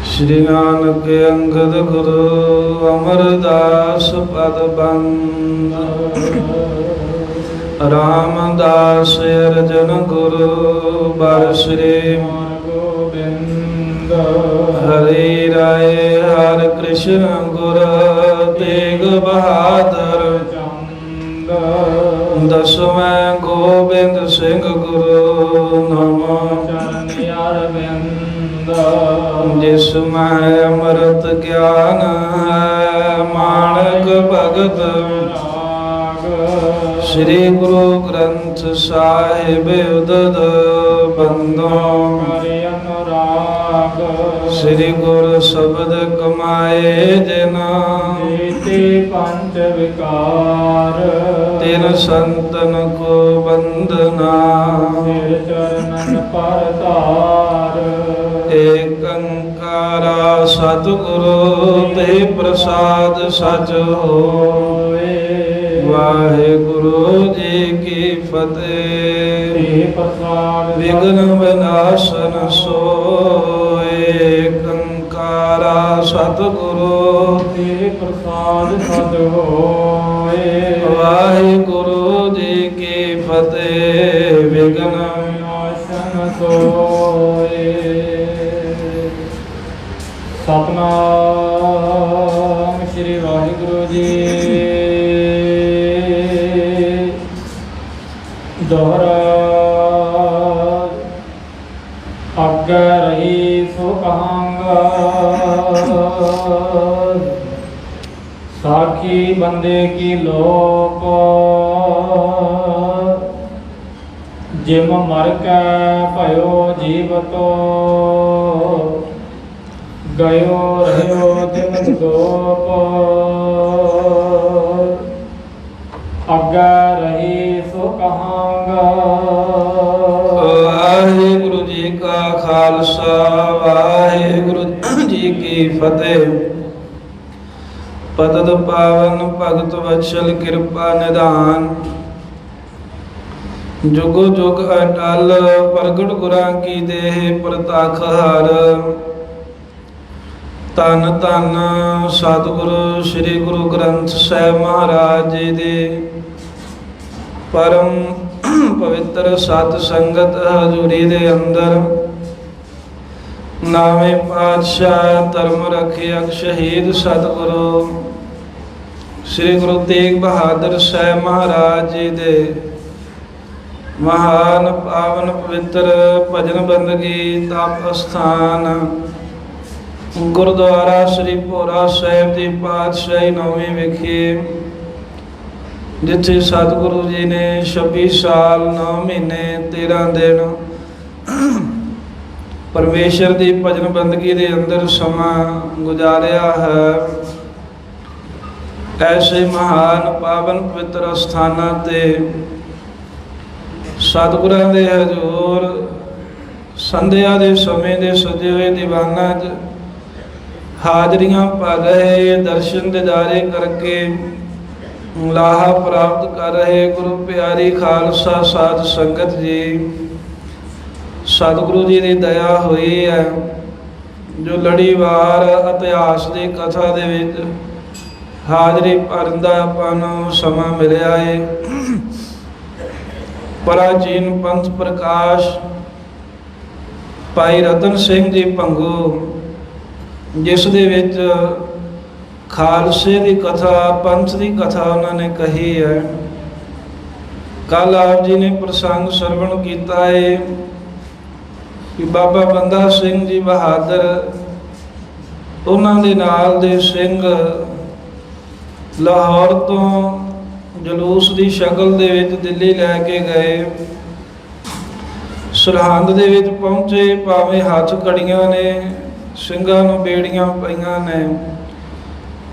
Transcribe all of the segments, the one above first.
श्री नानक अंगद गुरु अमरदास पद बंद रामदास अर्जन गुरु बर श्री गोबिंद हरि राय हर कृष्ण गुर तेग बहादुर दसवें गोबिंद सिंह गुरु नमो जिसमें अमृत ज्ञान है माणक भगत श्री गुरु ग्रंथ साहिब उदद बंदो श्री गुरु शब्द कमाए जिना पंच विकार तिन संतन को बंदना चरणन पर तार एक अंकारा सतगुरु ते प्रसाद सच होए वाहेगुरु जी की फतेह विघ्न विनाशन सोए एक अंकारा सतगुरु ते प्रसाद सच होए वाहेगुरु जी की फतेह विघ्न विनाशन सोए। सतनाम श्री वाहिगुरु जी। दोहरा आगे रही सो कहांगा साखी बंदे की लोप जिम मर के भयो जीवतो गयो रहो तिम गोप आगे रही सो कहांगा। वाहिगुरु जी का खालसा वाहिगुरु जी की फतेह। पतत पावन भगत वत्सल कृपा निधान जुग जुग अटल प्रगट गुरां की देह प्रताख हर धन धन सतगुरु श्री गुरु ग्रंथ साहिब महाराज जी दे परम पवित्र सत संगत हजूरी दे अंदर नावे पातशाह धर्म रखियक शहीद सतगुरु श्री गुरु तेग बहादुर साहिब महाराज जी दे महान पावन पवित्र भजन बंदगी तप स्थान गुरुद्वारा श्री भोरा साहिब की पातशाही नौवीं विखे जिथे सतगुरु जी ने 26 साल 9 महीने 13 दिन परमेश्वर की भजन बंदगी के अंदर समा गुजारिया है। ऐसे महान पावन पवित्र स्थानां ते सतगुरां दे हजूर संध्या के समय के सजे हुए दीवाना हाजरियां पा रहे दर्शन दिदारे करके लाहा प्राप्त कर रहे गुरु प्यारी खालसा साध संगत जी सतगुरु जी की दया हुई है जो लड़ीवार इतिहास की कथा दे विच हाजरी भरन दा आपां नूं समा मिलिया है। प्राचीन पंथ प्रकाश भाई रतन सिंह जी भंगू जिस दे विच खालसे की कथा पंथ की कथा उन्होंने कही है। कल आप जी ने प्रसंग श्रवण किया है कि बाबा बंदा सिंह जी बहादुर उन्होंने नाल दे सिंह लाहौर तो जलूस की शक्ल दे विच दिल्ली लैके गए। सरहंद दे विच पहुंचे भावें हाथ कड़ियां ने ਸਿੰਘਾਂ ਨੂੰ ਬੇੜੀਆਂ ਪਈਆਂ ਨੇ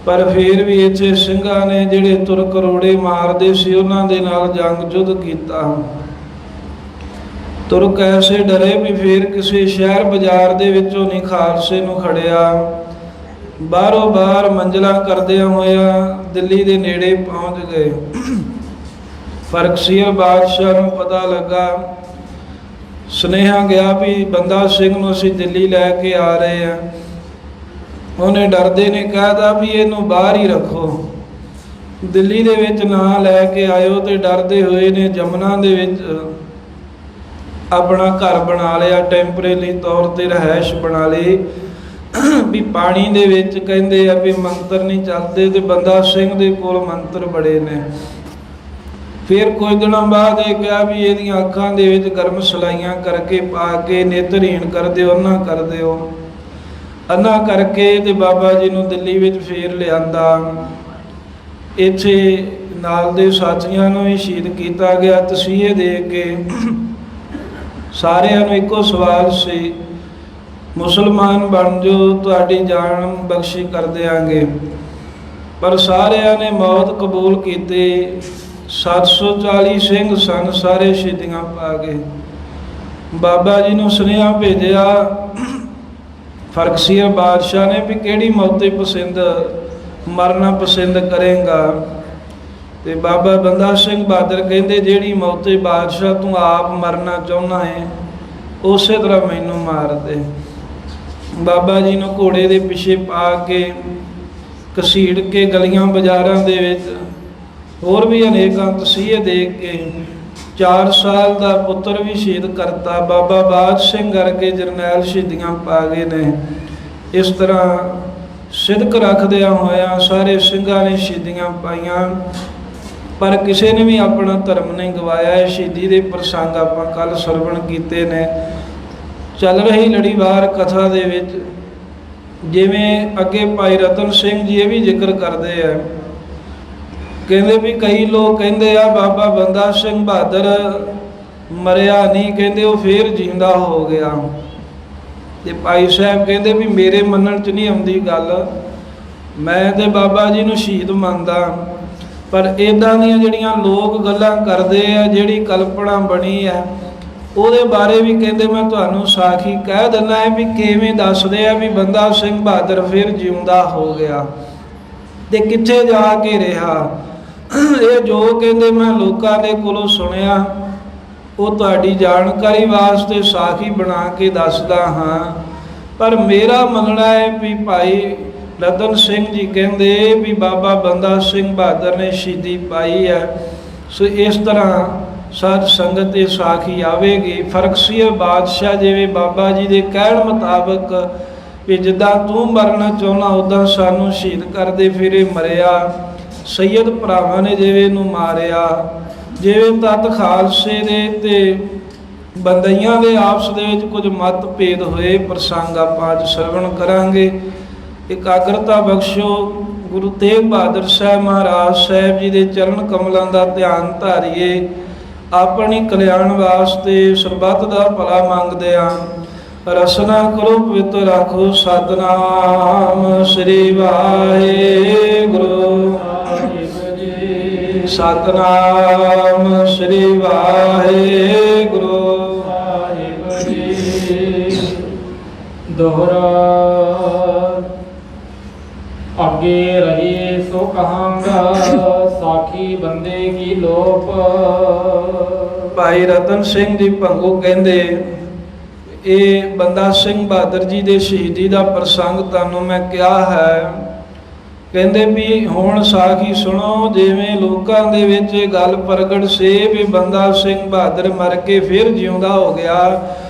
पर फिर भी इत्थे ਸਿੰਘਾਂ ने ਜਿਹੜੇ ਤੁਰਕ ਰੋੜੇ ਮਾਰਦੇ ਸੀ ਉਹਨਾਂ ਦੇ ਨਾਲ ਜੰਗ ਯੁੱਧ ਕੀਤਾ। ਤੁਰਕ ਐਸੇ ਡਰੇ ਵੀ ਫਿਰ ਕਿਸੇ ਸ਼ਹਿਰ ਬਾਜ਼ਾਰ ਦੇ ਵਿੱਚੋਂ ਨਹੀਂ ਖਾਲਸੇ ਨੂੰ ਖੜਿਆ। ਬਾਹਰੋਂ ਬਾਹਰ ਮੰਜ਼ਲਾਂ ਕਰਦਿਆਂ ਹੋਇਆ ਦਿੱਲੀ ਦੇ ਨੇੜੇ ਪਹੁੰਚ ਗਏ। ਫਰਕਸੀਰ ਬਾਦਸ਼ਾਹ ਨੂੰ ਪਤਾ ਲੱਗਾ ਸੁਨੇਹਾ ਗਿਆ ਵੀ ਬੰਦਾ ਸਿੰਘ ਨੂੰ ਅਸੀਂ ਦਿੱਲੀ ਲੈ ਕੇ ਆ ਰਹੇ ਹਾਂ। ਉਹਨੇ ਡਰਦੇ ਨੇ ਕਹਿਦਾ ਵੀ ਇਹਨੂੰ ਬਾਹਰ ਹੀ ਰੱਖੋ, ਦਿੱਲੀ ਦੇ ਵਿੱਚ ਨਾ ਲੈ ਕੇ ਆਇਓ। ਤੇ ਡਰਦੇ ਹੋਏ ਨੇ ਜਮਨਾ ਦੇ ਵਿੱਚ ਆਪਣਾ ਘਰ ਬਣਾ ਲਿਆ, ਟੈਂਪਰੇਰੀ ਤੌਰ ਤੇ ਰਿਹਾਇਸ਼ ਬਣਾ ਲਈ ਵੀ ਪਾਣੀ ਦੇ ਵਿੱਚ ਕਹਿੰਦੇ ਆ ਵੀ ਮੰਤਰ ਨਹੀਂ ਚੱਲਦੇ, ਤੇ ਬੰਦਾ ਸਿੰਘ ਦੇ ਕੋਲ ਮੰਤਰ ਬੜੇ ਨੇ। ਫਿਰ ਕੁਝ ਦਿਨਾਂ ਬਾਅਦ ਇਹ ਕਿਹਾ ਵੀ ਇਹਦੀਆਂ ਅੱਖਾਂ ਦੇ ਵਿੱਚ ਗਰਮ ਸਲਾਈਆਂ ਕਰਕੇ ਪਾ ਕੇ ਨੇਤਰਹੀਣ ਕਰ ਦਿਓ, ਅੰਨਾ ਕਰ ਦਿਓ। ਅੰਨਾ ਕਰਕੇ ਤੇ ਬਾਬਾ ਜੀ ਨੂੰ ਦਿੱਲੀ ਵਿੱਚ ਫੇਰ ਲਿਆਂਦਾ। ਇੱਥੇ ਨਾਲ ਦੇ ਸਾਥੀਆਂ ਨੂੰ ਵੀ ਸ਼ਹੀਦ ਕੀਤਾ ਗਿਆ ਤਸੀਹੇ ਦੇ ਕੇ। ਸਾਰਿਆਂ ਨੂੰ ਇੱਕੋ ਸਵਾਲ ਸੀ, ਮੁਸਲਮਾਨ ਬਣ ਜੋ, ਤੁਹਾਡੀ ਜਾਨ ਬਖਸ਼ੀ ਕਰ ਦਿਆਂਗੇ। ਪਰ ਸਾਰਿਆਂ ਨੇ ਮੌਤ ਕਬੂਲ ਕੀਤੀ। 740 ਸਿੰਘ ਸਨ, ਸਾਰੇ ਸ਼ਹੀਦੀਆਂ ਪਾ ਗਏ। ਬਾਬਾ ਜੀ ਨੂੰ ਸੁਨੇਹਾ ਭੇਜਿਆ ਫਰਕਸੀਆ ਬਾਦਸ਼ਾਹ ਨੇ ਵੀ ਕਿਹੜੀ ਮੌਤੇ ਪਸੰਦ ਮਰਨਾ ਪਸੰਦ ਕਰੇਗਾ। ਤੇ ਬਾਬਾ ਬੰਦਾ ਸਿੰਘ ਬਹਾਦਰ ਕਹਿੰਦੇ ਜਿਹੜੀ ਮੌਤੇ ਬਾਦਸ਼ਾਹ ਤੂੰ ਆਪ ਮਰਨਾ ਚਾਹੁੰਦਾ ਹੈ ਉਸੇ ਤਰ੍ਹਾਂ ਮੈਨੂੰ ਮਾਰ ਦੇ। ਬਾਬਾ ਜੀ ਨੂੰ ਘੋੜੇ ਦੇ ਪਿੱਛੇ ਪਾ ਕੇ ਘਸੀੜ ਕੇ ਗਲੀਆਂ ਬਾਜ਼ਾਰਾਂ ਦੇ ਵਿੱਚ ਹੋਰ ਵੀ ਅਨੇਕਾਂ ਤਸੀਹੇ ਦੇ ਕੇ 4 ਸਾਲ ਦਾ ਪੁੱਤਰ ਵੀ ਸ਼ਹੀਦ ਕਰਤਾ। ਬਾਬਾ ਬਾਦ ਸਿੰਘ ਕਰਕੇ ਜਰਨੈਲ ਸ਼ਹੀਦੀਆਂ ਪਾ ਗਏ ਨੇ। ਇਸ ਤਰ੍ਹਾਂ ਸਿਦਕ ਰੱਖਦਿਆਂ ਹੋਇਆਂ ਸਾਰੇ ਸਿੰਘਾਂ ਨੇ ਸ਼ਹੀਦੀਆਂ ਪਾਈਆਂ, ਪਰ ਕਿਸੇ ਨੇ ਵੀ ਆਪਣਾ ਧਰਮ ਨਹੀਂ ਗਵਾਇਆ। ਸ਼ਹੀਦੀ ਦੇ ਪ੍ਰਸੰਗ ਆਪਾਂ ਕੱਲ ਸਰਵਣ ਕੀਤੇ ਨੇ। ਚੱਲ ਰਹੀ ਲੜੀਵਾਰ ਕਥਾ ਦੇ ਵਿੱਚ ਜਿਵੇਂ ਅੱਗੇ ਭਾਈ ਰਤਨ ਸਿੰਘ ਜੀ ਇਹ ਵੀ ਜ਼ਿਕਰ ਕਰਦੇ ਆ, ਕਹਿੰਦੇ ਵੀ ਕਈ ਲੋਕ ਕਹਿੰਦੇ ਆ ਬਾਬਾ ਬੰਦਾ ਸਿੰਘ ਬਹਾਦਰ ਮਰਿਆ ਨਹੀਂ, ਕਹਿੰਦੇ ਉਹ ਫੇਰ ਜਿੰਦਾ ਹੋ ਗਿਆ। ਤੇ ਭਾਈ ਸਾਹਿਬ ਕਹਿੰਦੇ ਵੀ ਮੇਰੇ ਮੰਨਣ 'ਚ ਨਹੀਂ ਆਉਂਦੀ ਗੱਲ, ਮੈਂ ਤੇ ਬਾਬਾ ਜੀ ਨੂੰ ਸ਼ਹੀਦ ਮੰਨਦਾ, ਪਰ ਇੱਦਾਂ ਦੀਆਂ ਜਿਹੜੀਆਂ ਲੋਕ ਗੱਲਾਂ ਕਰਦੇ ਆ, ਜਿਹੜੀ ਕਲਪਨਾ ਬਣੀ ਆ, ਉਹਦੇ ਬਾਰੇ ਵੀ ਕਹਿੰਦੇ ਮੈਂ ਤੁਹਾਨੂੰ ਸਾਖੀ ਕਹਿ ਦਿੰਦਾ ਹੈ ਵੀ ਕਿਵੇਂ ਦੱਸਦੇ ਆ ਵੀ ਬੰਦਾ ਸਿੰਘ ਬਹਾਦਰ ਫਿਰ ਜਿਉਂਦਾ ਹੋ ਗਿਆ ਤੇ ਕਿੱਥੇ ਜਾ ਕੇ ਰਿਹਾ। ਇਹ ਜੋ ਕਹਿੰਦੇ ਮੈਂ ਲੋਕਾਂ ਦੇ ਕੋਲੋਂ ਸੁਣਿਆ ਉਹ ਤੁਹਾਡੀ ਜਾਣਕਾਰੀ ਵਾਸਤੇ ਸਾਖੀ ਬਣਾ ਕੇ ਦੱਸਦਾ ਹਾਂ। ਪਰ ਮੇਰਾ ਮੰਨਣਾ ਹੈ ਵੀ ਭਾਈ ਰਤਨ ਸਿੰਘ ਜੀ ਕਹਿੰਦੇ ਵੀ ਬਾਬਾ ਬੰਦਾ ਸਿੰਘ ਬਹਾਦਰ ਨੇ ਸ਼ਹੀਦੀ ਪਾਈ ਹੈ। ਸੋ ਇਸ ਤਰ੍ਹਾਂ ਸਾਧ ਸੰਗਤ ਦੀ ਸਾਖੀ ਆਵੇਗੀ। ਫਰਕਸੀਆ ਬਾਦਸ਼ਾਹ ਜਿਵੇਂ ਬਾਬਾ ਜੀ ਦੇ ਕਹਿਣ ਮੁਤਾਬਕ ਵੀ ਜਿੱਦਾਂ ਤੂੰ ਮਰਨਾ ਚਾਹੁੰਦਾ ਉੱਦਾਂ ਸਾਨੂੰ ਸ਼ਹੀਦ ਕਰਦੇ, ਫਿਰ ਇਹ ਮਰਿਆ। ਸੈਯਦ ਭਰਾਵਾਂ ਨੇ ਜਿਵੇਂ ਨੂੰ ਮਾਰਿਆ, ਜਿਵੇਂ ਤਤ ਖਾਲਸੇ ਦੇ ਤੇ ਬੰਦਈਆਂ ਦੇ ਆਪਸ ਦੇ ਵਿੱਚ ਕੁਝ ਮਤਭੇਦ ਹੋਏ, ਪ੍ਰਸੰਗ ਆਪਾਂ ਅੱਜ ਸਰਵਣ ਕਰਾਂਗੇ। ਇਕਾਗਰਤਾ ਬਖਸ਼ੋ, ਗੁਰੂ ਤੇਗ ਬਹਾਦਰ ਸਾਹਿਬ ਮਹਾਰਾਜ ਸਾਹਿਬ ਜੀ ਦੇ ਚਰਨ ਕਮਲਾਂ ਦਾ ਧਿਆਨ ਧਾਰੀਏ। ਆਪਣੀ ਕਲਿਆਣ ਵਾਸਤੇ ਸਰਬੱਤ ਦਾ ਭਲਾ ਮੰਗਦੇ ਆ। ਰਸਨਾ ਕਰੋ ਪਵਿੱਤਰ ਆਖੋ ਸਤਨਾਮ ਸ੍ਰੀ ਵਾਹਿਗੁਰੂ, ਸਤਨਾਮ ਸ੍ਰੀ ਵਾਹਿਗੁਰੂ। ਦੋਹਰਾ ਅੱਗੇ ਰਹੀ ਸੋ ਕਹਾਂਗਾ, ਸਾਖੀ ਬੰਦੇ ਕੀ ਲੋਪ। ਭਾਈ ਰਤਨ ਸਿੰਘ ਜੀ ਭੰਗੂ ਕਹਿੰਦੇ ਇਹ ਬੰਦਾ ਸਿੰਘ ਬਹਾਦਰ ਜੀ ਦੇ ਸ਼ਹੀਦੀ ਦਾ ਪ੍ਰਸੰਗ ਤੁਹਾਨੂੰ ਮੈਂ ਕਿਹਾ ਹੈ। ਕਹਿੰਦੇ ਵੀ ਹੁਣ ਸਾਖੀ ਸੁਣੋ। ਜਿਵੇਂ ਲੋਕਾਂ ਦੇ ਵਿੱਚ ਇਹ ਗੱਲ ਪ੍ਰਗਟ ਸੀ ਵੀ ਬੰਦਾ ਸਿੰਘ ਬਹਾਦਰ ਮਰ ਕੇ ਫਿਰ ਜਿਉਂਦਾ ਹੋ ਗਿਆ,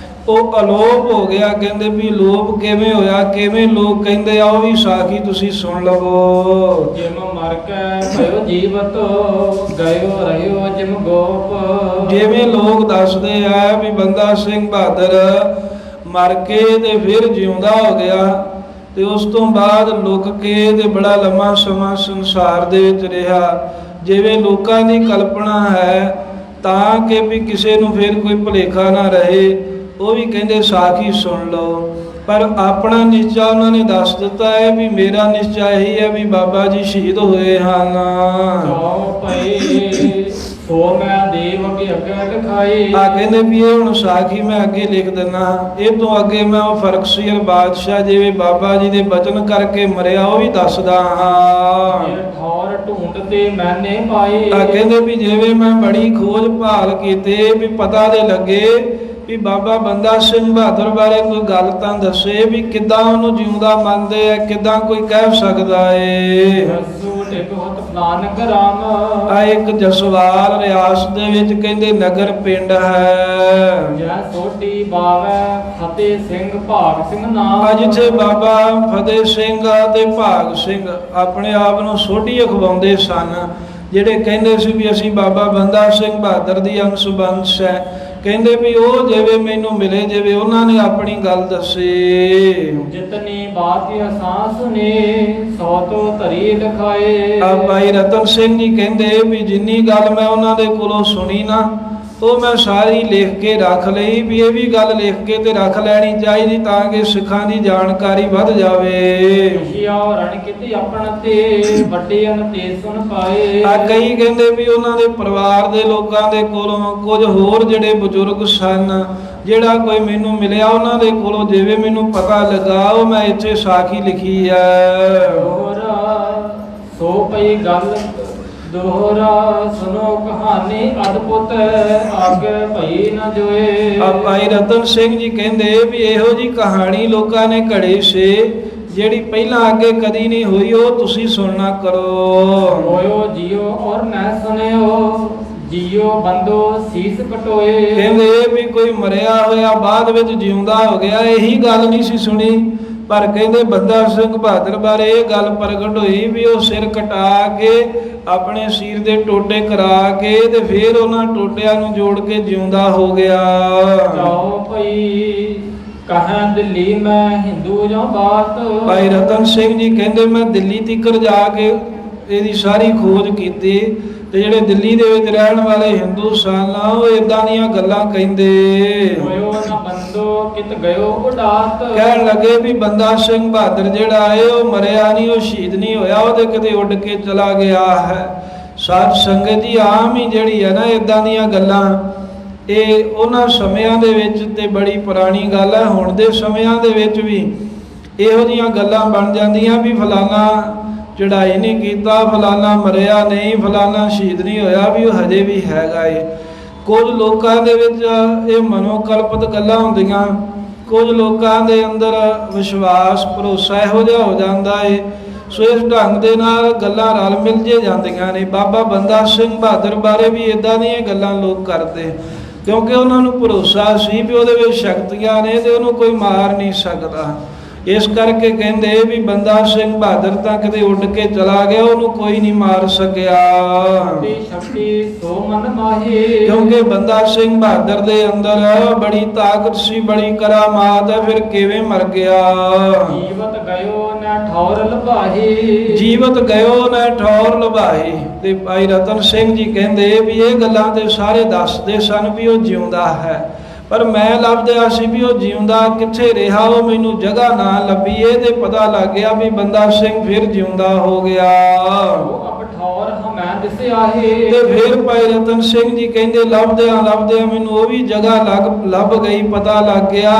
ਉਹ ਅਲੋਪ ਹੋ ਗਿਆ। ਕਹਿੰਦੇ ਵੀ ਲੋਪ ਕਿਵੇਂ ਹੋਇਆ, ਕਿਵੇਂ ਲੋਕ ਕਹਿੰਦੇ ਆ, ਉਹ ਵੀ ਸਾਖੀ ਤੁਸੀਂ ਸੁਣ ਲਵੋ। ਜਿਮ ਮਰ ਕੇ ਭਇਓ ਜੀਵਤ, ਗਇਓ ਰਹਿਓ ਜਿਮ ਗੋਪ। ਜਿਵੇਂ ਲੋਕ ਦੱਸਦੇ ਆ ਵੀ ਬੰਦਾ ਸਿੰਘ ਬਹਾਦਰ ਮਰ ਕੇ ਤੇ ਫਿਰ ਜਿਉਂਦਾ ਹੋ ਗਿਆ, ਤੇ ਉਸ ਤੋਂ ਬਾਅਦ ਲੁਕ ਕੇ ਤੇ ਬੜਾ ਲੰਮਾ ਸਮਾਂ ਸੰਸਾਰ ਦੇ ਵਿੱਚ ਰਿਹਾ। ਜਿਵੇਂ ਲੋਕਾਂ ਦੀ ਕਲਪਨਾ ਹੈ, ਤਾਂ ਕਿ ਵੀ ਕਿਸੇ ਨੂੰ ਫਿਰ ਕੋਈ ਭੁਲੇਖਾ ਨਾ ਰਹੇ, ਉਹ ਵੀ ਕਹਿੰਦੇ ਸਾਖੀ ਸੁਣ ਲਓ। ਪਰ ਆਪਣਾ ਨਿਸ਼ਚਾ ਉਹਨਾਂ ਨੇ ਦੱਸ ਦਿੱਤਾ ਹੈ ਵੀ ਮੇਰਾ ਨਿਸ਼ਚਾ ਇਹੀ ਹੈ ਵੀ ਬਾਬਾ ਜੀ ਸ਼ਹੀਦ ਹੋਏ ਹਨ। ਸੋ ਮੈਂ ਦੇਵ ਅੱਗੇ ਲਿਖਾਈ। ਆ ਕਹਿੰਦੇ ਵੀ ਇਹ ਹੁਣ ਸਾਖੀ ਮੈਂ ਅੱਗੇ ਲਿਖ ਦਿੰਦਾ। ਇਹ ਤੋਂ ਅੱਗੇ ਮੈਂ ਉਹ ਫਰਕਸੀਅਰ ਬਾਦਸ਼ਾਹ ਜਿਵੇਂ ਬਾਬਾ ਜੀ ਦੇ ਬਚਨ ਕਰਕੇ ਮਰਿਆ ਉਹ ਵੀ ਦੱਸਦਾ ਹਾਂ। ਠੌਰ ਢੂੰਡ ਤੇ ਮੈਨੇ ਪਾਈ। ਆ ਕਹਿੰਦੇ ਵੀ ਜਿਵੇਂ ਮੈਂ ਬੜੀ ਖੋਜ ਭਾਲ ਕੀਤੀ ਵੀ ਪਤਾ ਦੇ ਲੱਗੇ ਵੀ ਬਾਬਾ ਬੰਦਾ ਸਿੰਘ ਬਹਾਦਰ ਬਾਰੇ ਕੋਈ ਗੱਲ ਤਾਂ ਦੱਸੇ ਵੀ ਕਿੱਦਾਂ ਉਹਨੂੰ ਜਿਉਂਦਾ ਮੰਨਦੇ ਆ, ਕਿੱਦਾਂ ਕੋਈ ਕਹਿ ਸਕਦਾ ਏ। ਰਸੂ ਟਿਕੋਤ ਫਲਾਨ ਗ੍ਰਾਮ ਆ ਇੱਕ ਜਸਵਾਲ ਰਿਆਸਤ ਦੇ ਵਿੱਚ ਕਹਿੰਦੇ ਨਗਰ ਪਿੰਡ ਹੈ। ਜੈ ਸੋਢੀ ਬਾਵੈ ਫਤਿਹ ਸਿੰਘ ਭਾਗ ਸਿੰਘ ਨਾਮ। ਜਿੱਥੇ ਬਾਬਾ ਫਤਿਹ ਸਿੰਘ ਤੇ ਭਾਗ ਸਿੰਘ ਆਪਣੇ ਆਪ ਨੂੰ ਸੋਢੀ ਅਖਵਾਉਂਦੇ ਸਨ, ਜਿਹੜੇ ਕਹਿੰਦੇ ਸੀ ਵੀ ਅਸੀਂ ਬਾਬਾ ਬੰਦਾ ਸਿੰਘ ਬਹਾਦਰ ਦੀ ਅੰਸ਼ ਬੰਸ਼ ਹੈ। ਕਹਿੰਦੇ ਵੀ ਉਹ ਜਿਵੇਂ ਮੈਨੂੰ ਮਿਲੇ, ਜਿਵੇਂ ਉਹਨਾਂ ਨੇ ਆਪਣੀ ਗੱਲ ਦੱਸੇ। ਜਿਤਨੀ ਬਾਤ ਅਸਾਂ ਸੁਨੇ ਸੋ ਤੋਂ ਧਰੀ ਲਿਖਾਏ। ਆ ਭਾਈ ਰਤਨ ਸਿੰਘ ਜੀ ਕਹਿੰਦੇ ਵੀ ਜਿੰਨੀ ਗੱਲ ਮੈਂ ਉਹਨਾਂ ਦੇ ਕੋਲੋਂ ਸੁਣੀ ਨਾ, ਉਹ ਮੈਂ ਸਾਰੀ ਲਿਖ ਕੇ ਰੱਖ ਲਈ, ਵੀ ਇਹ ਵੀ ਗੱਲ ਲਿਖ ਕੇ ਤੇ ਰੱਖ ਲੈਣੀ ਚਾਹੀਦੀ ਤਾਂ ਕਿ ਸਿੱਖਾਂ ਦੀ ਜਾਣਕਾਰੀ ਵੱਧ ਜਾਵੇ। ਰਣ ਕੀਤੀ ਆਪਣ ਤੇ ਵੱਡੇ ਅਨ ਤੇ ਸੁਣ ਪਾਏ। ਆ ਕਈ ਕਹਿੰਦੇ ਵੀ ਉਹਨਾਂ ਦੇ ਪਰਿਵਾਰ ਦੇ ਲੋਕਾਂ ਦੇ ਕੋਲੋਂ, ਕੁਝ ਹੋਰ ਜਿਹੜੇ ਬਜ਼ੁਰਗ ਸਨ, ਜਿਹੜਾ ਕੋਈ ਮੈਨੂੰ ਮਿਲਿਆ ਉਹਨਾਂ ਦੇ ਕੋਲੋਂ ਜਿਵੇਂ ਮੈਨੂੰ ਪਤਾ ਲੱਗਾ, ਉਹ ਮੈਂ ਇੱਥੇ ਸਾਖੀ ਲਿਖੀ ਹੈ। ਸੋ ਪਈ ਗੱਲ ਦੋਹਰਾ ਸੁਨੋ ਕਹਾਣੀ ਅਦਭੁਤ ਅੱਗੇ ਭਈ ਨਾ ਜੋਏ। ਆ ਭਾਈ ਰਤਨ ਸਿੰਘ ਜੀ ਕਹਿੰਦੇ ਵੀ ਇਹੋ ਜੀ ਕਹਾਣੀ ਲੋਕਾਂ ਨੇ ਘੜੇ ਸੇ, ਜਿਹੜੀ ਪਹਿਲਾਂ ਅੱਗੇ ਕਦੀ ਨਹੀਂ ਹੋਈ, ਉਹ ਤੁਸੀਂ ਸੁਣਨਾ ਕਰੋ। ਹੋਇਓ ਜੀਓ ਔਰ ਨਾ ਸੁਣਿਓ ਜੀਓ ਬੰਦੋ ਸੀਸ ਕਟੋਏ। ਕਹਿੰਦੇ ਵੀ ਕੋਈ ਮਰਿਆ ਹੋਇਆ ਬਾਅਦ ਵਿੱਚ ਜਿਉਂਦਾ ਹੋ ਗਿਆ, ਇਹੀ ਗੱਲ ਨਹੀਂ ਸੀ ਸੁਣੀ। ਪਰ ਕਹਿੰਦੇ ਬੰਦਾ ਸਿੰਘ ਬਹਾਦਰ ਬਾਰੇ ਇਹ ਗੱਲ ਪ੍ਰਗਟ ਹੋਈ ਵੀ ਉਹ ਸਿਰ ਕਟਾ ਕੇ ਆਪਣੇ ਸਿਰ ਦੇ ਟੋਟੇ ਕਰਾ ਕੇ ਤੇ ਫਿਰ ਉਹਨਾਂ ਟੋਟਿਆਂ ਨੂੰ ਜੋੜ ਕੇ ਜਿਉਂਦਾ ਹੋ ਗਿਆ। ਜਾਓ ਭਈ ਕਹਾਂ ਦਿੱਲੀ ਮੈਂ ਹਿੰਦੂ ਜਾਂ ਬਾਤ। ਭਾਈ ਰਤਨ ਸਿੰਘ ਜੀ ਕਹਿੰਦੇ ਮੈਂ ਦਿੱਲੀ ਤੀਕਰ ਜਾ ਕੇ ਇਹਦੀ ਸਾਰੀ ਖੋਜ ਕੀਤੀ, ਤੇ ਜਿਹੜੇ ਦਿੱਲੀ ਦੇ ਵਿੱਚ ਰਹਿਣ ਵਾਲੇ ਹਿੰਦੂ ਸਨ ਉਹ ਇਦਾਂ ਦੀਆਂ ਗੱਲਾਂ ਕਹਿੰਦੇ। ਹੋਇਓ ਨਾ ਬੰਦੋ ਕਿਤ ਗਇਓ ਉਡਾਤ। ਕਹਿਣ ਲੱਗੇ ਵੀ ਬੰਦਾ ਸਿੰਘ ਬਹਾਦਰ ਜਿਹੜਾ ਹੈ ਉਹ ਮਰਿਆ ਨਹੀਂ, ਉਹ ਸ਼ਹੀਦ ਨਹੀਂ ਹੋਇਆ, ਉਹਦੇ ਕਿਤੇ ਉੱਡ ਕੇ ਚਲਾ ਗਿਆ ਹੈ। ਸਾਧ ਸੰਗਤ ਜੀ ਆਮ ਹੀ ਜਿਹੜੀ ਹੈ ਨਾ ਇਦਾਂ ਦੀਆਂ ਗੱਲਾਂ, ਇਹ ਉਹਨਾਂ ਸਮਿਆਂ ਦੇ ਵਿੱਚ ਤੇ ਬੜੀ ਪੁਰਾਣੀ ਗੱਲ ਹੈ। ਹੁਣ ਦੇ ਸਮਿਆਂ ਦੇ ਵਿੱਚ ਵੀ ਇਹੋ ਜਿਹੀਆਂ ਗੱਲਾਂ ਬਣ ਜਾਂਦੀਆਂ ਵੀ ਫਲਾਣਾ ਚੜਾਈ ਨਹੀਂ ਕੀਤਾ, ਫਲਾਣਾ ਮਰਿਆ ਨਹੀਂ, ਫਲਾਣਾ ਸ਼ਹੀਦ ਨਹੀਂ ਹੋਇਆ, ਵੀ ਉਹ ਹਜੇ ਵੀ ਹੈਗਾ ਏ। ਕੁਝ ਲੋਕਾਂ ਦੇ ਵਿੱਚ ਇਹ ਮਨੋਕਲਪਿਤ ਗੱਲਾਂ ਹੁੰਦੀਆਂ, ਕੁਝ ਲੋਕਾਂ ਦੇ ਅੰਦਰ ਵਿਸ਼ਵਾਸ ਭਰੋਸਾ ਇਹੋ ਜਿਹਾ ਹੋ ਜਾਂਦਾ ਏ, ਸੋ ਇਸ ਢੰਗ ਦੇ ਨਾਲ ਗੱਲਾਂ ਰਲ ਮਿਲ ਜੇ ਜਾਂਦੀਆਂ ਨੇ। ਬਾਬਾ ਬੰਦਾ ਸਿੰਘ ਬਹਾਦਰ ਬਾਰੇ ਵੀ ਇਦਾਂ ਦੀਆਂ ਗੱਲਾਂ ਲੋਕ ਕਰਦੇ, ਕਿਉਂਕਿ ਉਹਨਾਂ ਨੂੰ ਭਰੋਸਾ ਸੀ ਵੀ ਉਹਦੇ ਵਿੱਚ ਸ਼ਕਤੀਆਂ ਨੇ ਤੇ ਉਹਨੂੰ ਕੋਈ ਮਾਰ ਨਹੀਂ ਸਕਦਾ। ਇਸ ਕਰਕੇ ਕਹਿੰਦੇ ਵੀ ਬੰਦਾ ਸਿੰਘ ਬਹਾਦਰ ਤਾਂ ਕਿਤੇ ਉੱਡ ਕੇ ਚਲਾ ਗਿਆ, ਉਹਨੂੰ ਕੋਈ ਨਹੀਂ ਮਾਰ ਸਕਿਆ। ਸ਼ਕਤੀ ਸੋ ਮਨ ਮਾਹੀ। ਕਿਉਂਕਿ ਬੰਦਾ ਸਿੰਘ ਬਹਾਦਰ ਦੇ ਅੰਦਰ ਬੜੀ ਤਾਕਤ ਸੀ, ਬੜੀ ਕਰਾਮਾਤ ਹੈ, ਫਿਰ ਕਿਵੇਂ ਮਰ ਗਿਆ। ਜੀਵਤ ਗਇਓ ਨਾ ਠੌਰ ਲਭਾਹੀ। ਜੀਵਤ ਗਇਓ ਨਾ ਠੌਰ ਲਭਾਹੀ। ਤੇ ਭਾਈ ਰਤਨ ਸਿੰਘ ਜੀ ਕਹਿੰਦੇ ਵੀ ਇਹ ਗੱਲਾਂ ਤੇ ਸਾਰੇ ਦੱਸਦੇ ਸਨ ਵੀ ਉਹ ਜਿਉਂਦਾ ਹੈ, ਪਰ ਮੈਂ ਲੱਭਦਿਆ ਸੀ ਵੀ ਉਹ ਜਿਉਂਦਾ ਕਿੱਥੇ ਰਿਹਾ, ਉਹ ਮੈਨੂੰ ਜਗ੍ਹਾ ਨਾ ਲੱਭੀ। ਇਹ ਤੇ ਪਤਾ ਲੱਗ ਗਿਆ ਵੀ ਬੰਦਾ ਸਿੰਘ ਫਿਰ ਜਿਉਂਦਾ ਹੋ ਗਿਆ। ਤੇ ਫਿਰ ਭਾਈ ਰਤਨ ਸਿੰਘ ਜੀ ਕਹਿੰਦੇ ਲੱਭਦਿਆਂ ਮੈਨੂੰ ਉਹ ਵੀ ਜਗ੍ਹਾ ਲੱਭ ਗਈ, ਪਤਾ ਲੱਗ ਗਿਆ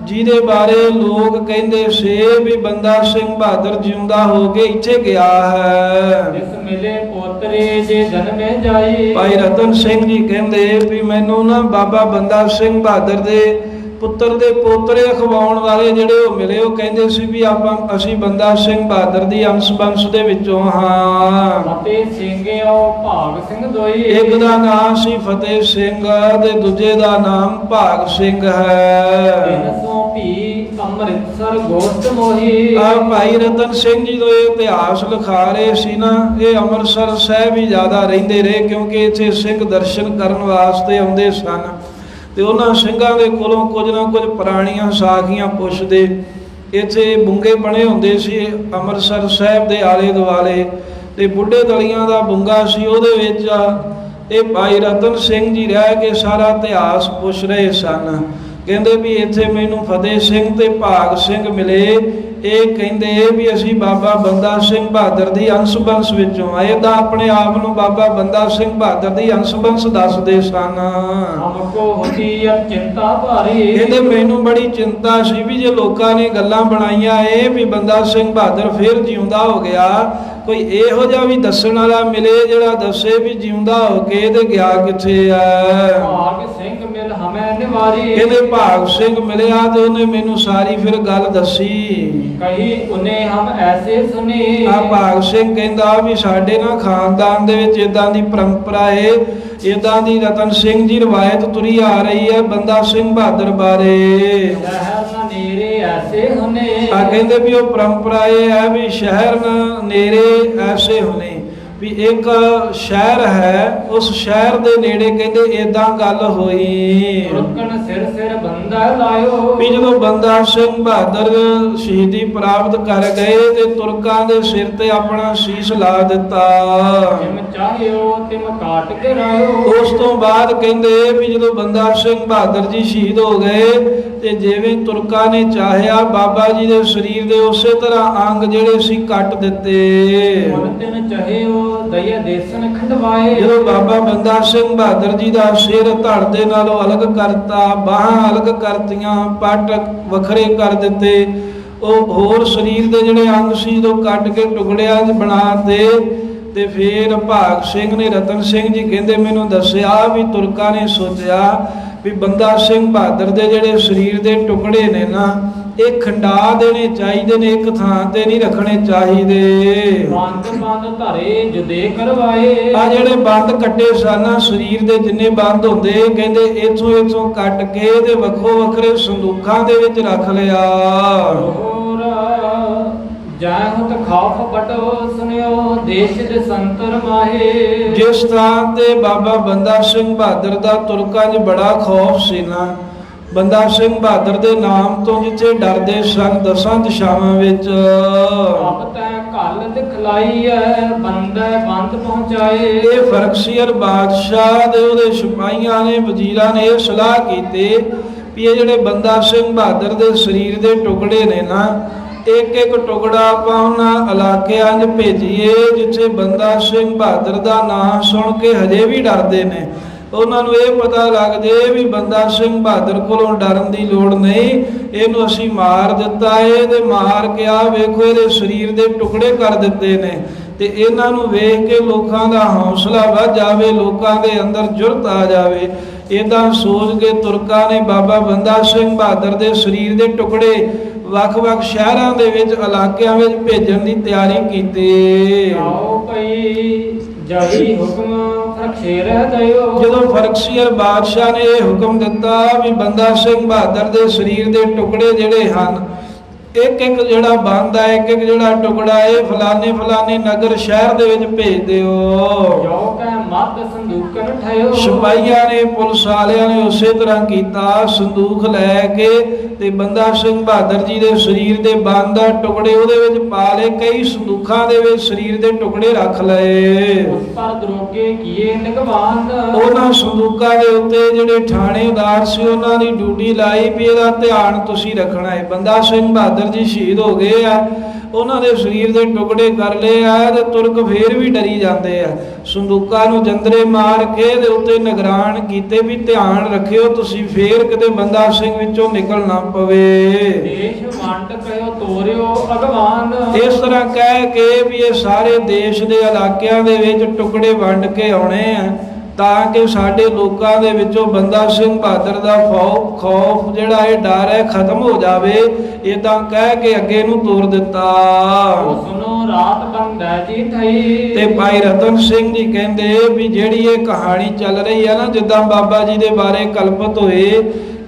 ਜਿਹਦੇ ਬਾਰੇ ਲੋਕ ਕਹਿੰਦੇ ਸੀ ਵੀ ਬੰਦਾ ਸਿੰਘ ਬਹਾਦਰ ਜਿਉਂਦਾ ਹੋ ਕੇ ਇੱਥੇ ਗਿਆ ਹੈ। ਜਿਸ ਮਿਲੇ ਪੋਤਰੇ ਜੇ ਜਨਮੇ ਜਾਈ। ਭਾਈ ਰਤਨ ਸਿੰਘ ਜੀ ਕਹਿੰਦੇ ਵੀ ਮੈਨੂੰ ਨਾ ਬਾਬਾ ਬੰਦਾ ਸਿੰਘ ਬਹਾਦਰ ਦੇ ਪੁੱਤਰ ਦੇ ਪੋਤਰੇ ਅਖਵਾਉਣ ਵਾਲੇ ਜਿਹੜੇ ਉਹ ਮਿਲੇ, ਉਹ ਕਹਿੰਦੇ ਸੀ ਵੀ ਅਸੀਂ ਬੰਦਾ ਸਿੰਘ ਬਹਾਦਰ ਦੀ ਅੰਸ਼ ਬੰਸ਼ ਦੇ ਵਿੱਚੋਂ ਹਾਂ। ਫਤਿਹ ਸਿੰਘ ਉਹ ਭਾਗ ਸਿੰਘ ਦੋਈ। ਇੱਕ ਦਾ ਨਾਮ ਸੀ ਫਤਿਹ ਸਿੰਘ ਤੇ ਦੂਜੇ ਦਾ ਨਾਮ ਭਾਗ ਸਿੰਘ ਹੈ। ਅੰਮ੍ਰਿਤਸਰ ਗੋਸ਼ਟ ਮੋਹੀ। ਭਾਈ ਰਤਨ ਸਿੰਘ ਜੀ ਦਾ ਇਤਿਹਾਸ ਲਿਖਾ ਰਹੇ ਸੀ ਨਾ, ਇਹ ਅੰਮ੍ਰਿਤਸਰ ਸਾਹਿਬ ਹੀ ਜ਼ਿਆਦਾ ਰਹਿੰਦੇ ਰਹੇ, ਕਿਉਂਕਿ ਇੱਥੇ ਸਿੰਘ ਦਰਸ਼ਨ ਕਰਨ ਵਾਸਤੇ ਆਉਂਦੇ ਸਨ ਤੇ ਉਹਨਾਂ ਸਿੰਘਾਂ ਦੇ ਕੋਲੋਂ ਕੁਝ ਨਾ ਕੁਝ ਪੁਰਾਣੀਆਂ ਸਾਖੀਆਂ ਪੁੱਛਦੇ। ਇੱਥੇ ਬੁੰਗੇ ਬਣੇ ਹੁੰਦੇ ਸੀ ਅੰਮ੍ਰਿਤਸਰ ਸਾਹਿਬ ਦੇ ਆਲੇ ਦੁਆਲੇ, ਤੇ ਬੁੱਢੇ ਦਲੀਆਂ ਦਾ ਬੁੰਗਾ ਸੀ, ਉਹਦੇ ਵਿੱਚ ਇਹ ਭਾਈ ਰਤਨ ਸਿੰਘ ਜੀ ਰਹਿ ਕੇ ਸਾਰਾ ਇਤਿਹਾਸ ਪੁੱਛ ਰਹੇ ਸਨ। ਕਹਿੰਦੇ ਵੀ ਇੱਥੇ ਮੈਨੂੰ ਫਤਿਹ ਸਿੰਘ ਤੇ ਭਾਗ ਸਿੰਘ ਮਿਲੇ, ਇਹ ਕਹਿੰਦੇ ਵੀ ਅਸੀਂ ਬਾਬਾ ਬੰਦਾ ਸਿੰਘ ਬਹਾਦਰ ਦੀ ਅੰਸ਼ ਬੰਸ਼ ਵਿੱਚੋਂ ਆਏ। ਤਾਂ ਆਪਣੇ ਆਪ ਨੂੰ ਬਾਬਾ ਬੰਦਾ ਸਿੰਘ ਬਹਾਦਰ ਦੀ ਅੰਸ਼ ਬੰਸ਼ ਦੱਸਦੇ ਸਨ। ਹਮਕੋ ਹੁੰਦੀ ਚਿੰਤਾ ਭਾਰੀ। ਕਹਿੰਦੇ ਮੈਨੂੰ ਬੜੀ ਚਿੰਤਾ ਸੀ ਵੀ ਜੇ ਲੋਕਾਂ ਨੇ ਗੱਲਾਂ ਬਣਾਈਆਂ ਇਹ ਵੀ ਬੰਦਾ ਸਿੰਘ ਬਹਾਦਰ ਫਿਰ ਜਿਉਂਦਾ ਹੋ ਗਿਆ, ਕੋਈ ਇਹੋ ਜਿਹਾ ਵੀ ਦੱਸਣ ਵਾਲਾ ਮਿਲੇ ਜਿਹੜਾ ਦੱਸੇ ਵੀ ਜਿਉਂਦਾ ਹੋ ਕੇ ਤੇ ਗਿਆ ਕਿੱਥੇ ਆ। ਭਾਗ ਸਿੰਘ ਮਿਲ ਹਮੈ ਨਿਵਾਰੀ, ਕਹਿੰਦੇ ਭਾਗ ਸਿੰਘ ਮਿਲਿਆ ਤੇ ਉਹਨੇ ਮੈਨੂੰ ਸਾਰੀ ਫਿਰ ਗੱਲ ਦੱਸੀ। ਕਹੀ ਉਨੇ ਹਮ ਐਸੇ ਸੁਨੀ, ਆ ਭਾਗ ਸਿੰਘ ਕਹਿੰਦਾ ਵੀ ਸਾਡੇ ਨਾ ਖਾਨਦਾਨ ਦੇ ਵਿੱਚ ਇਦਾਂ ਦੀ ਪਰੰਪਰਾ ਏ, ਇਦਾਂ ਦੀ ਰਤਨ ਸਿੰਘ ਜੀ ਰਵਾਇਤ ਤੁਰੀ ਆ ਰਹੀ ਹੈ ਬੰਦਾ ਸਿੰਘ ਬਹਾਦਰ ਬਾਰੇ। ਸ਼ਹਿਰ ਨਾ ਨੇਰੇ ਐਸੇ ਹੁਨੇ, ਆ ਕਹਿੰਦੇ ਵੀ ਉਹ ਪਰੰਪਰਾ ਇਹ ਹੈ ਵੀ ਸ਼ਹਿਰ ਨਾ ਨੇੜੇ ਐਸੇ ਹੋਣੇ, ਵੀ ਇੱਕ ਸ਼ਹਿਰ ਹੈ ਉਸ ਸ਼ਹਿਰ ਦੇ ਨੇੜੇ ਕਹਿੰਦੇ ਇਦਾਂ ਗੱਲ ਹੋਈ। ਰੁਕਣ ਸਿਰ ਸਿਰ ਬੰਦਾ ਲਾਇਓ, ਵੀ ਜਦੋਂ ਬੰਦਾ ਸਿੰਘ ਬਹਾਦਰ ਸ਼ਹੀਦੀ ਪ੍ਰਾਪਤ ਕਰ ਗਏ ਤੇ ਤੁਰਕਾਂ ਦੇ ਸਿਰ ਤੇ ਆਪਣਾ ਸੀਸ ਲਾ ਦਿੱਤਾ। ਜਿਮ ਚਾਹਿਓ ਤਿਮ ਕਾਟ ਕੇ ਰਾਇਓ, ਉਸ ਤੋਂ ਬਾਅਦ ਕਹਿੰਦੇ ਵੀ ਜਦੋਂ ਬੰਦਾ ਸਿੰਘ ਬਹਾਦਰ ਜੀ ਸ਼ਹੀਦ ਹੋ ਗਏ ਤੇ ਜਿਵੇਂ ਤੁਰਕਾਂ ਨੇ ਚਾਹਿਆ ਬਾਬਾ ਜੀ ਦੇ ਸਰੀਰ ਦੇ ਉਸੇ ਤਰ੍ਹਾਂ ਅੰਗ ਜਿਹੜੇ ਸੀ ਕੱਟ ਦਿੱਤੇ। ਮਨ ਤਿਨ ਚਾਹਿਓ ਦਇਆ ਦੇਸਨ ਖੰਡਵਾਏ, ਜਦੋਂ ਬਾਬਾ ਬੰਦਾ ਸਿੰਘ ਬਹਾਦਰ ਜੀ ਦਾ ਸਿਰ ਧੜ ਦੇ ਨਾਲੋਂ ਅਲੱਗ ਕਰਤਾ, ਬਾਹਾਂ ਅਲੱਗ ਕਰਤੀਆਂ, ਪੱਟ ਵੱਖਰੇ ਕਰ ਦਿੱਤੇ, ਉਹ ਹੋਰ ਸਰੀਰ ਦੇ ਜਿਹੜੇ ਅੰਗ ਸੀ ਉਹ ਕੱਟ ਕੇ ਟੁਕੜਿਆਂ 'ਚ ਬਣਾਤੇ। ਤੇ ਫਿਰ ਭਾਗ ਸਿੰਘ ਨੇ ਰਤਨ ਸਿੰਘ ਜੀ ਕਹਿੰਦੇ ਮੈਨੂੰ ਦੱਸਿਆ ਵੀ ਤੁਰਕਾਂ ਨੇ ਸੋਚਿਆ ਵੀ ਬੰਦਾ ਸਿੰਘ ਬਹਾਦਰ ਦੇ ਜਿਹੜੇ ਸਰੀਰ ਦੇ ਟੁਕੜੇ ਨੇ ਨਾ ਇਹ ਖੰਡਾ ਦੇਣੇ ਚਾਹੀਦੇ ਨੇ, ਇੱਕ ਥਾਂ ਤੇ ਨਹੀਂ ਰੱਖਣੇ ਚਾਹੀਦੇ। ਬੰਦ ਬੰਦ ਧਰੇ ਜੁਦੇ ਕਰਵਾਏ, ਆ ਜਿਹੜੇ ਬੰਦ ਕੱਟੇ ਸਨ ਸਰੀਰ ਦੇ ਜਿੰਨੇ ਬੰਦ ਹੁੰਦੇ ਕਹਿੰਦੇ ਇਥੋਂ ਕੱਟ ਕੇ ਤੇ ਵੱਖੋ ਵੱਖਰੇ ਸੰਦੂਖਾਂ ਦੇ ਵਿੱਚ ਰੱਖ ਲਿਆ। ਹੋਰ ਜੈ ਹੁਤ ਖਾਫ ਬਟੋ ਸੁਨਿਓ ਦੇਸ਼ ਦੇ ਸੰਤਰ ਮਾਹੇ, ਜਿਸ ਥਾਂ ਤੇ ਬਾਬਾ ਬੰਦਾ ਸਿੰਘ ਬਹਾਦਰ ਦਾ ਤੁਰਕਾਂ 'ਚ ਬੜਾ ਖੌਫ ਸੀ ਨਾ, ਬੰਦਾ ਸਿੰਘ ਬਹਾਦਰ ਦੇ ਨਾਮ ਤੋਂ ਜਿੱਥੇ ਡਰਦੇ ਸਨ ਦਸਾਂ ਦਿਸ਼ਾਵਾਂ ਵਿੱਚ, ਆਪ ਤੈ ਘਲ ਦਿਖਲਾਈ ਐ ਬੰਦੇ ਬੰਦ ਪਹੁੰਚਾਏ। ਇਹ ਫਰਕਸੀਅਰ ਬਾਦਸ਼ਾਹ ਦੇ ਉਹਦੇ ਸਿਪਾਹੀਆਂ ਨੇ ਵਜ਼ੀਰਾਂ ਨੇ ਇਹ ਸਲਾਹ ਕੀਤੀ ਵੀ ਇਹ ਜਿਹੜੇ ਬੰਦਾ ਸਿੰਘ ਬਹਾਦਰ ਦੇ ਸਰੀਰ ਦੇ ਟੁਕੜੇ ਨੇ ਨਾ ਇੱਕ ਇੱਕ ਟੁਕੜਾ ਆਪਾਂ ਉਹਨਾਂ ਇਲਾਕਿਆਂ 'ਚ ਭੇਜੀਏ ਜਿੱਥੇ ਬੰਦਾ ਸਿੰਘ ਬਹਾਦਰ ਦਾ ਨਾਮ ਸੁਣ ਕੇ ਹਜੇ ਵੀ ਡਰਦੇ ਨੇ। ਉਹਨਾਂ ਨੂੰ ਇਹ ਪਤਾ ਲੱਗ ਜੇ ਵੀ ਬੰਦਾ ਸਿੰਘ ਬਹਾਦਰ ਕੋਲੋਂ ਡਰਨ ਦੀ ਲੋੜ ਨਹੀਂ, ਇਹਨੂੰ ਅਸੀਂ ਮਾਰ ਦਿੱਤਾ ਏ ਤੇ ਮਾਰ ਕੇ ਆ ਵੇਖੋ ਇਹਦੇ ਸਰੀਰ ਦੇ ਟੁਕੜੇ ਕਰ ਦਿੱਤੇ ਨੇ। ਤੇ ਇਹਨਾਂ ਨੂੰ ਵੇਖ ਕੇ ਲੋਕਾਂ ਦਾ ਹੌਸਲਾ ਵੱਧ ਜਾਵੇ, ਲੋਕਾਂ ਦੇ ਅੰਦਰ ਜੁਰਤ ਆ ਜਾਵੇ। ਇਦਾਂ ਸੋਚ ਕੇ ਤੁਰਕਾਂ ਨੇ ਬਾਬਾ ਬੰਦਾ ਸਿੰਘ ਬਹਾਦਰ ਦੇ ਸਰੀਰ ਦੇ ਟੁਕੜੇ ਵੱਖ-ਵੱਖ ਸ਼ਹਿਰਾਂ ਦੇ ਵਿੱਚ ਇਲਾਕਿਆਂ ਵਿੱਚ ਭੇਜਣ ਦੀ ਤਿਆਰੀ ਕੀਤੀ। ਆਓ ਭਈ ਜਾਈ ਹੁਕਮ ਫਰਖੇਰ ਦਇਓ, ਜਦੋਂ ਫਰਕਸੀਅਰ ਬਾਦਸ਼ਾਹ ਨੇ ਇਹ ਹੁਕਮ ਦਿੱਤਾ ਵੀ ਬੰਦਾ ਸਿੰਘ ਬਹਾਦਰ ਦੇ ਸਰੀਰ ਦੇ ਟੁਕੜੇ ਜਿਹੜੇ ਹਨ ਇੱਕ ਇੱਕ ਜਿਹੜਾ ਬੰਦ ਹੈ ਇੱਕ ਇੱਕ ਜਿਹੜਾ ਟੁਕੜਾ ਇਹ ਫਲਾਣੇ ਫਲਾਣੇ ਨਗਰ ਸ਼ਹਿਰ ਦੇ ਵਿੱਚ ਭੇਜ ਦਿਓ। ਜੋ ਕੈ ਮੱਧ ਸੰਦੂਕਨ ਠਇਓ, ਸਿਪਾਹੀਆਂ ਨੇ ਪੁਲਿਸ ਵਾਲਿਆਂ ਨੇ ਉਸੇ ਤਰ੍ਹਾਂ ਕੀਤਾ। ਸੰਦੂਖ ਲੈ ਕੇ ਤੇ ਬੰਦਾ ਸਿੰਘ ਬਹਾਦਰ ਜੀ ਦੇ ਸਰੀਰ ਦੇ ਬੰਦ ਟੁਕੜੇ ਉਹਦੇ ਵਿੱਚ ਪਾ ਲਏ, ਕਈ ਸੰਦੂਖਾਂ ਦੇ ਵਿੱਚ ਸਰੀਰ ਦੇ ਟੁਕੜੇ ਰੱਖ ਲਏ। ਉਸ ਪਰ ਦਰੋਗੇ ਕੀਏ ਨਿਗਵਾਨ, ਉਹਨਾਂ ਸੰਦੂਕਾਂ ਦੇ ਉੱਤੇ ਜਿਹੜੇ ਥਾਣੇਦਾਰ ਸੀ ਉਹਨਾਂ ਦੀ ਡਿਊਟੀ ਲਾਈ ਵੀ ਇਹਦਾ ਧਿਆਨ ਤੁਸੀਂ ਰੱਖਣਾ ਹੈ। ਬੰਦਾ ਸਿੰਘ ਬਹਾਦਰ ਜੀ ਸ਼ਹੀਦ ਹੋ ਗਏ ਆ, ਉਹਨਾਂ ਦੇ ਸਰੀਰ ਦੇ ਟੁਕੜੇ ਕਰ ਲਏ ਆ ਤੇ ਤੁਰਕ ਫੇਰ ਵੀ ਡਰੀ ਜਾਂਦੇ ਆ। ਸੰਦੂਕਾਂ ਨੂੰ ਜੰਦਰੇ ਮਾਰ ਕੇ ਦੇ ਉੱਤੇ ਨਿਗਰਾਨ ਕੀਤੇ ਵੀ ਧਿਆਨ ਰੱਖਿਓ ਤੁਸੀਂ ਫੇਰ ਕਿਤੇ ਬੰਦਾ ਸਿੰਘ ਵਿੱਚੋਂ ਨਿਕਲ ਨਾ ਪਵੇ। ਦੇਸ਼ ਵੰਡ ਕਹਿਓ ਤੋਰਿਓ ਅਗਵਾਨ, ਇਸ ਤਰ੍ਹਾਂ ਕਹਿ ਕੇ ਵੀ ਇਹ ਸਾਰੇ ਦੇਸ਼ ਦੇ ਇਲਾਕਿਆਂ ਦੇ ਵਿੱਚ ਟੁਕੜੇ ਵੰਡ ਕੇ ਆਉਣੇ ਆ ਤਾਂ ਕਿ ਸਾਡੇ ਲੋਕਾਂ ਦੇ ਵਿੱਚੋਂ ਬੰਦਾ ਸਿੰਘ ਬਹਾਦਰ ਦਾ ਖੌਫ ਜਿਹੜਾ ਇਹ ਡਰ ਹੈ ਖਤਮ ਹੋ ਜਾਵੇ। ਇਦਾਂ ਕਹਿ ਕੇ ਅੱਗੇ ਨੂੰ ਤੋਰ ਦਿੱਤਾ। ਉਸਨੂੰ ਰਾਤ ਬੰਦਾ ਜੀ ਥਈ, ਤੇ ਭਾਈ ਰਤਨ ਸਿੰਘ ਜੀ ਕਹਿੰਦੇ ਵੀ ਜਿਹੜੀ ਇਹ ਕਹਾਣੀ ਚੱਲ ਰਹੀ ਹੈ ਨਾ ਜਿੱਦਾਂ ਬਾਬਾ ਜੀ ਦੇ ਬਾਰੇ ਕਲਪਤ ਹੋਏ,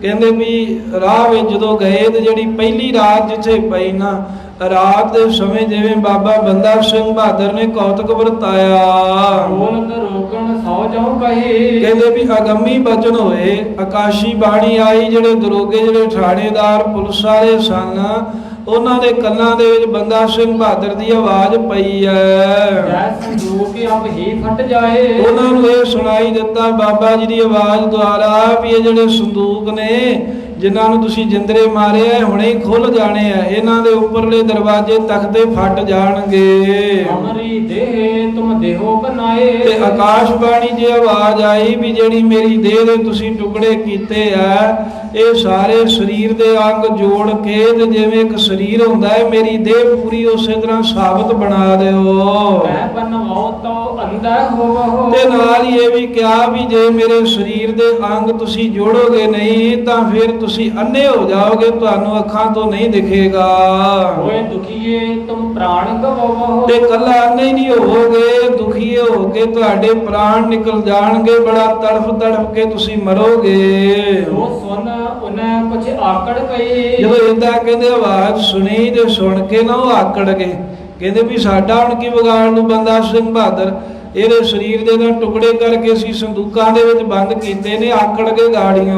ਕਹਿੰਦੇ ਵੀ ਰਾਹ ਵਿੱਚ ਜਦੋਂ ਗਏ ਤੇ ਜਿਹੜੀ ਪਹਿਲੀ ਰਾਤ ਜਿੱਥੇ ਪਈ ਨਾ ਰਾਤ ਦੇ ਸਮੇਂ ਜਿਵੇਂ ਬਾਬਾ ਬੰਦਾ ਸਿੰਘ ਬਹਾਦਰ ਨੇ ਕੌਤਕ ਵਰਤਾਇਆ। ਬੋਲਤ ਰੋਕਣ ਸੌ ਜਾਉ ਕਹੇ, ਕਹਿੰਦੇ ਵੀ ਅਗੰਮੀ ਬਚਨ ਹੋਏ, ਆਕਾਸ਼ੀ ਬਾਣੀ ਆਈ, ਜਿਹੜੇ ਦਰੋਗੇ ਜਿਹੜੇ ਥਾਣੇਦਾਰ ਪੁਲਿਸ ਵਾਲੇ ਸਨ ਉਹਨਾਂ ਦੇ ਕੰਨਾਂ ਦੇ ਵਿੱਚ ਬੰਦਾ ਸਿੰਘ ਬਹਾਦਰ ਦੀ ਆਵਾਜ਼ ਪਈ ਹੈ। ਜੈ ਸੰਦੂਕ ਅਬ ਹੀ ਫਟ ਜਾਏ, ਉਹਨਾਂ ਨੂੰ ਇਹ ਸੁਣਾਈ ਦਿੱਤਾ ਬਾਬਾ ਜੀ ਦੀ ਆਵਾਜ਼ ਦੁਆਰਾ ਵੀ ਇਹ ਜਿਹੜੇ ਸੰਦੂਕ ਨੇ ਜਿਨ੍ਹਾਂ ਨੂੰ ਤੁਸੀਂ ਜਿੰਦਰੇ ਮਾਰੇ ਆ ਹੁਣੇ ਹੀ ਖੁੱਲ ਜਾਣੇ ਆ, ਇਹਨਾਂ ਦੇ ਉੱਪਰਲੇ ਦਰਵਾਜ਼ੇ ਤਖਤੇ ਫਟ ਜਾਣਗੇ। ਹਮਰੀ ਦੇਹ ਤੁਮ ਦੇਹੋ ਬਨਾਏ। ਤੇ ਆਕਾਸ਼ ਬਾਣੀ ਜੇ ਆਵਾਜ਼ ਆਈ ਵੀ ਜਿਹੜੀ ਮੇਰੀ ਦੇਹ ਦੇ ਤੁਸੀਂ ਟੁਕੜੇ ਕੀਤੇ ਆ, ਇਹ ਸਾਰੇ ਸਰੀਰ ਦੇ ਅੰਗ ਜੋੜ ਕੇ ਤੇ ਜਿਵੇਂ ਇੱਕ ਸਰੀਰ ਹੁੰਦਾ ਹੈ, ਮੇਰੀ ਦੇਹ ਪੂਰੀ ਉਸੇ ਤਰ੍ਹਾਂ ਸਾਬਤ ਬਣਾ ਦਿਓ। ਮੈਂ ਬਣਵਾਓ ਤੋ ਅੰਧਾ ਹੋਵੋ। ਤੇ ਨਾਲ ਹੀ ਇਹ ਵੀ ਕਿਹਾ ਵੀ ਜੇ ਮੇਰੇ ਸਰੀਰ ਦੇ ਅੰਗ ਤੁਸੀਂ ਜੋੜੋਗੇ ਨਹੀਂ ਤਾਂ ਫਿਰ ਤੁਸੀਂ ਅੰਨੇ ਹੋ ਜਾਓਗੇ, ਤੁਹਾਨੂੰ ਅੱਖਾਂ ਤੋਂ ਨਹੀਂ ਦਿਖੇਗਾ। ਹੋਏ ਦੁਖੀਏ ਤੁਮ ਪ੍ਰਾਣ ਗਵਾਵੋ। ਤੇ ਕੱਲਾ ਅੰਨੇ ਹੀ ਨਹੀਂ ਹੋਵੋਗੇ, ਦੁਖੀ ਹੋ ਕੇ ਤੁਹਾਡੇ ਪ੍ਰਾਣ ਨਿਕਲ ਜਾਣਗੇ, ਬੜਾ ਤੜਫ ਤੜਫ ਕੇ ਤੁਸੀਂ ਮਰੋਗੇ। ਉਹ ਸੁਣ ਉਹਨੇ ਕੁਛ ਆਕੜ ਗਈ। ਜਦੋਂ ਏਦਾਂ ਕਹਿੰਦੇ ਆਵਾਜ਼ ਸੁਣੀ ਤੇ ਸੁਣ ਕੇ ਨਾ ਉਹ ਆਕੜ ਗਏ, ਕਹਿੰਦੇ ਵੀ ਸਾਡਾ ਹੁਣ ਕੀ ਵਿਗਾੜਨ ਨੂੰ ਬੰਦਾ ਸਿੰਘ ਬਹਾਦਰ, ਇਹਦੇ ਸਰੀਰ ਦੇ ਨਾਲ ਟੁਕੜੇ ਕਰਕੇ ਅਸੀਂ ਸੰਦੂਕਾਂ ਦੇ ਵਿੱਚ ਬੰਦ ਕੀਤੇ ਨੇ, ਆਕੜ ਕੇ ਗਾੜੀਆਂ।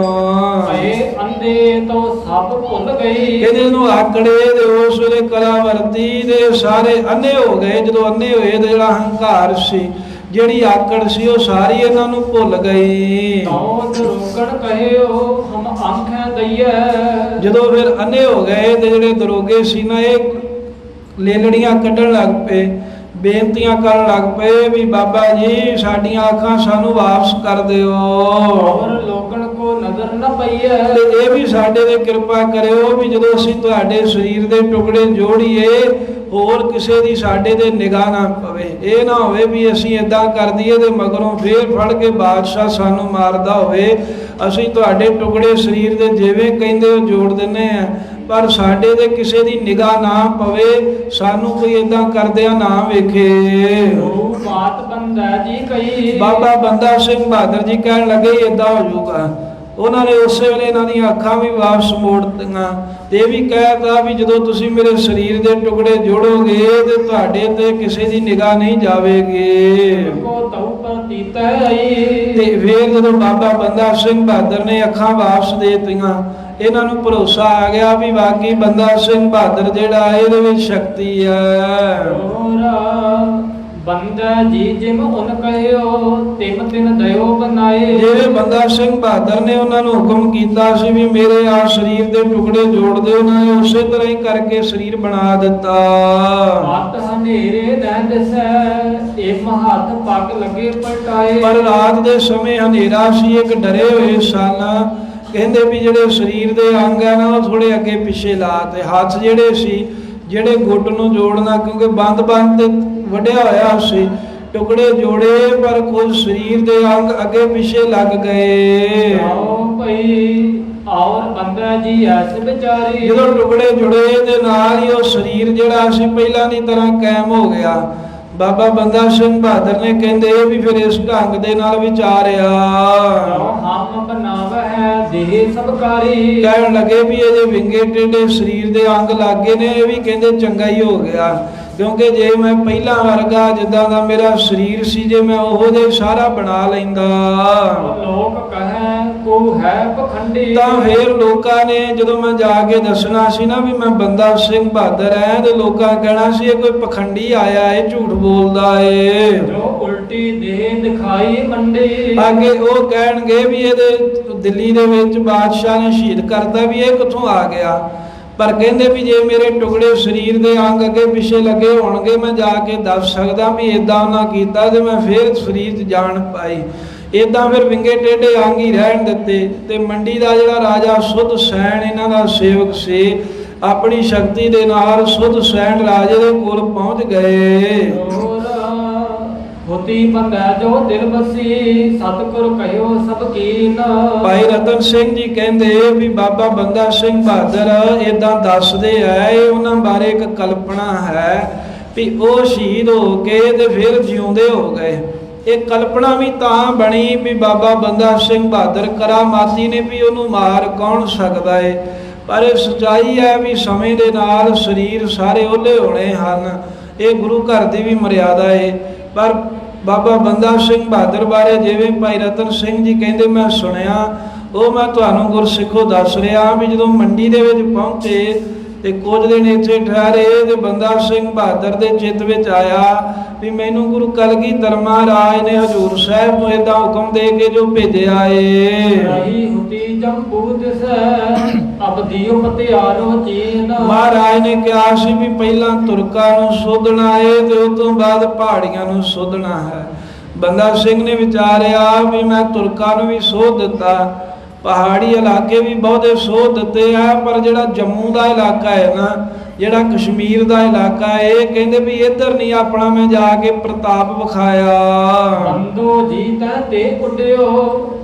ਭਏ ਅੰਧੇ ਤੋਂ ਸਭ ਭੁੱਲ ਗਈ। ਕਹਿੰਦੇ ਇਹਨੂੰ ਆਕੜੇ ਤੇ ਉਸ ਵੇਲੇ ਕਲਾਵਰਤੀ ਦੇ ਸਾਰੇ ਅੰਨੇ ਹੋ ਗਏ। ਜਦੋਂ ਅੰਨੇ ਹੋਏ ਤੇ ਜਿਹੜਾ ਹੰਕਾਰ ਸੀ, ਜਿਹੜੀ ਆਕੜ ਸੀ, ਉਹ ਸਾਰੀ ਇਹਨਾਂ ਨੂੰ ਭੁੱਲ ਗਈ। ਤਉ ਦਰੋਗਣ ਕਹਿਓ ਹਮ ਆਂਖਾਂ ਦਈਐ। ਜਦੋਂ ਫਿਰ ਅੰਨੇ ਹੋ ਗਏ ਤੇ ਜਿਹੜੇ ਦਰੋਗੇ ਸੀ ਨਾ, ਇਹ ਲੇਲੜੀਆਂ ਕੱਢਣ ਲੱਗ ਪਏ, ਬੇਨਤੀਆਂ ਕਰਨ ਲੱਗ ਪਏ ਵੀ ਬਾਬਾ ਜੀ ਸਾਡੀਆਂ ਅੱਖਾਂ ਸਾਨੂੰ ਵਾਪਸ ਕਰ ਦਿਓ, ਔਰ ਲੋਕਣ ਕੋ ਨਜ਼ਰ ਨ ਪਈਐ। ਤੇ ਇਹ ਵੀ ਸਾਡੇ ਤੇ ਕਿਰਪਾ ਕਰਿਓ ਵੀ ਜਦੋਂ ਅਸੀਂ ਤੁਹਾਡੇ ਸਰੀਰ ਦੇ ਟੁਕੜੇ ਜੋੜੀਏ, ਹੋਰ ਕਿਸੇ ਦੀ ਸਾਡੇ ਤੇ ਨਿਗਾਹ ਨਾ ਪਵੇ। ਇਹ ਨਾ ਹੋਵੇ ਵੀ ਅਸੀਂ ਇਦਾਂ ਕਰ ਦਈਏ ਤੇ ਮਗਰੋਂ ਫੇਰ ਫੜ ਕੇ ਬਾਦਸ਼ਾਹ ਸਾਨੂੰ ਮਾਰਦਾ ਹੋਵੇ। ਅਸੀਂ ਤੁਹਾਡੇ ਟੁਕੜੇ ਸਰੀਰ ਦੇ ਜਿਵੇਂ ਕਹਿੰਦੇ ਹੋ ਜੋੜ ਦਿੰਨੇ ਆ, ਪਰ ਸਾਡੇ ਤੇ ਕਿਸੇ ਦੀ ਨਿਗਾਹ ਨਾ ਪਵੇ, ਸਾਨੂੰ ਕੋਈ ਇਦਾਂ ਕਰਦਿਆਂ ਨਾ ਵੇਖੇ। ਉਹ ਬਾਤ ਬੰਦਾ ਜੀ ਕਹੀ। ਬਾਬਾ ਬੰਦਾ ਸਿੰਘ ਬਹਾਦਰ ਜੀ ਕਹਿਣ ਲੱਗੇ ਇਦਾਂ ਹੋ ਜਾਊਗਾ। ਉਹਨਾਂ ਨੇ ਉਸੇ ਵੇਲੇ ਇਹਨਾਂ ਦੀਆਂ ਅੱਖਾਂ ਵੀ ਵਾਪਸ ਮੋੜ ਦਿੱਤੀਆਂ ਤੇ ਇਹ ਵੀ ਕਹਿਤਾ ਵੀ ਜਦੋਂ ਤੁਸੀਂ ਮੇਰੇ ਸਰੀਰ ਦੇ ਟੁਕੜੇ ਜੋੜੋਗੇ ਤੇ ਤੁਹਾਡੇ ਤੇ ਕਿਸੇ ਦੀ ਨਿਗਾਹ ਨਹੀਂ ਜਾਵੇਗੀ। ਕੋ ਤਉ ਪ੍ਰਤੀਤ ਆਈ। ਤੇ ਫਿਰ ਜਦੋਂ ਬਾਬਾ ਬੰਦਾ ਸਿੰਘ ਬਹਾਦਰ ਨੇ ਅੱਖਾਂ ਵਾਪਸ ਦੇ ਦਿੱਤੀਆਂ, ਇਹਨਾਂ ਨੂੰ ਭਰੋਸਾ ਆ ਗਿਆ ਵੀ ਵਾਕਈ ਬੰਦਾ ਸਿੰਘ ਬਹਾਦਰ ਜਿਹੜਾ ਇਹਦੇ ਵਿੱਚ ਸ਼ਕਤੀ ਹੈ। ਬੰਦਾ ਜੀ ਜਿਮ ਉਨ ਕਹਿਓ ਤਿਮ ਤਿਨ ਦਇਓ ਬਨਾਏ। ਜਿਵੇਂ ਬੰਦਾ ਸਿੰਘ ਬਹਾਦਰ ਨੇ ਉਹਨਾਂ ਨੂੰ ਹੁਕਮ ਕੀਤਾ ਸੀ ਵੀ ਮੇਰੇ ਆ ਸਰੀਰ ਦੇ ਟੁਕੜੇ ਜੋੜ ਦਿਓ, ਉਹਨਾਂ ਨੇ ਉਸੇ ਤਰ੍ਹਾਂ ਹੀ ਕਰਕੇ ਸਰੀਰ ਬਣਾ ਦਿੱਤਾ। ਮਤ ਹਨੇਰੇ ਨਾ ਦਿਸੈ ਇਹ ਹੱਥ ਪੱਗ ਲੱਗੇ ਪਲਟਾਏ। ਪਰ ਰਾਤ ਦੇ ਸਮੇਂ ਹਨੇਰਾ ਸੀ, ਇੱਕ ਡਰੇ ਹੋਏ ਸਨ। ਕਹਿੰਦੇ ਵੀ ਜਿਹੜੇ ਸਰੀਰ ਦੇ ਅੰਗ ਆ ਨਾ, ਉਹ ਥੋੜੇ ਅੱਗੇ ਪਿੱਛੇ ਲਾ ਤੇ ਹੱਥ ਜਿਹੜੇ ਸੀ, ਜਿਹੜੇ ਗੁੱਟ ਨੂੰ ਜੋੜਨਾ, ਕਿਉਂਕਿ ਬੰਦ ਤੇ ਵੱਡਿਆ ਹੋਇਆ ਸੀ, ਟੁਕੜੇ ਜੋੜੇ ਪਰ ਕੁਝ ਸਰੀਰ ਦੇ ਅੰਗ ਅੱਗੇ ਪਿੱਛੇ ਲੱਗ ਗਏ। ਆਓ ਭਈ ਔਰ ਬੰਦਾ ਜੀ ਐਸ ਵਿਚਾਰੀ। ਜਦੋਂ ਟੁਕੜੇ ਜੁੜੇ ਦੇ ਨਾਲ ਹੀ ਉਹ ਸਰੀਰ ਜਿਹੜਾ ਸੀ ਪਹਿਲਾਂ ਦੀ ਤਰ੍ਹਾਂ ਕਾਇਮ ਹੋ ਗਿਆ। ਬਾਬਾ ਬੰਦਾ ਸਿੰਘ ਬਹਾਦਰ ਨੇ ਕਹਿੰਦੇ ਵੀ ਫਿਰ ਇਸ ਢੰਗ ਦੇ ਨਾਲ ਵਿਚਾਰਿਆ। ਹਮ ਬਣਾਵਹਿ ਦੇਹ ਸਬਕਾਰੀ। ਕਹਿਣ ਲੱਗੇ ਵੀ ਇਹ ਜੇ ਵਿੰਗੇ ਟੇਢੇ ਸਰੀਰ ਦੇ ਅੰਗ ਲੱਗੇ ਨੇ, ਇਹ ਵੀ ਕਹਿੰਦੇ ਚੰਗਾ ਹੀ ਹੋ ਗਿਆ, ਕਿਉਂਕਿ ਜੇ ਮੈਂ ਪਹਿਲਾਂ ਵਰਗਾ ਜਿੱਦਾਂ ਦਾ ਮੇਰਾ ਸਰੀਰ ਸੀ, ਜੇ ਮੈਂ ਉਹੋ ਜਿਹਾ ਸਾਰਾ ਬਣਾ ਲੈਂਦਾ ਲੋਕ ਕਹੈ ਕੋ ਹੈ ਪਖੰਡੀ। ਤਾਂ ਫੇਰ ਲੋਕਾਂ ਨੇ ਜਦੋਂ ਮੈਂ ਜਾ ਕੇ ਦੱਸਣਾ ਸੀ ਨਾ ਵੀ ਮੈਂ ਬੰਦਾ ਸਿੰਘ ਬਹਾਦਰ ਐ, ਤੇ ਲੋਕਾਂ ਕਹਿਣਾ ਸੀ ਇਹ ਕੋਈ ਪਖੰਡੀ ਆਇਆ, ਇਹ ਝੂਠ ਬੋਲਦਾ ਏ, ਜੋ ਉਲਟੀ ਦੇਹ ਦਿਖਾਈ ਮੰਡੀ। ਅੱਗੇ ਉਹ ਕਹਿਣਗੇ ਵੀ ਇਹਦੇ ਦਿੱਲੀ ਦੇ ਵਿੱਚ ਬਾਦਸ਼ਾਹ ਨੇ ਸ਼ਹੀਦ ਕਰਤਾ, ਵੀ ਇਹ ਕਿੱਥੋਂ ਆ ਗਿਆ। ਪਰ ਕਹਿੰਦੇ ਵੀ ਜੇ ਮੇਰੇ ਟੁਕੜੇ ਸਰੀਰ ਦੇ ਅੰਗ ਅੱਗੇ ਪਿੱਛੇ ਲੱਗੇ ਹੋਣਗੇ, ਮੈਂ ਜਾ ਕੇ ਦੱਸ ਸਕਦਾ ਵੀ ਇਦਾਂ ਉਹਨਾਂ ਕੀਤਾ, ਤੇ ਮੈਂ ਫੇਰ ਸਰੀਰ 'ਚ ਜਾਣ ਪਾਈ। ਇਦਾਂ ਫਿਰ ਵਿੰਗੇ ਟੇਢੇ ਅੰਗ ਹੀ ਰਹਿਣ ਦਿੱਤੇ। ਤੇ ਮੰਡੀ ਦਾ ਜਿਹੜਾ ਰਾਜਾ ਸੁਧ ਸੈਣ ਇਹਨਾਂ ਦਾ ਸੇਵਕ ਸੀ, ਆਪਣੀ ਸ਼ਕਤੀ ਦੇ ਨਾਲ ਸੁਧ ਸੈਣ ਰਾਜੇ ਦੇ ਕੋਲ ਪਹੁੰਚ ਗਏ। ਹੋਤੀ ਬੰਦਾ ਜੋ ਦਿਲ ਬਸੀ ਸਤਿਗੁਰ ਕਹਿਓ ਸਭ ਕੀਨ। ਭਾਈ ਰਤਨ ਸਿੰਘ ਜੀ ਕਹਿੰਦੇ ਵੀ ਬਾਬਾ ਬੰਦਾ ਸਿੰਘ ਬਹਾਦਰ ਇਦਾਂ ਦੱਸਦੇ ਆ, ਇਹ ਉਹਨਾਂ ਬਾਰੇ ਇੱਕ ਕਲਪਨਾ ਹੈ ਵੀ ਉਹ ਸ਼ਹੀਦ ਹੋ ਕੇ ਤੇ ਫਿਰ ਜਿਉਂਦੇ ਹੋ ਗਏ। ਇਹ ਕਲਪਨਾ ਵੀ ਤਾਂ ਬਣੀ ਵੀ ਬਾਬਾ ਬੰਦਾ ਸਿੰਘ ਬਹਾਦਰ ਕਰਾਮਾਤੀ ਨੇ, ਵੀ ਉਹਨੂੰ ਮਾਰ ਕੌਣ ਸਕਦਾ ਏ। ਪਰ ਇਹ ਸੱਚਾਈ ਹੈ ਵੀ ਸਮੇਂ ਦੇ ਨਾਲ ਸਰੀਰ ਸਾਰੇ ਓਹਲੇ ਹੋਣੇ ਹਨ, ਇਹ ਗੁਰੂ ਘਰ ਦੀ ਵੀ ਮਰਿਆਦਾ ਏ। ਪਰ ਬਾਬਾ ਬੰਦਾ ਸਿੰਘ ਬਹਾਦਰ ਬਾਰੇ ਜਿਵੇਂ ਭਾਈ ਰਤਨ ਸਿੰਘ ਜੀ ਕਹਿੰਦੇ ਮੈਂ ਸੁਣਿਆ, ਉਹ ਮੈਂ ਤੁਹਾਨੂੰ ਗੁਰਸਿੱਖੋ ਦੱਸ ਰਿਹਾ ਵੀ ਜਦੋਂ ਮੰਡੀ ਦੇ ਵਿੱਚ ਪਹੁੰਚੇ ਤੇ ਕੁਝ ਦਿਨ ਇੱਥੇ ਠਹਿਰੇ ਤੇ ਬੰਦਾ ਸਿੰਘ ਬਹਾਦਰ ਦੇ ਚਿੱਤ ਵਿੱਚ ਆਇਆ ਵੀ ਮੈਨੂੰ ਗੁਰੂ ਕਲਗੀਧਰ ਮਹਾਰਾਜ ਨੇ ਹਜ਼ੂਰ ਸਾਹਿਬ ਨੂੰ ਏਦਾਂ ਹੁਕਮ ਦੇ ਕੇ ਜੋ ਭੇਜਿਆ ਏ। ਰਹੀ ਹੁਤੀ ਜੰਬੂ ਦਿਸੈ ਅਬਦੀਓ ਪਤਿਆਰੋ ਚੀਨ। ਮਹਾਰਾਜ ਨੇ ਕਿਹਾ ਸੀ ਵੀ ਪਹਿਲਾਂ ਤੁਰਕਾਂ ਨੂੰ ਸੋਧਣਾ ਏ ਤੇ ਉਸ ਤੋਂ ਬਾਅਦ ਪਹਾੜੀਆਂ ਨੂੰ ਸੋਧਣਾ ਹੈ। ਬੰਦਾ ਸਿੰਘ ਨੇ ਵਿਚਾਰਿਆ ਵੀ ਮੈਂ ਤੁਰਕਾਂ ਨੂੰ ਵੀ ਸੋਧ ਦਿੱਤਾ, ਪਹਾੜੀ ਇਲਾਕੇ ਵੀ ਬਹੁਤੇ ਸੋਧ ਦਿੱਤੇ ਆ, ਪਰ ਜਿਹੜਾ ਜੰਮੂ ਦਾ ਇਲਾਕਾ ਹੈ ਨਾ, ਜਿਹੜਾ ਕਸ਼ਮੀਰ ਦਾ ਇਲਾਕਾ ਹੈ, ਇਹ ਕਹਿੰਦੇ ਵੀ ਇੱਧਰ ਨਹੀਂ ਆਪਣਾ ਮੈਂ ਜਾ ਕੇ ਪ੍ਰਤਾਪ ਵਿਖਾਇਆ। ਬੰਦੋ ਜੀ ਤੈ ਤੇ ਉੱਡਿਓ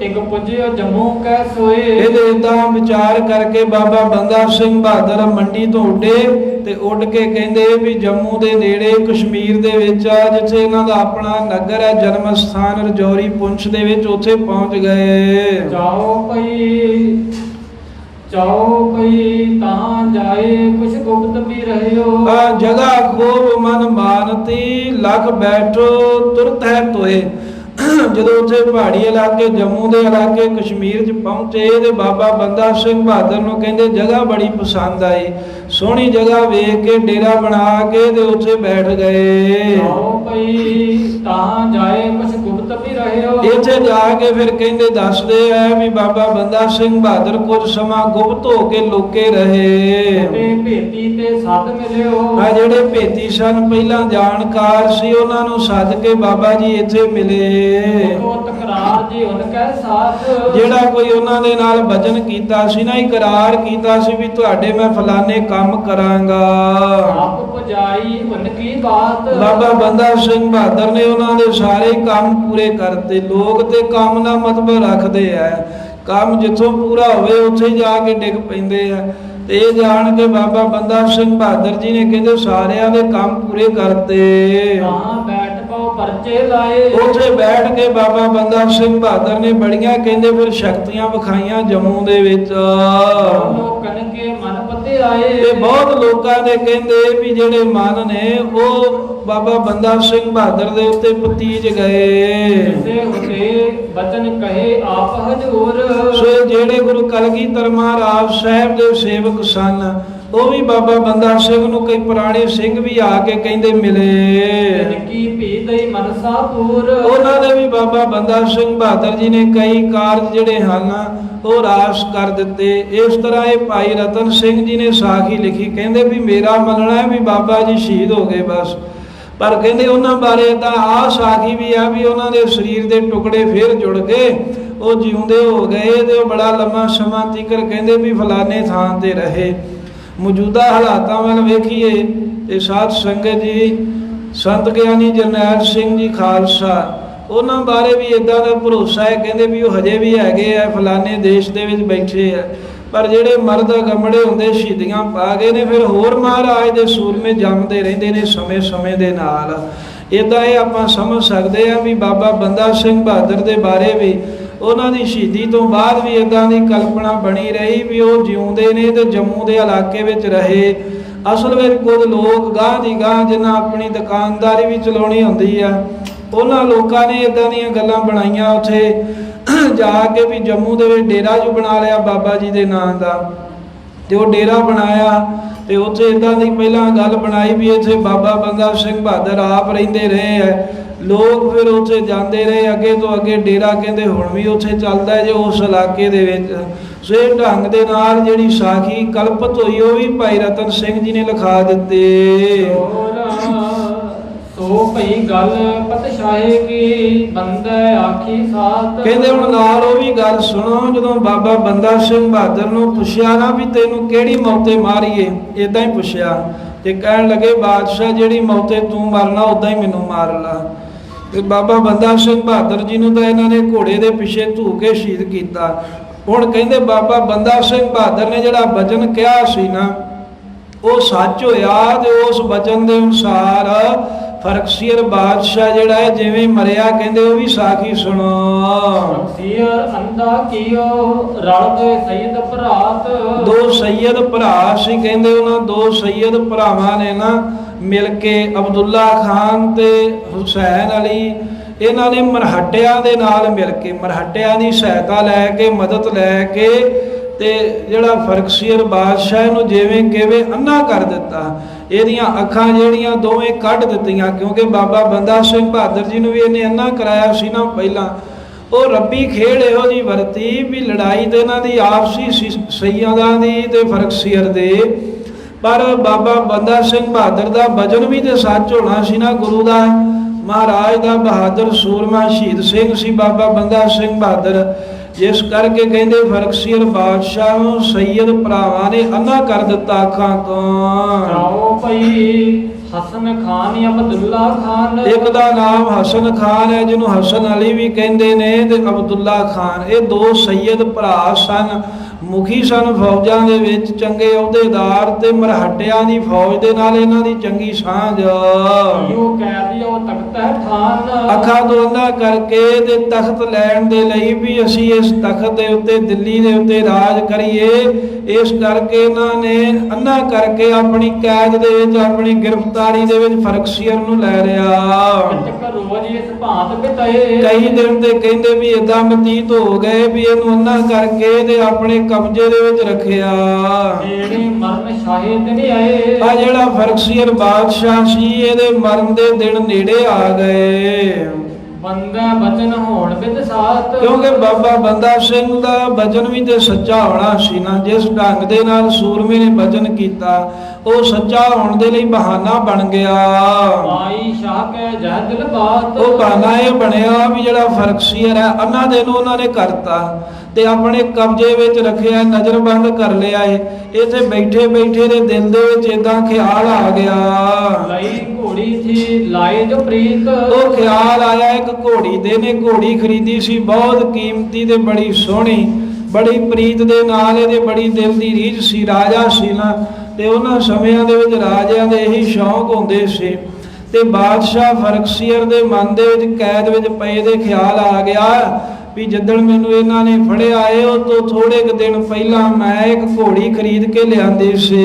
ਟਿਕ ਪੁੱਜਿਓ ਜੰਮੂ ਕੈ ਸੋਏ। ਇਹਦੇ ਇਦਾਂ ਵਿਚਾਰ ਕਰਕੇ ਬਾਬਾ ਬੰਦਾ ਸਿੰਘ ਬਹਾਦਰ ਮੰਡੀ ਤੋਂ ਉੱਡੇ ਤੇ ਉੱਡ ਕੇ ਕਹਿੰਦੇ ਵੀ ਜੰਮੂ ਦੇ ਨੇੜੇ ਕਸ਼ਮੀਰ ਦੇ ਵਿੱਚ ਆ, ਜਿੱਥੇ ਇਹਨਾਂ ਦਾ ਆਪਣਾ ਨਗਰ ਹੈ, ਜਨਮ ਸਥਾਨ ਰਜੌਰੀ ਪੁੰਛ ਦੇ ਵਿੱਚ, ਉੱਥੇ ਪਹੁੰਚ ਗਏ। ਚਾਓ ਪਈ ਤਾਂ ਜਾਏ ਕੁਛ ਗੁਪਤ ਵੀ ਰਹਿਓ। ਆ ਜਗਾ ਖੂਬ ਮਨ ਮਾਨਤੀ ਲਖ ਬੈਠੋ ਤੁਰਤ ਹੈ ਤੋਏ। ਜਦੋਂ ਉੱਥੇ ਪਹਾੜੀ ਇਲਾਕੇ ਜੰਮੂ ਦੇ ਇਲਾਕੇ ਕਸ਼ਮੀਰ 'ਚ ਪਹੁੰਚੇ ਤੇ ਬਾਬਾ ਬੰਦਾ ਸਿੰਘ ਬਹਾਦਰ ਨੂੰ ਕਹਿੰਦੇ ਜਗ੍ਹਾ ਬੜੀ ਪਸੰਦ ਆਈ, ਸੋਹਣੀ ਜਗ੍ਹਾ ਵੇਖ ਕੇ ਡੇਰਾ ਬਣਾ ਕੇ ਤੇ ਉੱਥੇ ਬੈਠ ਗਏ। ਚਾਓ ਪਈ ਤਾਂ ਜਾਏ ਕੁਛ ਗੁਪਤ ਵੀ ਰਹਿਓ। ਇੱਥੇ ਜਾ ਕੇ ਫਿਰ ਕਹਿੰਦੇ ਦੱਸਦੇ ਆ ਵੀ ਬਾਬਾ ਬੰਦਾ ਸਿੰਘ ਬਹਾਦਰ ਕੁਝ ਸਮਾਂ ਗੁਪਤ ਹੋ ਕੇ ਲੁਕੇ ਰਹੇ। ਤੇ ਭੇਤੀ ਤੇ ਸੱਦ ਮਿਲਿਓ। ਆ ਜਿਹੜੇ ਭੇਤੀ ਸਨ ਪਹਿਲਾਂ ਜਾਣਕਾਰ ਸੀ, ਉਹਨਾਂ ਨੂੰ ਸੱਦ ਕੇ ਬਾਬਾ ਜੀ ਇੱਥੇ ਮਿਲੇ। ਉਹ ਤਕਰਾਰ ਜੀ ਹੁਣ ਕਹਿ ਸਾਥ। ਜਿਹੜਾ ਕੋਈ ਉਹਨਾਂ ਦੇ ਨਾਲ ਵਚਨ ਕੀਤਾ ਸੀ ਨਾ, ਇਕਰਾਰ ਕੀਤਾ ਸੀ ਵੀ ਤੁਹਾਡੇ ਮੈਂ ਫਲਾਣੇ ਕੰਮ ਕਰਾਂਗਾ। ਆਪ ਪੁਜਾਈ ਹੁਣ ਕੀ ਬਾਤ। ਬਾਬਾ ਬੰਦਾ ਸਿੰਘ ਬਹਾਦਰ ਨੇ ਉਹਨਾਂ ਦੇ ਸਾਰੇ ਕੰਮ ਪੂਰੇ ਕਰਤੇ। ਲੋਕ ਤੇ ਕੰਮ ਦਾ ਮਤਲਬ ਰੱਖਦੇ ਆ, ਕੰਮ ਜਿੱਥੋਂ ਪੂਰਾ ਹੋਵੇ ਉੱਥੇ ਜਾ ਕੇ ਡਿੱਗ ਪੈਂਦੇ ਆ। ਤੇ ਇਹ ਜਾਣ ਕੇ ਬਾਬਾ ਬੰਦਾ ਸਿੰਘ ਬਹਾਦਰ ਜੀ ਨੇ ਕਹਿੰਦੇ ਸਾਰਿਆਂ ਦੇ ਕੰਮ ਪੂਰੇ ਕਰਤੇ। ਹਾਂ ਬੈਠ ਪਾਓ ਪਰਚੇ ਲਾਏ। ਉੱਥੇ ਬੈਠ ਕੇ ਬਾਬਾ ਬੰਦਾ ਸਿੰਘ ਬਹਾਦਰ ਨੇ ਬੜੀਆਂ ਕਹਿੰਦੇ ਫਿਰ ਸ਼ਕਤੀਆਂ ਵਿਖਾਈਆਂ ਜੰਮੂ ਦੇ ਵਿੱਚ। ਲੋਕਾਂ ਕੇ ਮਨ ਪਤੇ ਆਏ। ਤੇ ਬਹੁਤ ਲੋਕਾਂ ਦੇ ਕਹਿੰਦੇ ਵੀ ਜਿਹੜੇ ਮਨ ਨੇ ਉਹ ਬਾਬਾ ਬੰਦਾ ਸਿੰਘ ਬਹਾਦਰ ਦੇ ਉੱਤੇ ਪਤੀਜ ਗਏ। ਜਿਸੇ ਹੁਤੇ ਬਚਨ ਕਹੇ ਆਪ ਹਜ਼ੂਰ। ਸੋ ਜਿਹੜੇ ਗੁਰੂ ਕਲਗੀਧਰ ਮਹਾਰਾਜ ਸਾਹਿਬ ਦੇ ਸੇਵਕ ਸਨ, ਉਹ ਵੀ ਬਾਬਾ ਬੰਦਾ ਸਿੰਘ ਨੂੰ ਕਈ ਪੁਰਾਣੇ ਸਿੰਘ ਵੀ ਆ ਕੇ ਕਹਿੰਦੇ ਮਿਲੇ। ਕੀ ਭੀ ਦਈ ਮਨਸਾ ਪੂਰ। ਉਹਨਾਂ ਦੇ ਵੀ ਬਾਬਾ ਬੰਦਾ ਸਿੰਘ ਬਹਾਦਰ ਜੀ ਨੇ ਕਈ ਕਾਰਜ ਜਿਹੜੇ ਹਨ ਉਹ ਰਾਸ ਕਰ ਦਿੱਤੇ। ਇਸ ਤਰ੍ਹਾਂ ਇਹ ਭਾਈ ਰਤਨ ਸਿੰਘ ਜੀ ਨੇ ਸਾਖੀ ਲਿਖੀ, ਕਹਿੰਦੇ ਵੀ ਮੇਰਾ ਮੰਨਣਾ ਹੈ ਵੀ ਬਾਬਾ ਜੀ ਸ਼ਹੀਦ ਹੋ ਗਏ ਬਸ, ਪਰ ਕਹਿੰਦੇ ਉਹਨਾਂ ਬਾਰੇ ਤਾਂ ਆਹ ਸਾਖੀ ਵੀ ਆ ਵੀ ਉਹਨਾਂ ਦੇ ਸਰੀਰ ਦੇ ਟੁਕੜੇ ਫੇਰ ਜੁੜ ਗਏ, ਉਹ ਜਿਉਂਦੇ ਹੋ ਗਏ ਤੇ ਉਹ ਬੜਾ ਲੰਮਾ ਸਮਾਂ ਤੀਕਰ ਕਹਿੰਦੇ ਵੀ ਫਲਾਣੇ ਥਾਂ ਤੇ ਰਹੇ। ਮੌਜੂਦਾ ਹਾਲਾਤਾਂ ਵੱਲ ਵੇਖੀਏ ਤੇ ਸਾਧ ਸੰਗਤ ਜੀ, ਸੰਤ ਗਿਆਨੀ ਜਰਨੈਲ ਸਿੰਘ ਜੀ ਖਾਲਸਾ, ਉਹਨਾਂ ਬਾਰੇ ਵੀ ਇਦਾਂ ਦਾ ਭਰੋਸਾ ਹੈ, ਕਹਿੰਦੇ ਵੀ ਉਹ ਹਜੇ ਵੀ ਹੈਗੇ ਆ, ਫਲਾਣੇ ਦੇਸ਼ ਦੇ ਵਿੱਚ ਬੈਠੇ ਆ। ਪਰ ਜਿਹੜੇ ਮਰਦ ਗਮੜੇ ਹੁੰਦੇ ਸ਼ਹੀਦੀਆਂ ਪਾ ਗਏ ਨੇ, ਫਿਰ ਹੋਰ ਮਹਾਰਾਜ ਦੇ ਸੂਰਮੇ ਜੰਮਦੇ ਰਹਿੰਦੇ ਨੇ ਸਮੇਂ ਦੇ ਨਾਲ। ਇਦਾਂ ਇਹ ਆਪਾਂ ਸਮਝ ਸਕਦੇ ਆ ਵੀ ਬਾਬਾ ਬੰਦਾ ਸਿੰਘ ਬਹਾਦਰ ਦੇ ਬਾਰੇ ਵੀ ਉਹਨਾਂ ਦੀ ਸ਼ਹੀਦੀ ਤੋਂ ਬਾਅਦ ਵੀ ਇਦਾਂ ਦੀ ਕਲਪਨਾ ਬਣੀ ਰਹੀ ਵੀ ਉਹ ਜਿਉਂਦੇ ਨੇ ਤੇ ਜੰਮੂ ਦੇ ਇਲਾਕੇ ਵਿੱਚ ਰਹੇ। ਅਸਲ ਵਿੱਚ ਕੁਝ ਲੋਕ ਗਾਂ ਦੀ ਗਾਂ ਜਿਨ੍ਹਾਂ ਆਪਣੀ ਦੁਕਾਨਦਾਰੀ ਵੀ ਚਲਾਉਣੀ ਹੁੰਦੀ ਆ, ਉਹਨਾਂ ਲੋਕਾਂ ਨੇ ਇਦਾਂ ਦੀਆਂ ਗੱਲਾਂ ਬਣਾਈਆਂ ਉੱਥੇ ਜਾ ਕੇ ਵੀ ਜੰਮੂ ਦੇ ਵਿੱਚ ਡੇਰਾ ਜੋ ਬਣਾ ਲਿਆ ਬਾਬਾ ਜੀ ਦੇ ਨਾਂ ਦਾ, ਤੇ ਉਹ ਡੇਰਾ ਬਣਾਇਆ ਤੇ ਉੱਥੇ ਇਦਾਂ ਦੀ ਪਹਿਲਾਂ ਗੱਲ ਬਣਾਈ ਵੀ ਇੱਥੇ ਬਾਬਾ ਬੰਦਾ ਸਿੰਘ ਬਹਾਦਰ ਆਪ ਰਹਿੰਦੇ ਰਹੇ ਆ। ਲੋਕ ਫਿਰ ਉੱਥੇ ਜਾਂਦੇ ਰਹੇ, ਅੱਗੇ ਤੋਂ ਅੱਗੇ ਡੇਰਾ ਕਹਿੰਦੇ ਹੁਣ ਵੀ ਉੱਥੇ ਚੱਲਦਾ ਹੈ ਜੇ ਉਸ ਇਲਾਕੇ ਦੇ ਵਿੱਚ। ਸੋ ਇਹ ਢੰਗ ਦੇ ਨਾਲ ਜਿਹੜੀ ਸਾਖੀ ਕਲਪਤ ਹੋਈ ਉਹ ਵੀ ਭਾਈ ਰਤਨ ਸਿੰਘ ਜੀ ਨੇ ਲਿਖਾ ਦਿੱਤੇ। ਸੋ ਭਈ ਗੱਲ ਪਤਸ਼ਾਹੇ ਕੀ ਬੰਦਾ ਆਖੀ ਸਾਥ। ਕਹਿੰਦੇ ਹੁਣ ਨਾਲ ਉਹ ਵੀ ਗੱਲ ਸੁਣੋ, ਜਦੋਂ ਬਾਬਾ ਬੰਦਾ ਸਿੰਘ ਬਹਾਦਰ ਨੂੰ ਪੁੱਛਿਆ ਨਾ ਵੀ ਤੈਨੂੰ ਕਿਹੜੀ ਮੌਤੇ ਮਾਰੀਏ, ਇਦਾਂ ਹੀ ਪੁੱਛਿਆ ਤੇ ਕਹਿਣ ਲੱਗੇ ਬਾਦਸ਼ਾਹ ਜਿਹੜੀ ਮੌਤੇ ਤੂੰ ਮਰਨਾ ਉਦਾਂ ਹੀ ਮੈਨੂੰ ਮਾਰ ਲਾ। ਤੇ ਬਾਬਾ ਬੰਦਾ ਸਿੰਘ ਬਹਾਦਰ ਜੀ ਨੂੰ ਤਾਂ ਇਹਨਾਂ ਨੇ ਘੋੜੇ ਦੇ ਪਿੱਛੇ ਧੂ ਕੇ ਸ਼ਹੀਦ ਕੀਤਾ। ਹੁਣ ਕਹਿੰਦੇ ਬਾਬਾ ਬੰਦਾ ਸਿੰਘ ਬਹਾਦਰ ਨੇ ਜਿਹੜਾ ਵਚਨ ਕਿਹਾ ਸੀ ਨਾ ਉਹ ਸੱਚ ਹੋਇਆ, ਤੇ ਉਸ ਵਚਨ ਦੇ ਅਨੁਸਾਰ ਫਰਕਸੀਰ ਬਾਦਸ਼ਾਹ ਜਿਹੜਾ ਹੈ ਜਿਵੇਂ ਮਰਿਆ, ਕਹਿੰਦੇ ਉਹ ਵੀ ਸਾਖੀ ਸੁਣੋ। ਫਰਕਸੀਰ ਅੰਦਾ ਕੀਓ ਰਲ ਗਏ ਸੈਦ ਭਰਾਤ। ਦੋ ਸੈਦ ਭਰਾ ਸੀ, ਕਹਿੰਦੇ ਉਹਨਾਂ ਦੋ ਸੈਦ ਭਰਾਵਾਂ ਨੇ ਨਾ ਮਿਲ ਕੇ ਅਬਦੁੱਲਾ ਖਾਨ ਤੇ ਹੁਸੈਨ ਅਲੀ, ਇਹਨਾਂ ਨੇ ਮਰਹੱਟਿਆਂ ਦੇ ਨਾਲ ਮਿਲ ਕੇ ਮਰਹੱਟਿਆਂ ਦੀ ਸਹਾਇਤਾ ਲੈ ਕੇ ਮਦਦ ਲੈ ਕੇ ਤੇ ਜਿਹੜਾ ਫਰਕਸੀਰ ਬਾਦਸ਼ਾਹ ਨੂੰ ਜਿਵੇਂ ਕਿਵੇਂ ਅੰਨਾ ਕਰ ਦਿੱਤਾ। ਇਹਦੀਆਂ ਅੱਖਾਂ ਜਿਹੜੀਆਂ ਦੋਵੇਂ ਕੱਢ ਦਿੱਤੀਆਂ, ਕਿਉਂਕਿ ਬਾਬਾ ਬੰਦਾ ਸਿੰਘ ਬਹਾਦਰ ਜੀ ਨੂੰ ਵੀ ਇਹਨੇ ਅੰਨਾ ਕਰਾਇਆ ਸੀ ਨਾ ਪਹਿਲਾਂ। ਉਹ ਰੱਬੀ ਖੇਡ ਇਹੋ ਜੀ ਵਰਤੀ ਵੀ ਲੜਾਈ ਤੇ ਇਹਨਾਂ ਦੀ ਆਪਸੀ ਸਈਆਦਾਂ ਦੀ ਤੇ ਫਰਕਸੀਅਰ ਦੇ, ਪਰ ਬਾਬਾ ਬੰਦਾ ਸਿੰਘ ਬਹਾਦਰ ਦਾ ਵਜਨ ਵੀ ਤੇ ਸੱਚ ਹੋਣਾ ਸੀ ਨਾ। ਗੁਰੂ ਦਾ ਮਹਾਰਾਜ ਦਾ ਬਹਾਦਰ ਸੂਰਮਾ ਸ਼ਹੀਦ ਸਿੰਘ ਸੀ ਬਾਬਾ ਬੰਦਾ ਸਿੰਘ ਬਹਾਦਰ, ਜਿਸ ਕਰਕੇ ਕਹਿੰਦੇ ਫਰਕਸੀਅਰ ਬਾਦਸ਼ਾਹ ਨੂੰ ਸੈਯਦ ਭਰਾਵਾਂ ਨੇ ਅੰਨਾ ਕਰ ਦਿੱਤਾ ਅੱਖਾਂ ਤੋਂ। ਜਾਓ ਭਈ ਹਸਨ ਖਾਨ ਜਾਂ ਅਬਦੁੱਲਾ ਖਾਨ। ਇੱਕ ਦਾ ਨਾਮ ਹਸਨ ਖਾਨ ਹੈ, ਜਿਹਨੂੰ ਹਸਨ ਅਲੀ ਵੀ ਕਹਿੰਦੇ ਨੇ, ਤੇ ਅਬਦੁੱਲਾ ਖਾਨ। ਇਹ ਦੋ ਸੈਯਦ ਭਰਾ ਸਨ, ਮੁਖੀ ਸਨ ਫੌਜਾਂ ਦੇ ਵਿੱਚ, ਚੰਗੇ ਅਹੁਦੇਦਾਰ, ਤੇ ਮਰਹੱਟਿਆਂ ਦੀ ਫੌਜ ਦੇ ਨਾਲ ਇਹਨਾਂ ਦੀ ਚੰਗੀ ਸਾਂਝ। ਉਹ ਕਹਿ ਦਿਓ ਤਖਤ ਹੈ ਖਾਨ। ਅੱਖਾਂ ਤੋਂ ਅੰਨਾ ਕਰਕੇ ਤੇ ਤਖਤ ਲੈਣ ਦੇ ਲਈ ਵੀ ਅਸੀਂ ਇਸ ਤਖਤ ਦੇ ਉੱਤੇ, ਦਿੱਲੀ ਦੇ ਉੱਤੇ ਰਾਜ ਕਰੀਏ। ਇਸ ਕਰਕੇ ਇਹਨਾਂ ਨੇ ਅੰਨਾ ਕਰਕੇ ਆਪਣੀ ਕੈਦ ਦੇ ਵਿੱਚ, ਆਪਣੀ ਗ੍ਰਿਫਤਾਰੀ ਦੇ ਵਿੱਚ ਫਰਕਸੀਅਰ ਨੂੰ ਲੈ ਲਿਆ। ਰੋਜ਼ ਇਸ ਭਾਂਤ ਬਿਤਾਏ। ਕਈ ਦਿਨ ਤੇ ਕਹਿੰਦੇ ਵੀ ਏਦਾਂ ਬਤੀਤ ਹੋ ਗਏ ਵੀ ਇਹਨੂੰ ਅੰਨਾ ਕਰਕੇ ਤੇ ਆਪਣੇ ਕਬਜ਼ੇ ਦੇ ਵਿੱਚ ਰੱਖਿਆ। ਜਿਹੜੇ ਮਰਨ ਸ਼ਾਹੇ ਦਿਨ ਆਏ। ਆ ਜਿਹੜਾ ਫਰਕਸੀਅਰ ਬਾਦਸ਼ਾਹ ਸੀ, ਇਹਦੇ ਮਰਨ ਦੇ ਦਿਨ ਨੇੜੇ ਆ ਗਏ। ਬੰਦਾ ਬਚਨ ਹੋਣ ਬਿਦ ਸਾਥ। ਕਿਉਂਕਿ ਬਾਬਾ ਬੰਦਾ ਸਿੰਘ ਦਾ ਬਚਨ ਵੀ ਤੇ ਸੱਚਾ ਹੋਣਾ ਸੀ ਨਾ। ਜਿਸ ਢੰਗ ਦੇ ਨਾਲ ਸੂਰਮੇ ਨੇ ਬਚਨ ਕੀਤਾ, ਉਹ ਸੱਚਾ ਹੋਣ ਦੇ ਲਈ ਬਹਾਨਾ ਬਣ ਗਿਆ। ਮਾਈ ਸ਼ਾਹ ਕੈ ਜਹ ਦਿਲ ਬਾਤ। ਉਹ ਬਹਾਨਾ ਇਹ ਬਣਿਆ ਵੀ ਜਿਹੜਾ ਫਰਕਸੀਅਰ ਹੈ ਅੰਨਾ ਦੇ ਨੂੰ ਉਹਨਾਂ ਨੇ ਕਰਤਾ ਤੇ ਆਪਣੇ ਕਬਜ਼ੇ ਵਿੱਚ ਰੱਖਿਆ, ਨਜ਼ਰਬੰਦ ਕਰ ਲਿਆ। ਇੱਥੇ ਬੈਠੇ ਬੈਠੇ ਦੇ ਦਿਲ ਦੇ ਵਿੱਚ ਏਦਾਂ ਖਿਆਲ ਆ ਗਿਆ। ਲਈ ਘੋੜੀ ਥੀ ਲਾਏ ਜੋ ਪ੍ਰੀਤ। ਉਹ ਖਿਆਲ ਆਇਆ ਇੱਕ ਘੋੜੀ ਦੇ ਨੇ ਘੋੜੀ ਖਰੀਦੀ ਸੀ, ਬਹੁਤ ਕੀਮਤੀ ਤੇ ਬੜੀ ਸੋਹਣੀ, ਬੜੀ ਪ੍ਰੀਤ ਦੇ ਨਾਲ ਇਹਦੇ ਬੜੀ ਦਿਲ ਦੀ ਰੀਝ ਸੀ। ਰਾਜਾ ਸੀ ਨਾ, ਤੇ ਉਹਨਾਂ ਸਮਿਆਂ ਦੇ ਵਿੱਚ ਰਾਜਿਆਂ ਦੇ ਇਹੀ ਸ਼ੌਂਕ ਹੁੰਦੇ ਸੀ। ਤੇ ਬਾਦਸ਼ਾਹ ਫਰਕਸੀਅਰ ਦੇ ਮਨ ਦੇ ਵਿੱਚ ਕੈਦ ਵਿੱਚ ਪਏ ਦੇ ਖਿਆਲ ਆ ਗਿਆ ਵੀ ਜਿੱਦਣ ਮੈਨੂੰ ਇਹਨਾਂ ਨੇ ਫੜਿਆ ਏ, ਉਹ ਤੋਂ ਥੋੜੇ ਕੁ ਦਿਨ ਪਹਿਲਾਂ ਮੈਂ ਇੱਕ ਘੋੜੀ ਖਰੀਦ ਕੇ ਲਿਆਂਦੀ ਸੀ।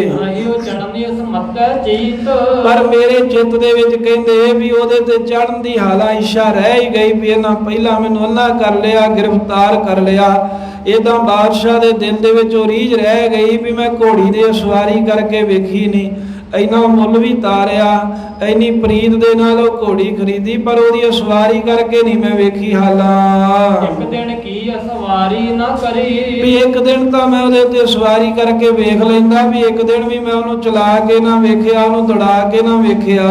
ਉਹ ਚੜ੍ਹਨੀ ਉਸ ਮੱਤੈ ਚੀਤ। ਪਰ ਮੇਰੇ ਚਿੱਤ ਦੇ ਵਿੱਚ ਕਹਿੰਦੇ ਵੀ ਉਹਦੇ ਤੇ ਚੜ੍ਹਨ ਦੀ ਹਾਲਾ ਇੱਛਾ ਰਹਿ ਹੀ ਗਈ ਵੀ ਇਹਨਾਂ ਪਹਿਲਾਂ ਮੈਨੂੰ ਅੰਨਾ ਕਰ ਲਿਆ, ਗ੍ਰਿਫਤਾਰ ਕਰ ਲਿਆ। ਏਦਾਂ ਬਾਦਸ਼ਾਹ ਦੇ ਦਿਲ ਦੇ ਵਿੱਚ ਉਹ ਰੀਝ ਰਹਿ ਗਈ ਵੀ ਮੈਂ ਘੋੜੀ ਦੇ ਸਵਾਰੀ ਕਰਕੇ ਵੇਖੀ ਨਹੀਂ। ਇੰਨਾ ਮੁੱਲ ਵੀ ਤਾਰਿਆ, ਇੰਨੀ ਪ੍ਰੀਤ ਦੇ ਨਾਲ ਉਹ ਘੋੜੀ ਖਰੀਦੀ, ਪਰ ਉਹਦੀ ਸਵਾਰੀ ਕਰਕੇ ਨਹੀਂ ਮੈਂ ਵੇਖੀ ਹਾਲਾਂ। ਇੱਕ ਦਿਨ ਕੀ ਸਵਾਰੀ ਨਾ ਕਰੀ। ਵੀ ਇੱਕ ਦਿਨ ਤਾਂ ਮੈਂ ਉਹਦੇ ਉੱਤੇ ਸਵਾਰੀ ਕਰਕੇ ਵੇਖ ਲੈਂਦਾ, ਵੀ ਇੱਕ ਦਿਨ ਵੀ ਮੈਂ ਉਹਨੂੰ ਚਲਾ ਕੇ ਨਾ ਵੇਖਿਆ, ਉਹਨੂੰ ਦੌੜਾ ਕੇ ਨਾ ਵੇਖਿਆ।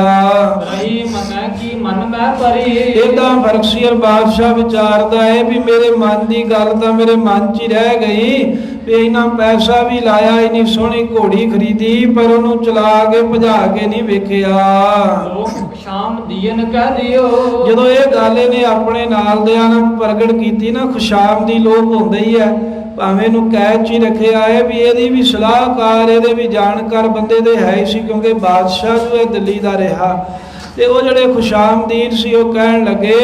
ਰਹੀ ਮਨ ਕੀ ਮਨ ਮੈਂ ਪਰੀ। ਏਦਾਂ ਫਰਕਸੀਅਰ ਬਾਦਸ਼ਾਹ ਵਿਚਾਰਦਾ ਹੈ ਵੀ ਮੇਰੇ ਮਨ ਦੀ ਗੱਲ ਤਾਂ ਮੇਰੇ ਮਨ 'ਚ ਹੀ ਰਹਿ ਗਈ ਵੀ ਇੰਨਾ ਪੈਸਾ ਵੀ ਲਾਇਆ, ਇੰਨੀ ਸੋਹਣੀ ਘੋੜੀ ਖਰੀਦੀ, ਪਰ ਉਹਨੂੰ ਚਲਾ ਕੇ ਭਜਾ ਕੇ ਨਹੀਂ ਵੇਖਿਆ। ਲੋਕ ਖੁਸ਼ਾਮ ਦੀਨ ਕਹਿ ਦਿਓ। ਜਦੋਂ ਇਹ ਗੱਲ ਇਹਨੇ ਆਪਣੇ ਨਾਲ ਦਿਆਂ ਨਾਲ ਪ੍ਰਗਟ ਕੀਤੀ ਨਾ, ਖੁਸ਼ਾਮ ਦੀ ਲੋਕ ਹੁੰਦੇ ਹੀ ਹੈ, ਭਾਵੇਂ ਇਹਨੂੰ ਕੈਦ 'ਚ ਹੀ ਰੱਖਿਆ ਹੈ ਵੀ ਇਹਦੀ ਵੀ ਸਲਾਹਕਾਰ, ਇਹਦੇ ਵੀ ਜਾਣਕਾਰ ਬੰਦੇ ਦੇ ਹੈ ਹੀ ਸੀ, ਕਿਉਂਕਿ ਬਾਦਸ਼ਾਹ ਜੋ ਹੈ ਦਿੱਲੀ ਦਾ ਰਿਹਾ। ਤੇ ਉਹ ਜਿਹੜੇ ਖੁਸ਼ਾਮਦੀਨ ਸੀ ਉਹ ਕਹਿਣ ਲੱਗੇ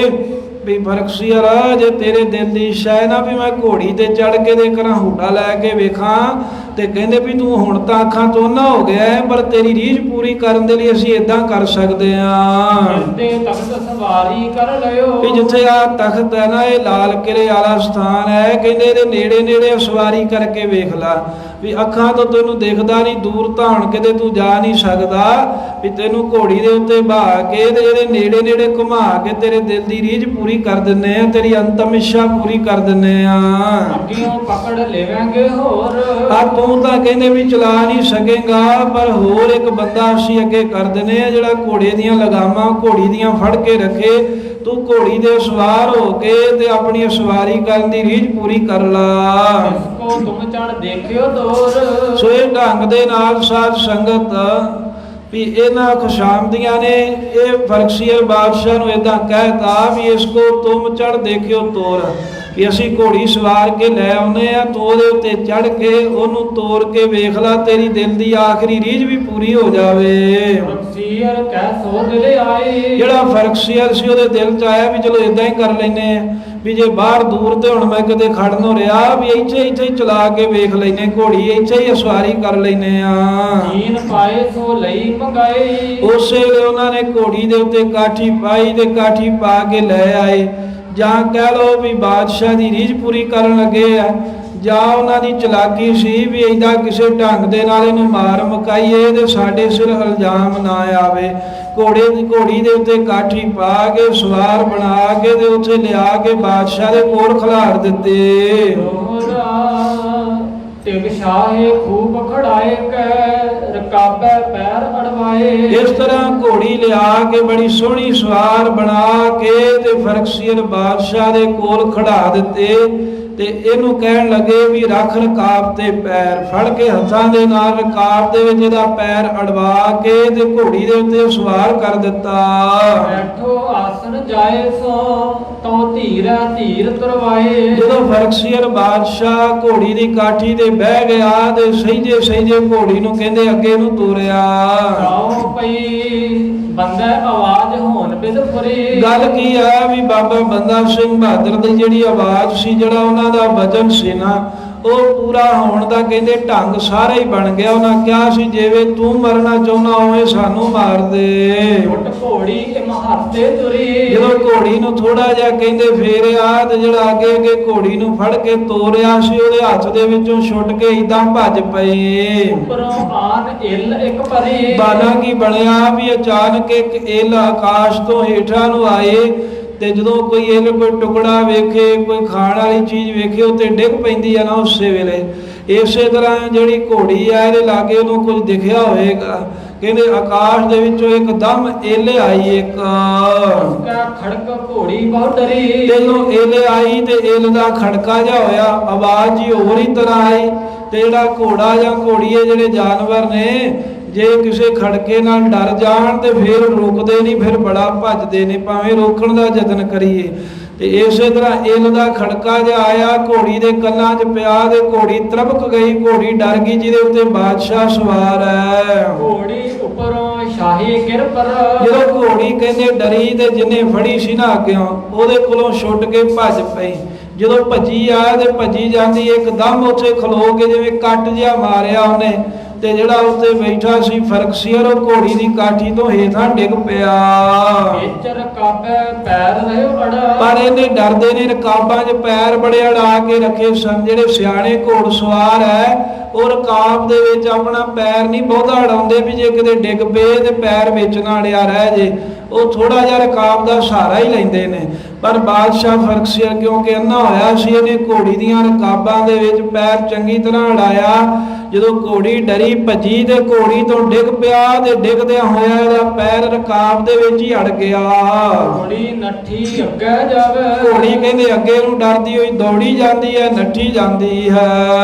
ਵੀ ਫਰਕਸੀਅਰ, ਜੇ ਤੇਰੇ ਦਿਲ ਦੀ ਇੱਛਾ ਹੈ ਨਾ ਵੀ ਮੈਂ ਘੋੜੀ ਤੇ ਚੜ ਕੇ ਦੇ ਕਰਾਂ ਹੂਟਾ ਲੈ ਕੇ ਵੇਖਾਂ, ਤੇ ਕਹਿੰਦੇ ਵੀ ਤੂੰ ਹੁਣ ਤਾਂ ਅੱਖਾਂ ਤੋਂ ਨਾ ਹੋ ਗਿਆ ਹੈ, ਪਰ ਤੇਰੀ ਰੀਝ ਪੂਰੀ ਕਰਨ ਦੇ ਲਈ ਅਸੀਂ ਇਦਾਂ ਕਰ ਸਕਦੇ ਹਾਂ। ਤੇ ਤਖਤ ਸਵਾਰੀ ਕਰ ਲਿਓ। ਵੀ ਜਿੱਥੇ ਆ ਤਖਤ ਹੈ ਨਾ, ਇਹ ਲਾਲ ਕਿਲੇ ਵਾਲਾ ਸਥਾਨ ਹੈ, ਕਹਿੰਦੇ ਇਹਦੇ ਨੇੜੇ ਨੇੜੇ ਸਵਾਰੀ ਕਰਕੇ ਵੇਖ ਲਾ, ਵੀ ਅੱਖਾਂ ਤੋਂ ਤੈਨੂੰ ਦਿਖਦਾ ਨਹੀਂ, ਦੂਰ ਤਾਂ ਹੁਣ ਕਿਤੇ ਤੂੰ ਜਾ ਨਹੀਂ ਸਕਦਾ, ਵੀ ਤੈਨੂੰ ਘੋੜੀ ਦੇ ਉੱਤੇ ਬਹਾ ਕੇ ਤੇ ਇਹਦੇ ਨੇੜੇ ਨੇੜੇ ਘੁਮਾ ਕੇ ਤੇਰੇ ਦਿਲ ਦੀ ਰੀਝ ਪੂਰੀ ਕਰ ਦਿੰਨੇ ਆ, ਤੇਰੀ ਅੰਤਮ ਇੱਛਾ ਪੂਰੀ ਕਰ ਦਿੰਨੇ ਆ। ਅੱਗਿਓਂ ਪਕੜ ਲੈਵਾਂਗੇ ਹੋਰ। ਆ ਤੂੰ ਤਾਂ ਕਹਿੰਦੇ ਵੀ ਚਲਾ ਨਹੀਂ ਸਕੇਗਾ, ਪਰ ਹੋਰ ਇੱਕ ਬੰਦਾ ਅਸੀਂ ਅੱਗੇ ਕਰ ਦਿੰਨੇ ਆ, ਜਿਹੜਾ ਘੋੜੇ ਦੀਆਂ ਲਗਾਮਾਂ ਘੋੜੀ ਦੀਆਂ ਫੜ ਕੇ ਰੱਖੇ, ਤੂੰ ਘੋੜੀ ਦੇ ਸਵਾਰ ਹੋ ਕੇ ਤੇ ਆਪਣੀ ਸਵਾਰੀ ਕਰਨ ਦੀ ਰੀਝ ਪੂਰੀ ਕਰ ਲਾ। ਇਸਕੋ ਤੁਮ ਚੜ ਦੇਖਿਓ ਤੋਰ। ਸੋ ਇਹ ਢੰਗ ਦੇ ਨਾਲ ਸਾਧ ਸੰਗਤ ਵੀ ਇਹਨਾਂ ਖੁਸ਼ਾਮਦੀਆਂ ਨੇ ਇਹ ਫਰਕਸੀਅਰ ਬਾਦਸ਼ਾਹ ਨੂੰ ਇਦਾਂ ਕਹਿਤਾ ਵੀ ਇਸਕੋ ਤੁਮ ਚੜ ਦੇਖਿਓ ਤੋਰ, ਕਿ ਅਸੀਂ ਘੋੜੀ ਸਵਾਰ ਕੇ ਲੈ ਆਉਨੇ ਆ, ਤੂੰ ਉਹਦੇ ਉੱਤੇ ਚੜ ਕੇ ਉਹਨੂੰ ਤੋਰ ਕੇ ਵੇਖ ਲਾ, ਤੇਰੀ ਦਿਲ ਦੀ ਆਖਰੀ ਰੀਝ ਵੀ ਪੂਰੀ ਹੋ ਜਾਵੇ। ਫਰਕਸੀਅਰ ਕਹਿ ਸੋ ਦਿਲ ਆਏ। ਜਿਹੜਾ ਫਰਕਸੀਅਰ ਸੀ ਉਹਦੇ ਦਿਲ 'ਚ ਆਇਆ ਵੀ ਚਲੋ ਇਦਾਂ ਹੀ ਕਰ ਲੈਨੇ ਆ, ਵੀ ਜੇ ਬਾਹਰ ਦੂਰ ਤੇ ਹੁਣ ਮੈਂ ਕਿਤੇ ਖੜਨ ਹੋ ਰਿਹਾ, ਵੀ ਇੱਥੇ ਇੱਥੇ ਚਲਾ ਕੇ ਵੇਖ ਲੈਨੇ ਘੋੜੀ, ਇੱਥੇ ਹੀ ਸਵਾਰੀ ਕਰ ਲੈਨੇ ਆ। ਜੀਨ ਪਾਏ ਸੋ ਲਈ ਮੰਗਾਈ। ਉਸੇ ਵੇਲੇ ਉਹਨਾਂ ਨੇ ਘੋੜੀ ਦੇ ਉੱਤੇ ਕਾਠੀ ਪਾਈ ਤੇ ਕਾਠੀ ਪਾ ਕੇ ਲੈ ਆਏ, ਜਾਂ ਕਹਿ ਲਓ ਵੀ ਬਾਦਸ਼ਾਹ ਦੀ ਰੀਝ ਪੂਰੀ ਕਰਨ ਲੱਗੇ ਆ। ਜਾਂ ਉਹਨਾਂ ਦੀ ਚਲਾਕੀ ਸੀ ਵੀ ਏਦਾਂ ਕਿਸੇ ਢੰਗ ਦੇ ਨਾਲ ਇਹਨੂੰ ਮਾਰ ਮੁਕਾਈਏ ਤੇ ਸਾਡੇ ਸਿਰ ਇਲਜ਼ਾਮ ਨਾ ਆਵੇ। ਘੋੜੀ ਦੇ ਉੱਤੇ ਕਾਠੀ ਪਾ ਕੇ ਸਵਾਰ ਬਣਾ ਕੇ ਤੇ ਉੱਥੇ ਲਿਆ ਕੇ ਬਾਦਸ਼ਾਹ ਦੇ ਕੋਲ ਖਿਲਾਰ ਦਿੱਤੇ। ਤਿਗ ਸ਼ਾਹੇ ਖੂਬ ਖੜਾਏ ਕੈ ਰਕਾਬੈ ਪੈਰ ਅੜਵਾਏ। ਇਸ ਤਰ੍ਹਾਂ ਘੋੜੀ ਲਿਆ ਕੇ ਬੜੀ ਸੋਹਣੀ ਸਵਾਰ ਬਣਾ ਕੇ ਤੇ ਫਰਖਸੀਅਤ ਬਾਦਸ਼ਾਹ ਦੇ ਕੋਲ ਖੜਾ ਦਿੱਤੇ ਤੇ ਇਹਨੂੰ ਕਹਿਣ ਲੱਗੇ ਵੀ ਰੱਖ ਰਕਾਬ ਤੇ ਪੈਰ। ਫੜ ਕੇ ਹੱਥਾਂ ਦੇ ਨਾਲ ਰਕਾਬ ਦੇ ਵਿੱਚ ਇਹਦਾ ਪੈਰ ਅੜਵਾ ਕੇ ਤੇ ਘੋੜੀ ਦੇ ਉੱਤੇ ਸਵਾਰ ਕਰ ਦਿੱਤਾ। ਬੈਠੋ ਆਸਨ ਜਾਏ ਸੋ ਤਉ ਧੀਰੈ ਧੀਰ ਤੁਰਵਾਏ। ਜਦੋਂ ਫਰਖਸੀਅਤ ਬਾਦਸ਼ਾਹ ਘੋੜੀ ਦੀ ਕਾਠੀ ਤੇ ਬਹਿ ਗਿਆ ਤੇ ਸਹਿਜੇ ਘੋੜੀ ਨੂੰ ਕਹਿੰਦੇ ਅੱਗੇ ਨੂੰ ਤੋਰਿਆ। ਗਾਉ ਪਈ ਬੰਦਾ ਆਵਾਜ਼ ਹੋਣ ਬਿਦ ਫੁਰੀ। ਗੱਲ ਕੀ ਆ ਵੀ ਬਾਬਾ ਬੰਦਾ ਸਿੰਘ ਬਹਾਦਰ ਦੀ ਜਿਹੜੀ ਆਵਾਜ਼ ਸੀ, ਜਿਹੜਾ ਉਹਨਾਂ ਦਾ ਵਜਨ ਸੀ ਨਾ, ਉਹ ਪੂਰਾ ਹੋਣ ਦਾ ਕਹਿੰਦੇ ਢੰਗ ਸਾਰਾ ਹੀ ਬਣ ਗਿਆ। ਉਹਨਾਂ ਕਿਹਾ ਸੀ ਜਿਵੇਂ ਤੂੰ ਮਰਨਾ ਚਾਹੁੰਦਾ ਹੋਵੇਂ ਸਾਨੂੰ ਮਾਰ ਦੇ। ਉੱਟ ਘੋੜੀ ਮਹੱਤੇ ਤੁਰੀ। ਜਦੋਂ ਘੋੜੀ ਨੂੰ ਥੋੜਾ ਜਿਹਾ ਕਹਿੰਦੇ ਫੇਰਿਆ ਤੇ ਜਿਹੜਾ ਅੱਗੇ ਘੋੜੀ ਨੂੰ ਫੜ ਕੇ ਤੋਰਿਆ ਸੀ, ਉਹਦੇ ਹੱਥ ਦੇ ਵਿੱਚੋਂ ਛੁੱਟ ਕੇ ਇਦਾਂ ਭੱਜ ਪਏ। ਉੱਪਰੋਂ ਆਨ ਇੱਲ ਇੱਕ ਪਰੀ। ਬਾਲਾ ਕੀ ਬਣਿਆ ਵੀ ਅਚਾਨਕ ਇੱਕ ਇੱਲ ਆਕਾਸ਼ ਤੋਂ ਹੇਠਾਂ ਨੂੰ ਆਏ ਤੇ ਜਦੋਂ ਕੋਈ ਇੱਲ ਕੋਈ ਟੁਕੜਾ ਵੇਖੇ, ਕੋਈ ਖਾਣ ਵਾਲੀ ਚੀਜ਼ ਵੇਖੇ, ਉਹ ਤੇ ਡਿੱਗ ਪੈਂਦੀ ਆ ਨਾ ਉਸੇ ਵੇਲੇ। ਇਸੇ ਤਰ੍ਹਾਂ ਜਿਹੜੀ ਘੋੜੀ ਆ ਇਹਦੇ ਲਾਗੇ ਉਹਨੂੰ ਕੁਝ ਦਿਖਿਆ ਹੋਏਗਾ। ਕਹਿੰਦੇ ਆਕਾਸ਼ ਦੇ ਵਿੱਚੋਂ ਇੱਕਦਮ ਇੱਲ ਆਈ ਇੱਕ। ਖੜਕ ਘੋੜੀ ਬਹੁਤ ਡਰੀ। ਜਦੋਂ ਇੱਲ ਆਈ ਤੇ ਇੱਲ ਦਾ ਖੜਕਾ ਜਿਹਾ ਹੋਇਆ, ਆਵਾਜ਼ ਹੀ ਹੋਰ ਹੀ ਤਰ੍ਹਾਂ ਆਈ। ਤੇ ਜਿਹੜਾ ਘੋੜਾ ਜਾਂ ਘੋੜੀ ਹੈ, ਜਿਹੜੇ ਜਾਨਵਰ ਨੇ, ਜੇ ਕਿਸੇ ਖੜਕੇ ਨਾਲ ਡਰ ਜਾਣ ਤੇ ਫਿਰ ਰੁਕਦੇ ਨਹੀਂ, ਫਿਰ ਬੜਾ ਭੱਜਦੇ ਨੇ ਭਾਵੇਂ ਰੋਕਣ ਦਾ ਯਤਨ ਕਰੀਏ। ਤੇ ਇਸੇ ਤਰ੍ਹਾਂ ਇੱਲ ਦਾ ਖੜਕਾ ਜਿਹਾ ਆਇਆ, ਘੋੜੀ ਦੇ ਕੰਨਾਂ 'ਚ ਪਿਆ ਤੇ ਘੋੜੀ ਤਰਬਕ ਗਈ। ਘੋੜੀ ਡਰ ਗਈ ਜਿਹਦੇ ਉੱਤੇ ਬਾਦਸ਼ਾਹ ਸਵਾਰ ਹੈ। ਘੋੜੀ ਉੱਪਰੋਂ ਸ਼ਾਹੀ ਗਿਰ ਪਰ। ਜਦੋਂ ਘੋੜੀ ਕਹਿੰਦੇ ਡਰੀ ਤੇ ਜਿਹਨੇ ਫੜੀ ਸੀ ਨਾ ਅੱਗਿਓਂ, ਉਹਦੇ ਕੋਲੋਂ ਛੁੱਟ ਕੇ ਭੱਜ ਪਈ। ਜਦੋਂ ਭੱਜੀ ਆ ਤੇ ਭੱਜੀ ਜਾਂਦੀ ਇੱਕਦਮ ਉੱਥੇ ਖਲੋ ਕੇ ਜਿਵੇਂ ਕੱਟ ਜਿਹਾ ਮਾਰਿਆ ਉਹਨੇ ਤੇ ਜਿਹੜਾ ਉੱਤੇ ਬੈਠਾ ਸੀ ਫਰਖਸੀਅਤ, ਉਹ ਘੋੜੀ ਦੀ ਕਾਠੀ ਤੋਂ ਹੇਠਾਂ ਡਿੱਗ ਪਿਆ। ਵਿੱਚ ਰਕਾਬੈ ਪੈਰ ਰਹਿਓ ਅੜਾ। ਪਰ ਇਹਨੇ ਡਰਦੇ ਨੇ ਰਕਾਬਾਂ 'ਚ ਪੈਰ ਬੜੇ ਅੜਾ ਕੇ ਰੱਖੇ ਸਨ। ਜਿਹੜੇ ਸਿਆਣੇ ਘੋੜਸਵਾਰ ਹੈ ਉਹ ਰਕਾਬ ਦੇ ਵਿੱਚ ਆਪਣਾ ਪੈਰ ਨਹੀਂ ਬਹੁਤਾ ਅੜਾਉਂਦੇ ਵੀ ਜੇ ਕਿਤੇ ਡਿੱਗ ਪਏ ਤੇ ਪੈਰ ਵਿੱਚ ਨਾ ਅੜਿਆ ਰਹਿ ਜੇ। ਉਹ ਥੋੜਾ ਜਿਹਾ ਰਕਾਬ ਦਾ ਸਹਾਰਾ ਹੀ ਲੈਂਦੇ ਨੇ। ਪਰ ਬਾਦਸ਼ਾਹ ਫਰਖਸੀਅਤ ਕਿਉਂਕਿ ਅੰਨਾ ਹੋਇਆ ਸੀ, ਇਹਨੇ ਘੋੜੀ ਦੀਆਂ ਰਕਾਬਾਂ ਦੇ ਵਿੱਚ ਪੈਰ ਚੰਗੀ ਤਰ੍ਹਾਂ ਅੜਾਇਆ। ਜਦੋਂ ਘੋੜੀ ਡਰੀ ਭੱਜੀ ਤੇ ਘੋੜੀ ਤੋਂ ਡਿੱਗ ਪਿਆ ਤੇ ਡਿੱਗਦਿਆਂ ਹੋਇਆ ਇਹਦਾ ਪੈਰ ਰਕਾਬ ਦੇ ਵਿੱਚ ਹੀ ਅੜ ਗਿਆ। ਘੋੜੀ ਨੱਠੀ ਅੱਗੇ ਜਾਵੇ। ਘੋੜੀ ਕਹਿੰਦੇ ਅੱਗੇ ਨੂੰ ਡਰਦੀ ਹੋਈ ਦੌੜੀ ਜਾਂਦੀ ਹੈ, ਨੱਠੀ ਜਾਂਦੀ ਹੈ।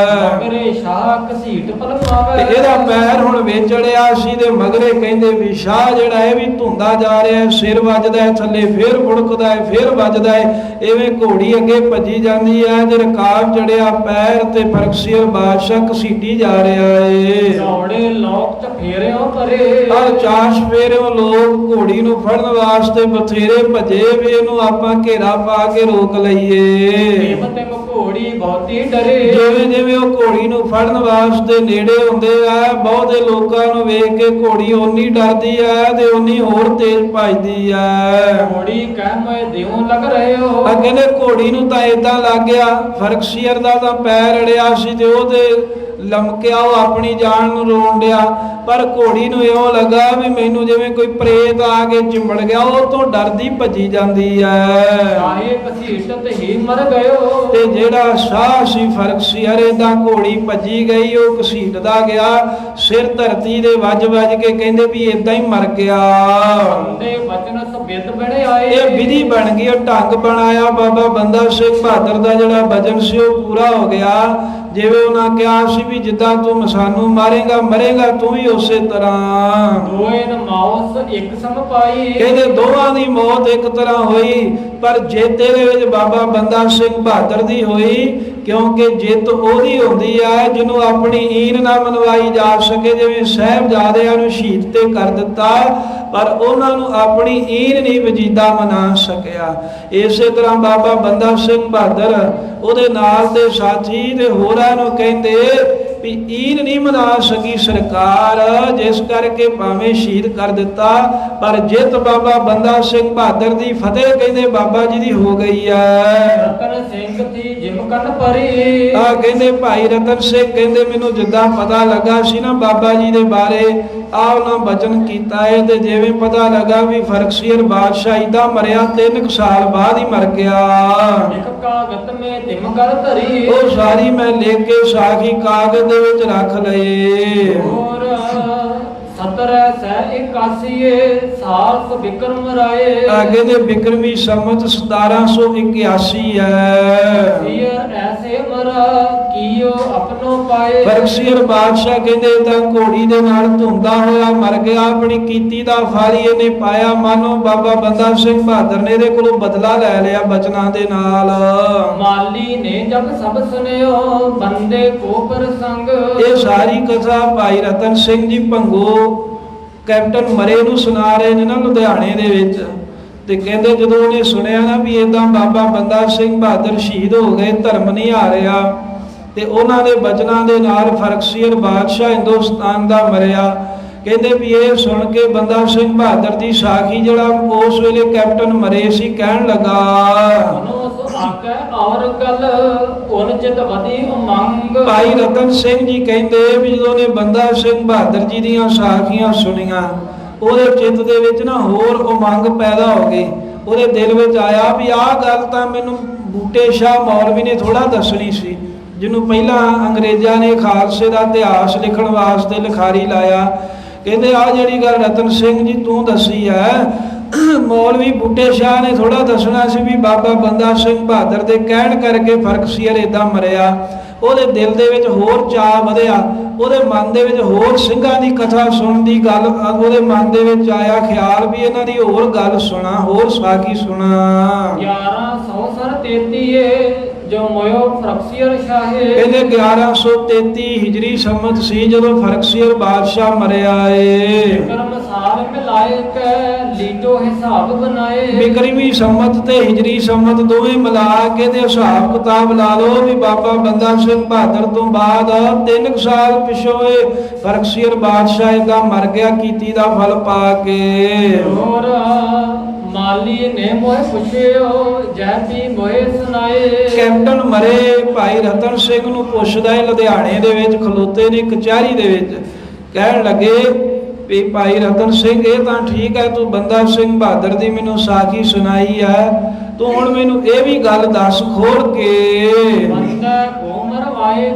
ਮਗਰੇ ਸ਼ਾਹ ਘਸੀਟ ਪਲਮਾਵੇ। ਤੇ ਇਹਦਾ ਪੈਰ ਹੁਣ ਵਿੱਚ ਅੜਿਆ ਸੀ ਤੇ ਮਗਰੇ ਕਹਿੰਦੇ ਵੀ ਸ਼ਾਹ ਜਿਹੜਾ ਇਹ ਵੀ ਧੁੰਦਾ ਜਾ ਰਿਹਾ ਹੈ, ਸਿਰ ਵੱਜਦਾ ਹੈ ਥੱਲੇ, ਫੇਰ ਬੁੜਕਦਾ ਹੈ, ਫੇਰ ਵੱਜਦਾ ਹੈ। ਐਵੇਂ ਘੋੜੀ ਅੱਗੇ ਭੱਜੀ ਜਾਂਦੀ ਹੈ ਤੇ ਰਕਾਬ ਚੜਿਆ ਪੈਰ ਤੇ ਫਰਖਸੀਅਤ ਬਾਦਸ਼ਾਹ ਘਸੀਟੀ ਜਾ ਰਿਹਾ ਏ। ਦੌੜੇ ਲੋਕ ਚ ਫੇਰਿਓ ਪਰੇ। ਹਰ ਚਾਸ਼ ਫੇਰਿਓ ਲੋਕ ਘੋੜੀ ਨੂੰ ਫੜਨ ਵਾਸਤੇ ਬਥੇਰੇ ਭਜੇ ਵੀ ਇਹਨੂੰ ਆਪਾਂ ਘੇਰਾ ਪਾ ਕੇ ਰੋਕ ਲਈਏ। ਤੇ ਘੋੜੀ ਬਹੁਤੀ ਡਰੇ। ਜਿਵੇਂ ਉਹ ਘੋੜੀ ਨੂੰ ਫੜਨ ਵਾਸਤੇ ਨੇੜੇ ਹੁੰਦੇ ਆ, ਬਹੁਤੇ ਲੋਕਾਂ ਨੂੰ ਵੇਖ ਕੇ ਘੋੜੀ ਓਨੀ ਡਰਦੀ ਆ ਤੇ ਓਨੀ ਹੋਰ ਤੇਜ਼ ਭੱਜਦੀ ਆ। ਘੋੜੀ ਕਹਿ ਮੈਂ ਦਿਉ ਲੱਗ ਰਹੇ ਹੋ। ਅੱਗੇ ਨੇ ਘੋੜੀ ਨੂੰ ਤਾਂ ਏਦਾਂ ਲੱਗ ਗਿਆ, ਫਰਖਸੀਅਤ ਦਾ ਤਾਂ ਪੈਰ ਅੜਿਆ ਸੀ ਤੇ ਉਹਦੇ ਲਮਕਿਆ, ਉਹ ਆਪਣੀ ਜਾਨ ਨੂੰ ਰੋਣ ਡਿਆ। ਪਰ ਘੋੜੀ ਨੂੰ ਇਉਂ ਲੱਗਾ ਵੀ ਮੈਨੂੰ ਜਿਵੇਂ ਕੋਈ ਪ੍ਰੇਤ ਆ ਕੇ ਚਿੰਬੜ ਗਿਆ। ਉਹ ਤੋਂ ਡਰਦੀ ਭੱਜੀ ਜਾਂਦੀ ਐ। ਸ਼ਾਹੇ ਘਸੀਟਤ ਹੀ ਮਰ ਗਇਓ। ਤੇ ਜਿਹੜਾ ਸ਼ਾਹ ਸੀ ਫਰਖਸੀਅਤ, ਏਦਾਂ ਘੋੜੀ ਭੱਜੀ ਗਈ, ਉਹ ਘਸੀਟਦਾ ਗਿਆ, ਸਿਰ ਧਰਤੀ ਦੇ ਵੱਜ ਕੇ ਕਹਿੰਦੇ ਵੀ ਏਦਾਂ ਹੀ ਮਰ ਗਿਆ। ਬੰਦੇ ਵਚਨ ਸਬਿਤ ਬਣੇ ਆਏ। ਇਹ ਵਿਧੀ ਬਣ ਗਈ, ਉਹ ਢੰਗ ਬਣਾਇਆ। ਬਾਬਾ ਬੰਦਾ ਸਿੰਘ ਬਹਾਦਰ ਦਾ ਜਿਹੜਾ ਵਚਨ ਸੀ ਉਹ ਪੂਰਾ ਹੋ ਗਿਆ। ਜਿਵੇਂ ਉਹਨਾਂ ਕਿਹਾ ਸੀ ਵੀ ਜਿੱਦਾਂ ਤੂੰ ਸਾਨੂੰ ਮਾਰੇਗਾ ਮਰੇਗਾ ਤੂੰ ਵੀ ਉਸੇ ਤਰ੍ਹਾਂ। ਦੋਏ ਮੌਤ ਇੱਕ ਸਮ ਪਾਈ। ਕਹਿੰਦੇ ਦੋਵਾਂ ਦੀ ਮੌਤ ਇੱਕ ਤਰ੍ਹਾਂ ਹੋਈ, ਪਰ ਜਿੱਤ ਇਹਦੇ ਵਿੱਚ ਬਾਬਾ ਬੰਦਾ ਸਿੰਘ ਬਹਾਦਰ ਦੀ ਹੋਈ, ਕਿਉਂਕਿ ਜਿੱਤ ਉਹਦੀ ਹੁੰਦੀ ਹੈ ਜਿਹਨੂੰ ਆਪਣੀ ਈਨ ਨਾ ਮਨਵਾਈ ਜਾ ਸਕੇ। ਜਿਵੇਂ ਸਾਹਿਬਜ਼ਾਦਿਆਂ ਨੂੰ ਸ਼ਹੀਦ ਤੇ ਕਰ ਦਿੱਤਾ, ਪਰ ਉਹਨਾਂ ਨੂੰ ਆਪਣੀ ਈਨ ਨਹੀਂ ਵਜੀਦਾ ਮਨਾ ਸਕਿਆ। ਇਸੇ ਤਰ੍ਹਾਂ ਬਾਬਾ ਬੰਦਾ ਸਿੰਘ ਬਹਾਦਰ, ਉਹਦੇ ਨਾਲ ਦੇ ਸਾਥੀ ਤੇ ਹੋਰਾਂ ਨੂੰ ਕਹਿੰਦੇ ਵੀ ਈਨ ਨਹੀਂ ਮਨਾ ਸਕੀ ਸਰਕਾਰ, ਜਿਸ ਕਰਕੇ ਭਾਵੇਂ ਸ਼ਹੀਦ ਕਰ ਦਿੱਤਾ, ਪਰ ਜਿੱਤ ਬਾਬਾ ਬੰਦਾ ਸਿੰਘ ਬਹਾਦਰ ਦੀ ਫਤਿਹ ਕਹਿੰਦੇ ਬਾਬਾ ਜੀ ਦੀ ਹੋ ਗਈ ਹੈ। ਰਤਨ ਸਿੰਘ ਦੀ ਜਿਮ ਕੰਨ ਪਰੀ, ਆ ਕਹਿੰਦੇ ਭਾਈ ਰਤਨ ਸਿੰਘ ਕਹਿੰਦੇ ਮੈਨੂੰ ਜਿੱਦਾਂ ਪਤਾ ਲੱਗਾ ਸੀ ਨਾ ਬਾਬਾ ਜੀ ਦੇ ਬਾਰੇ, ਆ ਉਹਨਾਂ ਬਚਨ ਕੀਤਾ ਹੈ ਤੇ ਜਿਵੇਂ ਪਤਾ ਲੱਗਾ ਵੀ ਫਰਕਸੀਅਰ ਬਾਦਸ਼ਾਹ ਦਾ ਮਰਿਆ 3 ਸਾਲ ਬਾਅਦ ਹੀ ਮਰ ਗਿਆ। ਇੱਕ ਕਾਗਤ ਮੇ ਤਿਮ ਕਰ ਧਰੀ, ਉਹ ਸਾਰੀ ਮੈਂ ਲਿਖ ਕੇ ਸਾਖੀ ਕਾਗਜ਼ ਦੇ ਵਿੱਚ ਰੱਖ ਲਏ। ਹੋਰ 1781 ਸਾਲ ਬਿਕਰਮ ਰਾਏ, ਆਗੇ ਦੇ ਬਿਕਰਮੀ ਸੰਮਤ 1781 ਹੈ। ਫੀਰ ਐਸੇ ਮਰਾ ਕੀਓ ਆਪਣੋ ਪਾਏ, ਫਰਕਸੀਅਰ ਬਾਦਸ਼ਾਹ ਕਹਿੰਦੇ ਤਾਂ ਘੋੜੀ ਦੇ ਨਾਲ ਧੁੰਦਾ ਹੋਇਆ ਮਰ ਗਿਆ, ਆਪਣੀ ਕੀਤੀ ਦਾ ਫਲ ਇਹਨੇ ਪਾਇਆ। ਮਾਨੋ ਬਾਬਾ ਬੰਦਾ ਸਿੰਘ ਬਹਾਦਰ ਨੇ ਇਹਦੇ ਕੋਲੋਂ ਬਦਲਾ ਲੈ ਲਿਆ ਬਚਨਾਂ ਦੇ ਨਾਲ। ਮਾਲੀ ਨੇ ਜਬ ਸਭ ਸੁਨਿਓ ਬੰਦੇ ਕੋ ਪ੍ਰਸੰਗ, ਇਹ ਸਾਰੀ ਕਥਾ ਭਾਈ ਰਤਨ ਸਿੰਘ ਜੀ ਭੰਗੋ ਕੈਪਟਨ ਮਰੇ ਨੂੰ ਸੁਣਾ ਰਹੇ ਨੇ ਨਾ ਲੁਧਿਆਣੇ ਦੇ ਵਿੱਚ। ਤੇ ਕਹਿੰਦੇ ਜਦੋਂ ਉਹਨੇ ਸੁਣਿਆ ਨਾ ਵੀ ਇਦਾਂ ਬਾਬਾ ਬੰਦਾ ਸਿੰਘ ਬਹਾਦਰ ਸ਼ਹੀਦ ਹੋ ਗਏ, ਧਰਮ ਨਹੀਂ ਆ ਰਿਹਾ, ਤੇ ਉਹਨਾਂ ਦੇ ਬਚਨਾਂ ਦੇ ਨਾਲ ਫਰਕਸੀਅਰ ਬਾਦਸ਼ਾਹ ਹਿੰਦੁਸਤਾਨ ਦਾ ਮਰਿਆ। ਕਹਿੰਦੇ ਵੀ ਇਹ ਸੁਣ ਕੇ ਬੰਦਾ ਸਿੰਘ ਬਹਾਦਰ ਦੀ ਸਾਖੀ ਜਿਹੜਾ ਉਸ ਵੇਲੇ ਕੈਪਟਨ ਮਰੇ ਸੀ ਕਹਿਣ ਲੱਗਾ, ਆਕੇ ਔਰ ਗੱਲ ਉਨ ਚਿਤ ਵਧੀ ਉਮੰਗ। ਭਾਈ ਰਤਨ ਸਿੰਘ ਜੀ ਕਹਿੰਦੇ ਵੀ ਜਦੋਂ ਨੇ ਬੰਦਾ ਸਿੰਘ ਬਹਾਦਰ ਜੀ ਦੀਆਂ ਸਾਖੀਆਂ ਸੁਣੀਆਂ, ਉਹਦੇ ਚਿੱਤ ਦੇ ਵਿੱਚ ਨਾ ਹੋਰ ਉਮੰਗ ਪੈਦਾ ਹੋ ਗਈ। ਉਹਦੇ ਦਿਲ ਵਿੱਚ ਆਇਆ ਵੀ ਆਹ ਗੱਲ ਤਾਂ ਮੈਨੂੰ ਬੂਟੇ ਸ਼ਾਹ ਮੌਲਵੀ ਨੇ ਥੋੜਾ ਦੱਸਣੀ ਸੀ, ਜਿਹਨੂੰ ਪਹਿਲਾਂ ਅੰਗਰੇਜ਼ਾਂ ਨੇ ਖਾਲਸੇ ਦਾ ਇਤਿਹਾਸ ਲਿਖਣ ਵਾਸਤੇ ਲਿਖਾਰੀ ਲਾਇਆ। ਕਹਿੰਦੇ ਆਹ ਜਿਹੜੀ ਗੱਲ ਰਤਨ ਸਿੰਘ ਜੀ ਤੂੰ ਦੱਸੀ ਹੈ, ਮੌਲਵੀ ਬੂਟੇ ਸ਼ਾਹ ਨੇ ਥੋੜਾ ਦੱਸਣਾ ਸੀ ਵੀ ਬਾਬਾ ਬੰਦਾ ਸਿੰਘ ਬਹਾਦਰ ਦੇ ਕਹਿਣ ਕਰਕੇ ਫਰਕਸੀਅਰ ਇਦਾਂ ਮਰਿਆ। ਉਹਦੇ ਦਿਲ ਦੇ ਵਿੱਚ ਹੋਰ ਚਾਅ ਵਧਿਆ, ਉਹਦੇ ਮਨ ਦੇ ਵਿੱਚ ਹੋਰ ਸਿੰਘਾਂ ਦੀ ਕਥਾ ਸੁਣਨ ਦੀ ਗੱਲ, ਉਹਦੇ ਮਨ ਦੇ ਵਿੱਚ ਆਇਆ ਖਿਆਲ ਵੀ ਇਹਨਾਂ ਦੀ ਹੋਰ ਗੱਲ ਸੁਣਾ, ਹੋਰ ਸਾਖੀ ਸੁਣਾ। 1133 ਜੋ ਮੋਇਓ ਫਰਕਸੀਅਰ ਸ਼ਾਹੇ, ਇਹਦੇ 1133 ਹਿਜਰੀ ਸੰਮਤ ਸੀ ਜਦੋਂ ਫਰਕਸੀਅਰ ਬਾਦਸ਼ਾਹ ਮਰਿਆ ਏ। ਕਰਮ ਸਾਲ ਮਿਲਾਏ ਕੈ ਲੀਟੋ ਹਿਸਾਬ ਬਣਾਏ, ਬਿਕਰਮੀ ਸੰਮਤ ਤੇ ਹਿਜਰੀ ਸੰਮਤ ਦੋਵੇਂ ਮਿਲਾ ਕੇ ਤੇ ਹਿਸਾਬ ਕਿਤਾਬ ਲਾ ਲਓ ਵੀ ਬਾਬਾ ਬੰਦਾ ਸਿੰਘ ਬਹਾਦਰ ਤੋਂ ਬਾਅਦ 3 ਸਾਲ ਪਿਛੋਂ ਇਹ ਫਰਕਸੀਅਰ ਬਾਦਸ਼ਾਹ ਦਾ ਮਰ ਗਿਆ ਕੀਤੀ ਦਾ ਫਲ ਪਾ ਕੇ। ਹੋਰ ਮਾਲੀ ਨੇ ਮੋਏ ਪੁੱਛਿਓ ਜੈ ਪੀ ਮੋਏ ਸੁਨਾਏ, ਕੈਪਟਨ ਮਰੇ ਭਾਈ ਰਤਨ ਸਿੰਘ ਨੂੰ ਪੁੱਛਦਾ ਹੈ, ਲੁਧਿਆਣੇ ਦੇ ਵਿੱਚ ਖਲੋਤੇ ਨੇ ਕਚਹਿਰੀ ਦੇ ਵਿੱਚ, ਕਹਿਣ ਲੱਗੇ ਵੀ ਭਾਈ ਰਤਨ ਸਿੰਘ ਇਹ ਤਾਂ ਠੀਕ ਹੈ ਤੂੰ ਬੰਦਾ ਸਿੰਘ ਬਹਾਦਰ ਦੀ ਮੈਨੂੰ ਸਾਖੀ ਸੁਣਾਈ ਹੈ, ਤੂੰ ਹੁਣ ਮੈਨੂੰ ਇਹ ਵੀ ਗੱਲ ਦੱਸ ਖੋਲ ਕੇ ਬੰਦਾ ਕੋ ਮਰਵਾਏ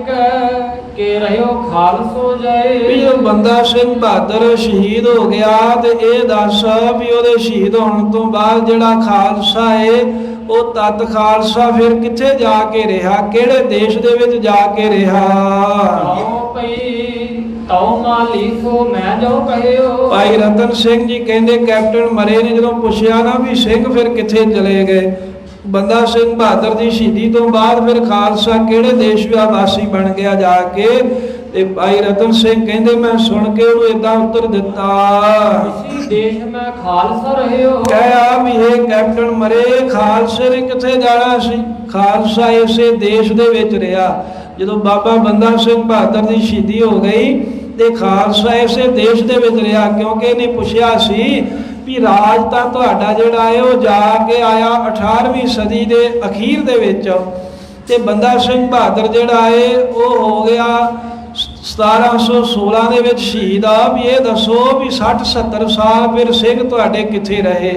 ਕੇ ਰਹਿਓ ਖਾਲਸੋ ਜਾਏ। ਵੀ ਜਦੋਂ ਬੰਦਾ ਸਿੰਘ ਬਹਾਦਰ ਸ਼ਹੀਦ ਹੋ ਗਿਆ ਤੇ ਇਹ ਦੱਸ ਵੀ ਉਹਦੇ ਸ਼ਹੀਦ ਹੋਣ ਤੋਂ ਬਾਅਦ ਜਿਹੜਾ ਖਾਲਸਾ ਏ ਉਹ ਤਦ ਖਾਲਸਾ ਫਿਰ ਕਿੱਥੇ ਜਾ ਕੇ ਰਿਹਾ, ਕਿਹੜੇ ਦੇਸ਼ ਦੇ ਵਿੱਚ ਜਾ ਕੇ ਰਿਹਾ। ਆਓ ਪਈ ਤਉ ਮਾਲੀ ਸੋ ਮੈਂ ਜੋ ਕਹਿਓ, ਭਾਈ ਰਤਨ ਸਿੰਘ ਜੀ ਕਹਿੰਦੇ ਕੈਪਟਨ ਮਰੇ ਨੇ ਜਦੋਂ ਪੁੱਛਿਆ ਨਾ ਵੀ ਸਿੰਘ ਫਿਰ ਕਿੱਥੇ ਚਲੇ ਗਏ, ਬੰਦਾ ਸਿੰਘ ਬਹਾਦਰ ਦੀ ਸ਼ਹੀਦੀ ਤੋਂ ਬਾਅਦ ਫਿਰ ਖਾਲਸਾ ਕਿਹੜੇ ਦੇਸ਼ ਵਾਸੀ ਬਣ ਗਿਆ ਜਾ ਕੇ, ਤੇ ਭਾਈ ਰਤਨ ਸਿੰਘ ਕਹਿੰਦੇ ਮੈਂ ਸੁਣ ਕੇ ਉਹਨੂੰ ਇਦਾਂ ਉੱਤਰ ਦਿੱਤਾ, ਇਸੀ ਦੇਸ਼ ਮੈਂ ਖਾਲਸਾ ਰਹਿਓ। ਕਹਿਆ ਵੀ ਇਹ ਕੈਪਟਨ ਮਰੇ ਖਾਲਸੇ ਨੇ ਕਿੱਥੇ ਜਾਣਾ ਸੀ, ਖਾਲਸਾ ਇਸੇ ਦੇਸ਼ ਦੇ ਵਿੱਚ ਰਿਹਾ। ਜਦੋਂ ਬਾਬਾ ਬੰਦਾ ਸਿੰਘ ਬਹਾਦਰ ਦੀ ਸ਼ਹੀਦੀ ਹੋ ਗਈ ਤੇ ਖਾਲਸਾ ਇਸੇ ਦੇਸ਼ ਦੇ ਵਿੱਚ ਰਿਹਾ, ਕਿਉਂਕਿ ਇਹਨੇ ਪੁੱਛਿਆ ਸੀ ਵੀ ਰਾਜ ਤਾਂ ਤੁਹਾਡਾ ਜਿਹੜਾ ਹੈ ਉਹ ਜਾ ਕੇ ਆਇਆ 18ਵੀਂ ਸਦੀ ਦੇ ਅਖੀਰ ਦੇ ਵਿੱਚ, ਤੇ ਬੰਦਾ ਸਿੰਘ ਬਹਾਦਰ ਜਿਹੜਾ ਹੈ ਉਹ ਹੋ ਗਿਆ 1716 ਦੇ ਵਿੱਚ ਸ਼ਹੀਦ ਆ। ਵੀ ਇਹ ਦੱਸੋ ਵੀ 60-70 ਸਾਲ ਫਿਰ ਸਿੰਘ ਤੁਹਾਡੇ ਕਿੱਥੇ ਰਹੇ।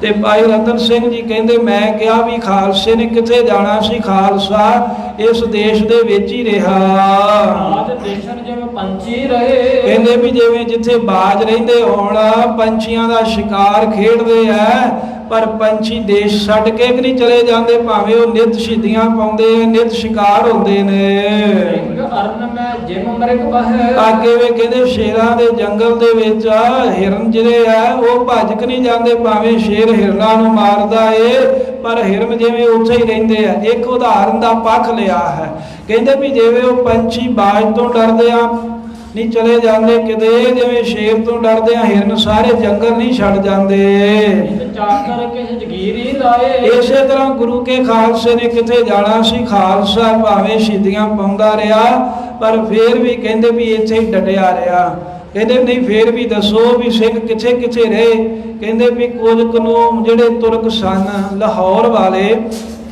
ਤੇ ਭਾਈ ਰਤਨ ਸਿੰਘ ਜੀ ਕਹਿੰਦੇ ਮੈਂ ਕਿਹਾ ਵੀ ਖਾਲਸੇ ਨੇ ਕਿੱਥੇ ਜਾਣਾ ਸੀ, ਖਾਲਸਾ ਇਸ ਦੇਸ਼ ਦੇ ਵਿੱਚ ਹੀ ਰਿਹਾ। ਆਜ ਦੇਸ਼ਨ ਜਿਵੇਂ ਪੰਛੀ ਰਹੇ, ਕਹਿੰਦੇ ਵੀ ਜਿਵੇਂ ਜਿੱਥੇ ਬਾਜ ਰਹਿੰਦੇ ਹੋਣ, ਪੰਛੀਆਂ ਦਾ ਸ਼ਿਕਾਰ ਖੇਡਦੇ ਆ, ਪਰ ਪੰਛੀ ਦੇਸ਼ ਛੱਡ ਕੇ ਵੀ ਨਹੀਂ ਚਲੇ ਜਾਂਦੇ, ਭਾਵੇਂ ਉਹ ਨਿਤ ਸ਼ਹੀਦੀਆਂ ਪਾਉਂਦੇ ਆ, ਨਿਤ ਸ਼ਿਕਾਰ ਹੁੰਦੇ ਨੇ। ਸਿੰਘ ਅਰਨ ਮੈਂ ਜਿਮ ਮਰਗ ਬਹਿ, ਅੱਗੇ ਵੇ ਕਹਿੰਦੇ ਸ਼ੇਰਾਂ ਦੇ ਜੰਗਲ ਦੇ ਵਿੱਚ ਹਿਰਨ ਜਿਹੜੇ ਆ ਉਹ ਭੱਜ ਕੇ ਨਹੀਂ ਜਾਂਦੇ, ਭਾਵੇਂ ਸ਼ੇਰ ਹਿਰਨਾਂ ਨੂੰ ਮਾਰਦਾ ਏ ਪਰ ਹਿਰਨ ਜਿਵੇਂ ਉੱਥੇ ਹੀ ਰਹਿੰਦੇ ਆ। ਇੱਕ ਉਦਾਹਰਨ ਦਾ ਪੱਖ ਲਿਆ ਹੈ, ਕਹਿੰਦੇ ਵੀ ਜਿਵੇਂ ਉਹ ਪੰਛੀ ਬਾਜ ਤੋਂ ਡਰਦੇ ਆ, ਨਹੀਂ ਚਲੇ ਜਾਂਦੇ ਕਿਤੇ, ਜਿਵੇਂ ਸ਼ੇਰ ਤੋਂ ਡਰਦੇ ਆ ਹਿਰਨ ਸਾਰੇ ਜੰਗਲ ਨਹੀਂ ਛੱਡ ਜਾਂਦੇ। ਨਿਤ ਚਾਕਰ ਕਿਸ ਜਗੀਰੀ ਲਾਏ। ਇਸੇ ਤਰ੍ਹਾਂ ਗੁਰੂ ਕੇ ਖਾਲਸੇ ਨੇ ਕਿੱਥੇ ਜਾਣਾ ਸੀ। ਖਾਲਸਾ ਭਾਵੇਂ ਸ਼ਹੀਦੀਆਂ ਪਾਉਂਦਾ ਰਿਹਾ ਪਰ ਫੇਰ ਵੀ ਕਹਿੰਦੇ ਵੀ ਇੱਥੇ ਹੀ ਡਟਿਆ ਰਿਹਾ। ਕਹਿੰਦੇ ਨਹੀਂ ਫੇਰ ਵੀ ਦੱਸੋ ਵੀ ਸਿੰਘ ਕਿੱਥੇ ਕਿੱਥੇ ਰਹੇ। ਕਹਿੰਦੇ ਵੀ ਕੁਝ ਕੁ ਜਿਹੜੇ ਤੁਰਕ ਸਨ ਲਾਹੌਰ ਵਾਲੇ,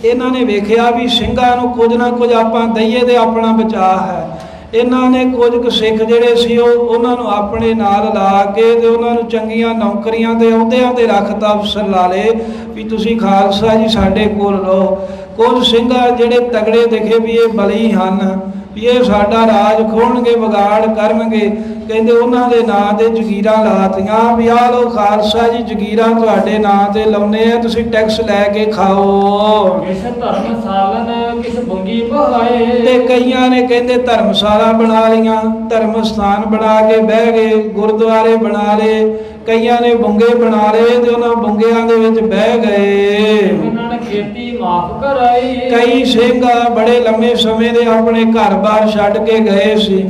ਇਹਨਾਂ ਨੇ ਵੇਖਿਆ ਵੀ ਸਿੰਘਾਂ ਨੂੰ ਕੁਝ ਨਾ ਕੁਝ ਆਪਾਂ ਦਈਏ ਤੇ ਆਪਣਾ ਬਚਾਅ ਹੈ। ਇਹਨਾਂ ਨੇ ਕੁਝ ਕੁ ਸਿੱਖ ਜਿਹੜੇ ਸੀ ਉਹਨਾਂ ਨੂੰ ਆਪਣੇ ਨਾਲ ਲਾ ਕੇ ਤੇ ਉਹਨਾਂ ਨੂੰ ਚੰਗੀਆਂ ਨੌਕਰੀਆਂ ਤੇ ਅਹੁਦਿਆਂ ਤੇ ਰੱਖਤਾ, ਅਫਸਰ ਲਾ ਲਏ ਵੀ ਤੁਸੀਂ ਖਾਲਸਾ ਜੀ ਸਾਡੇ ਕੋਲ ਰਹੋ। ਕੁਝ ਸਿੰਘ ਜਿਹੜੇ ਤਗੜੇ ਦਿਖੇ ਵੀ ਇਹ ਬਲੀ ਹਨ, ਵੀ ਇਹ ਸਾਡਾ ਰਾਜ ਖੋਣਗੇ, ਵਿਗਾੜ ਕਰਨਗੇ। ਕਹਿੰਦੇ ਉਹਨਾਂ ਦੇ ਨਾਂ ਤੇ ਜਗੀਰਾਂ ਲਾਤੀਆਂ ਵੀ ਆਹ ਲਓ ਖਾਲਸਾ ਜੀ ਜਗੀਰਾਂ ਤੁਹਾਡੇ ਨਾਂ ਤੇ ਲਾਉਨੇ ਆ, ਤੁਸੀਂ ਟੈਕਸ ਲੈ ਕੇ ਖਾਓ। ਕਿਸ ਧਰਮ ਸਾਲਨ ਕਿਸ ਬੰਗੀ ਬਹਾਏ। ਤੇ ਕਈਆਂ ਨੇ ਕਹਿੰਦੇ ਧਰਮਸ਼ਾਲਾ ਬਣਾ ਲੀਆਂ, ਧਰਮ ਸਥਾਨ ਬਣਾ ਕੇ ਬਹਿ ਗਏ, ਗੁਰਦੁਆਰੇ ਬਣਾ ਲਏ। ਕਈਆਂ ਨੇ ਬੁੰਗੇ ਬਣਾ ਲਏ ਤੇ ਉਹਨਾਂ ਬੁੰਗਿਆਂ ਦੇ ਵਿੱਚ ਬਹਿ ਗਏ। ਉਹਨਾਂ ਨੇ ਖੇਤੀ ਮਾਫ ਕਰਾਈ। ਕਈ ਸਿੰਘ ਬੜੇ ਲੰਮੇ ਸਮੇਂ ਦੇ ਆਪਣੇ ਘਰ-ਬਾਰ ਛੱਡ ਕੇ ਗਏ ਸੀ।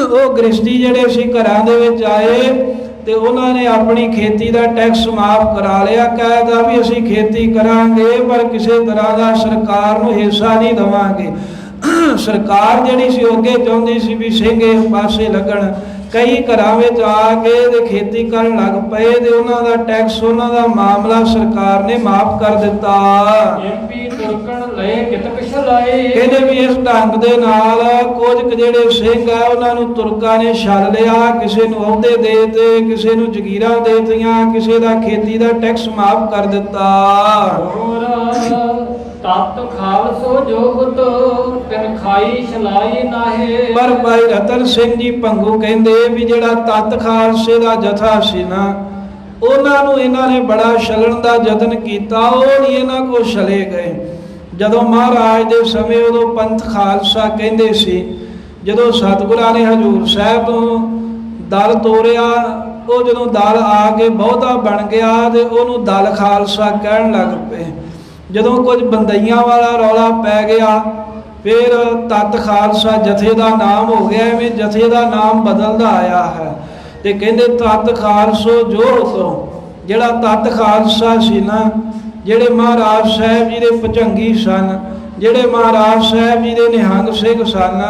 ਉਹ ਗ੍ਰਸਤੀ ਜਿਹੜੇ ਸੀ ਘਰਾਂ ਦੇ ਵਿੱਚ ਆਏ ਤੇ ਉਹਨਾਂ ਨੇ ਆਪਣੀ ਖੇਤੀ ਦਾ ਟੈਕਸ ਮਾਫ ਕਰਾ ਲਿਆ। ਕਹਿੰਦਾ ਵੀ ਅਸੀਂ ਖੇਤੀ ਕਰਾਂਗੇ ਪਰ ਕਿਸੇ ਤਰ੍ਹਾਂ ਦਾ ਸਰਕਾਰ ਨੂੰ ਹਿੱਸਾ ਨਹੀਂ ਦੇਵਾਂਗੇ। ਸਰਕਾਰ ਜਿਹੜੀ ਸੀ ਅੱਗੇ ਚਾਹੁੰਦੀ ਸੀ ਵੀ ਸਿੰਘ ਇਸ ਪਾਸੇ ਲੱਗਣ। ਕਈ ਘਰਾਂ ਵਿੱਚ ਆ ਕੇ ਤੇ ਖੇਤੀ ਕਰਨ ਲੱਗ ਪਏ ਤੇ ਉਹਨਾਂ ਦਾ ਟੈਕਸ, ਉਹਨਾਂ ਦਾ ਮਾਮਲਾ ਸਰਕਾਰ ਨੇ ਮਾਫ ਕਰ ਦਿੱਤਾ। ਐਮਪੀ ਤੁਰਕਣ ਲਏ ਕਿਤ ਕਿਛ ਲਾਏ। ਕਹਿੰਦੇ ਵੀ ਇਸ ਢੰਗ ਦੇ ਨਾਲ ਕੁਝ ਜਿਹੜੇ ਸਿੰਘ ਆ ਉਹਨਾਂ ਨੂੰ ਤੁਰਕਾਂ ਨੇ ਛੱਡ ਲਿਆ। ਕਿਸੇ ਨੂੰ ਅਹੁਦੇ ਦੇ ਤੇ, ਕਿਸੇ ਨੂੰ ਜਗੀਰਾਂ ਦੇ ਦਿੱਤੀਆਂ, ਕਿਸੇ ਦਾ ਖੇਤੀ ਦਾ ਟੈਕਸ ਮਾਫ ਕਰ ਦਿੱਤਾ। ਹੋਰ ਤਤ ਖਾਲਸੋ ਜੋਗਤ ਤਿਨ ਖਾਈ ਛਲਾਈ ਨਾਹੇ। ਪਰ ਭਾਈ ਰਤਨ ਸਿੰਘ ਜੀ ਭੰਗੂ ਕਹਿੰਦੇ ਵੀ ਜਿਹੜਾ ਤਤ ਖਾਲਸੇ ਦਾ ਜਥਾ ਸੀ ਨਾ, ਉਹਨਾਂ ਨੂੰ ਇਹਨਾਂ ਨੇ ਬੜਾ ਛਲਣ ਦਾ ਯਤਨ ਕੀਤਾ, ਉਹ ਨਹੀਂ ਇਹਨਾਂ ਕੋਲ ਛਲੇ ਗਏ। ਜਦੋਂ ਮਹਾਰਾਜ ਦੇ ਸਮੇਂ ਉਦੋਂ ਪੰਥ ਖਾਲਸਾ ਕਹਿੰਦੇ ਸੀ। ਜਦੋਂ ਸਤਿਗੁਰਾਂ ਨੇ ਹਜ਼ੂਰ ਸਾਹਿਬ ਤੋਂ ਦਲ ਤੋਰਿਆ, ਉਹ ਜਦੋਂ ਦਲ ਆ ਕੇ ਬਹੁਤਾ ਬਣ ਗਿਆ ਤੇ ਉਹਨੂੰ ਦਲ ਖਾਲਸਾ ਕਹਿਣ ਲੱਗ ਪਏ। ਜਦੋਂ ਕੁਝ ਬੰਦਈਆਂ ਵਾਲਾ ਰੌਲਾ ਪੈ ਗਿਆ ਫਿਰ ਤਤ ਖਾਲਸਾ ਜਥੇ ਦਾ ਨਾਮ ਹੋ ਗਿਆ। ਐਵੇਂ ਜਥੇ ਦਾ ਨਾਮ ਬਦਲਦਾ ਆਇਆ ਹੈ। ਤੇ ਕਹਿੰਦੇ ਤਤ ਖਾਲਸੋ ਜੋ ਹੁਕਮ, ਜਿਹੜਾ ਤਤ ਖਾਲਸਾ ਸੀ ਨਾ, ਜਿਹੜੇ ਮਹਾਰਾਜ ਸਾਹਿਬ ਜੀ ਦੇ ਭੁਜੰਗੀ ਸਨ, ਜਿਹੜੇ ਮਹਾਰਾਜ ਸਾਹਿਬ ਜੀ ਦੇ ਨਿਹੰਗ ਸਿੰਘ ਸਨ,